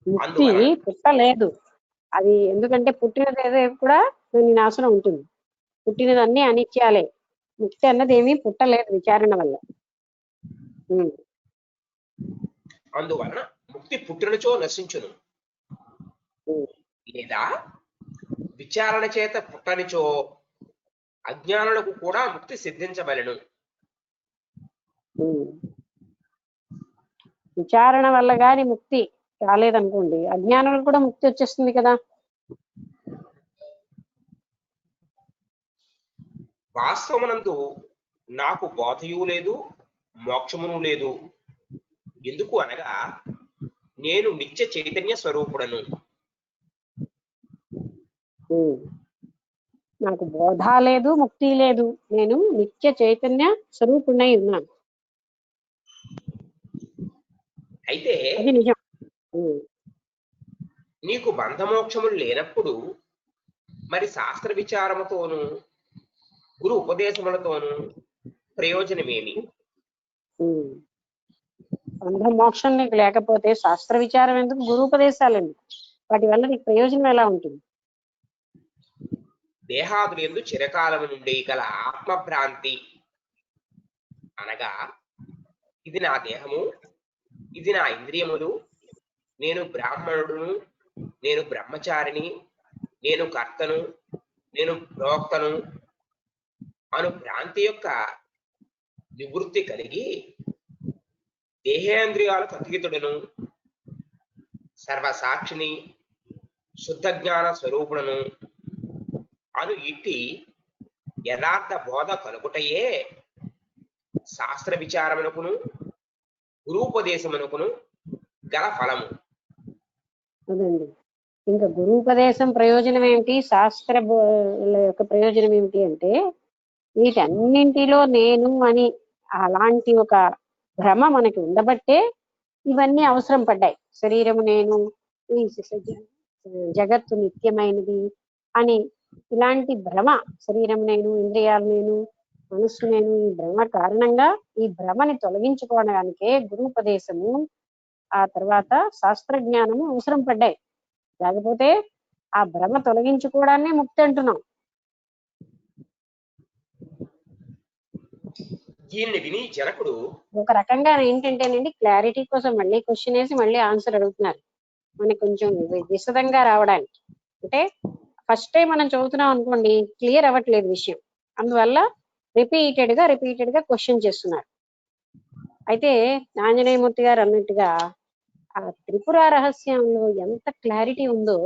ముక్తి పుట్టలేదు అది, ఎందుకంటే పుట్టినది ఏదో కూడా దాని నాశనం ఉంటుంది. పుట్టినది అన్ని అనిత్యాలే, ముక్తి అన్నది ఏమీ పుట్టలేదు విచారణ వల్ల. అందువలన ముక్తి పుట్టినచో నశించును, లేదా విచారణ చేత పుట్టనిచో అజ్ఞానులకు కూడా ముక్తి సిద్ధించబలెను. విచారణ వల్ల గాని ముక్తి రాలేదనుకోండి, అజ్ఞానులకు కూడా ముక్తి వచ్చేస్తుంది కదా. వాస్తవమునందు నాకు బోధయు లేదు, మోక్షమును లేదు. ఎందుకు అనగా నేను నిత్య చైతన్య స్వరూపుడను. నాకు బోధ లేదు, ముక్తి లేదు, నేను నిత్య చైతన్య స్వరూపుడై ఉన్నాను. అయితే అది నిజం. నీకు బంధమోక్షములు లేనప్పుడు మరి శాస్త్ర విచారముతోను గురు ఉపదేశములతోను ప్రయోజనమేమి? బంధమోక్షం నీకు లేకపోతే శాస్త్ర విచారం ఎందుకు, గురు ఉపదేశాలు ఎందుకు? వాటి వల్ల నీకు ప్రయోజనం ఎలా ఉంటుంది? దేహాదులు ఎందు చిరకాలము నుండి గల ఆత్మభ్రాంతి అనగా ఇది నా దేహము, ఇది నా ఇంద్రియములు, నేను బ్రాహ్మణుడును, నేను బ్రహ్మచారిని, నేను కర్తను, నేను ప్రోక్తను అను భ్రాంతి యొక్క నివృత్తి కలిగి దేహేంద్రియాలకు అతీతుడను, సర్వసాక్షిని, శుద్ధ జ్ఞాన స్వరూపుడను అను ఇట్టి యథార్థ బోధ కలుగుటయే శాస్త్ర విచారమునకును గురూపదేశమునకును గల ఫలము. అదండి, ఇంకా గురూపదేశం ప్రయోజనం ఏమిటి, శాస్త్ర యొక్క ప్రయోజనం ఏమిటి అంటే వీటన్నింటిలో నేను అని అలాంటి ఒక భ్రమ మనకి ఉండబట్టే ఇవన్నీ అవసరం పడ్డాయి. శరీరము నేను, ఈ జగత్తు నిత్యమైనది అని ఇలాంటి భ్రమ, శరీరం నేను, ఇంద్రియాలు నేను, మనస్సు నేను, ఈ భ్రమ కారణంగా ఈ భ్రమని తొలగించుకోవడానికే గురూపదేశము ఆ తర్వాత శాస్త్ర జ్ఞానము అవసరం పడ్డాయి. లేకపోతే ఆ భ్రమ తొలగించుకోవడాన్ని ముక్తి అంటున్నాం. దీన్ని విని జనకుడు ఒక రకంగా ఏంటంటేనండి, క్లారిటీ కోసం మళ్ళీ క్వశ్చన్ వేసి మళ్ళీ ఆన్సర్ అడుగుతున్నారు మనకి కొంచెం విశదంగా రావడానికి. అంటే ఫస్ట్ టైం మనం చదువుతున్నాం అనుకోండి, క్లియర్ అవ్వట్లేదు విషయం, అందువల్ల రిపీటెడ్ గా క్వశ్చన్ చేస్తున్నారు. అయితే ఆంజనేయమూర్తి గారు అన్నట్టుగా ఆ త్రిపుర రహస్యంలో ఎంత క్లారిటీ ఉందో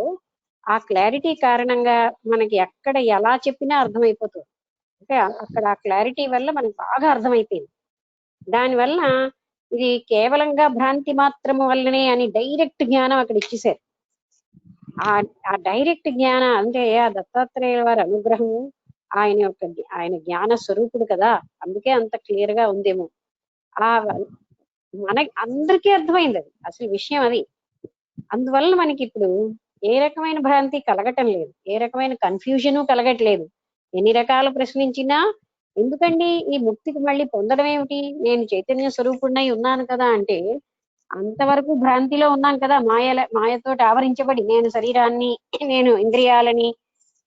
ఆ క్లారిటీ కారణంగా మనకి ఎక్కడ ఎలా చెప్పినా అర్థమైపోతుంది. అంటే అక్కడ ఆ క్లారిటీ వల్ల మనకు బాగా అర్థమైపోయింది. దానివల్ల ఇది కేవలంగా భ్రాంతి మాత్రము వల్లనే అని డైరెక్ట్ జ్ఞానం అక్కడ ఇచ్చేసారు. ఆ డైరెక్ట్ జ్ఞానం అంటే ఆ దత్తాత్రేయ వారి అనుగ్రహము, ఆయన జ్ఞాన స్వరూపుడు కదా, అందుకే అంత క్లియర్ గా ఉందేమో. ఆ మనకి అందరికీ అర్థమైంది అది అసలు విషయం అది. అందువల్ల మనకి ఇప్పుడు ఏ రకమైన భ్రాంతి కలగటం లేదు, ఏ రకమైన కన్ఫ్యూజను కలగట్లేదు. ఎన్ని రకాలు ప్రశ్నించినా ఎందుకండి ఈ ముక్తికి మళ్ళీ పొందడం ఏమిటి, నేను చైతన్య స్వరూపుడినై ఉన్నాను కదా అంటే అంతవరకు భ్రాంతిలో ఉన్నాం కదా, మాయతోటి ఆవరించబడి నేను శరీరాన్ని, నేను ఇంద్రియాలని.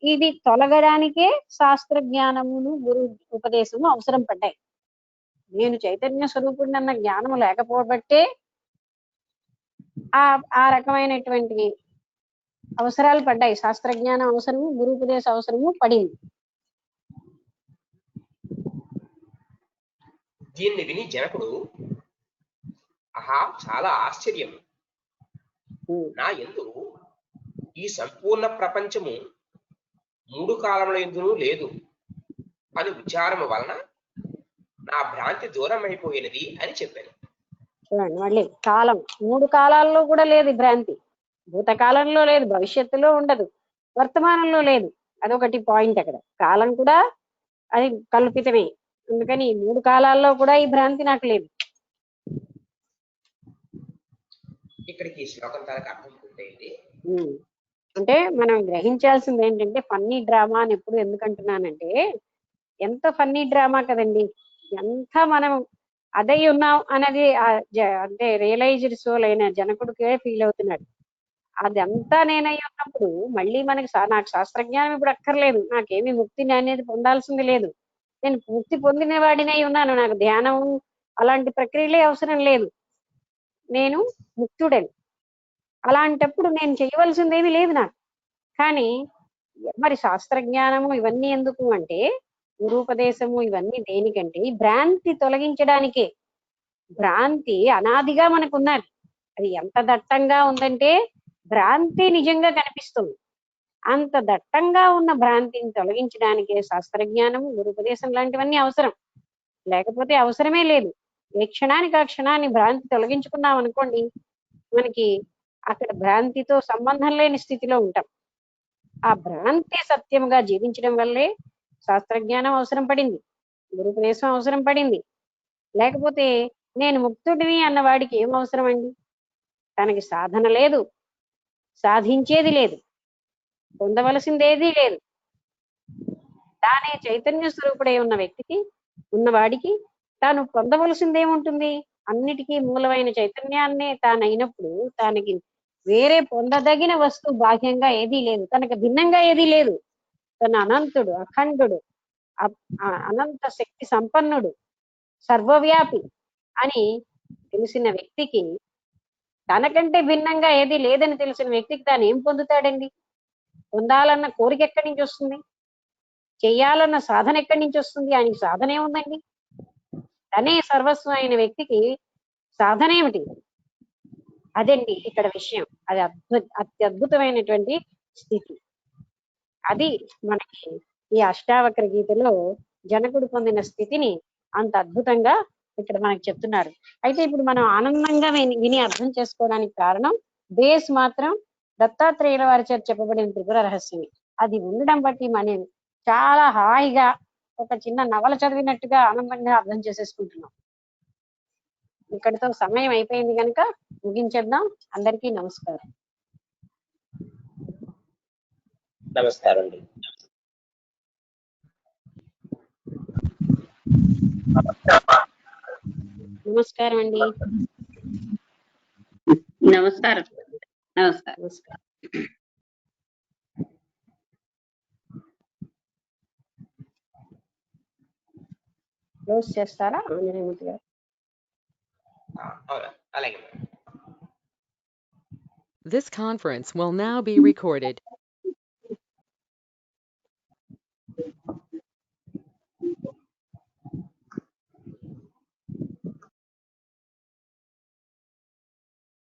ఇది తొలగడానికే శాస్త్ర జ్ఞానమును గురు ఉపదేశము అవసరం పడ్డాయి. నేను చైతన్య స్వరూపుడిని అన్న జ్ఞానము లేకపోబట్టే ఆ రకమైనటువంటి అవసరాలు పడ్డాయి. శాస్త్ర జ్ఞానం అవసరము, గురుపదేశ అవసరము పడింది. దీన్ని విని జనకుడు ఆహా చాలా ఆశ్చర్యం, నా యందు ఈ సంపూర్ణ ప్రపంచము 3 కాలముల యందును లేదు అని విచారము వలన నా భ్రాంతి దూరం అయిపోయినది అని చెప్పాను. చూడండి మళ్ళీ కాలం, 3 కాలాల్లో కూడా లేదు భ్రాంతి. భూతకాలంలో లేదు, భవిష్యత్తులో ఉండదు, వర్తమానంలో లేదు. అదొకటి పాయింట్. అక్కడ కాలం కూడా అది కల్పితమే. అందుకని 3 కాలాల్లో కూడా ఈ భ్రాంతి నాకు లేదు. ఇక్కడికి శ్లోకం తాలకు అర్థం ఉందండి. అంటే మనం గ్రహించాల్సింది ఏంటంటే ఫన్నీ డ్రామా అని ఎప్పుడు ఎందుకంటున్నానంటే ఎంత ఫన్నీ డ్రామా కదండి, ఎంత మనం అదై ఉన్నాం అనేది అంటే రియలైజ్డ్ సోల్ అయిన జనకుడికే ఫీల్ అవుతున్నాడు. అదంతా నేనై ఉన్నప్పుడు మళ్ళీ నాకు శాస్త్రజ్ఞానం ఇప్పుడు అక్కర్లేదు, నాకేమీ ముక్తిని అనేది పొందాల్సింది లేదు. నేను ముక్తి పొందిన వాడినై ఉన్నాను, నాకు ధ్యానం అలాంటి ప్రక్రియలే అవసరం లేదు, నేను ముక్తుడని. అలాంటప్పుడు నేను చేయవలసిందేమీ లేదు నాకు. కానీ మరి శాస్త్రజ్ఞానము ఇవన్నీ ఎందుకు అంటే, గురూపదేశము ఇవన్నీ దేనికంటే ఈ భ్రాంతి తొలగించడానికే. భ్రాంతి అనాదిగా మనకున్నది, అది ఎంత దట్టంగా ఉందంటే భ్రాంతి నిజంగా కనిపిస్తుంది. అంత దట్టంగా ఉన్న భ్రాంతిని తొలగించడానికే శాస్త్రజ్ఞానము, గురుపదేశం లాంటివన్నీ అవసరం. లేకపోతే అవసరమే లేదు. ఏ క్షణానికి ఆ క్షణాన్ని భ్రాంతి తొలగించుకున్నాం అనుకోండి, మనకి అక్కడ భ్రాంతితో సంబంధం లేని స్థితిలో ఉంటాం. ఆ భ్రాంతి సత్యముగా జీవించడం వల్లే శాస్త్రజ్ఞానం అవసరం పడింది, గురుపదేశం అవసరం పడింది. లేకపోతే నేను ముక్తుడిని అన్న వాడికి ఏం అవసరం అండి? తనకి సాధన లేదు, సాధించేది లేదు, పొందవలసిందేదీ లేదు. తానే చైతన్య స్వరూపుడై ఉన్న వ్యక్తికి, ఉన్నవాడికి తాను పొందవలసిందేముంటుంది? అన్నిటికీ మూలమైన చైతన్యాన్నే తానైనప్పుడు తనకి వేరే పొందదగిన వస్తువు బాహ్యంగా ఏదీ లేదు, తనకు భిన్నంగా ఏదీ లేదు. తన అనంతుడు, అఖండుడు, అనంత శక్తి సంపన్నుడు, సర్వవ్యాపి అని తెలిసిన వ్యక్తికి, తనకంటే భిన్నంగా ఏది లేదని తెలిసిన వ్యక్తికి తాను ఏం పొందుతాడండి? పొందాలన్న కోరిక ఎక్కడి నుంచి వస్తుంది? చెయ్యాలన్న సాధన ఎక్కడి నుంచి వస్తుంది? ఆయనకి సాధన ఏముందండి? తనే సర్వస్వం అయిన వ్యక్తికి సాధన ఏమిటి? అదండి ఇక్కడ విషయం. అది అత్యద్భుతమైనటువంటి స్థితి. అది మనకి ఈ అష్టావక్ర గీతలో జనకుడు పొందిన స్థితిని అంత అద్భుతంగా ఇక్కడ మనకి చెప్తున్నారు. అయితే ఇప్పుడు మనం ఆనందంగా విని అర్థం చేసుకోవడానికి కారణం బేస్ మాత్రం దత్తాత్రేయుల వారి చేత చెప్పబడిన త్రిపుర రహస్యమే. అది ఉండడం బట్టి మనం చాలా హాయిగా ఒక చిన్న నవల చదివినట్టుగా ఆనందంగా అర్థం చేసేసుకుంటున్నాం. ఇక్కడితో సమయం అయిపోయింది కనుక ముగించేద్దాం. అందరికీ నమస్కారం. నమస్కారం అండి. నమస్కారం అండి. నమస్కారం. నమస్కారం. నమస్కారం. క్లోజ్ చేస్తారా ఆంజనేయమూర్తి గారు? అవునా, అలాగే. This conference will now be recorded.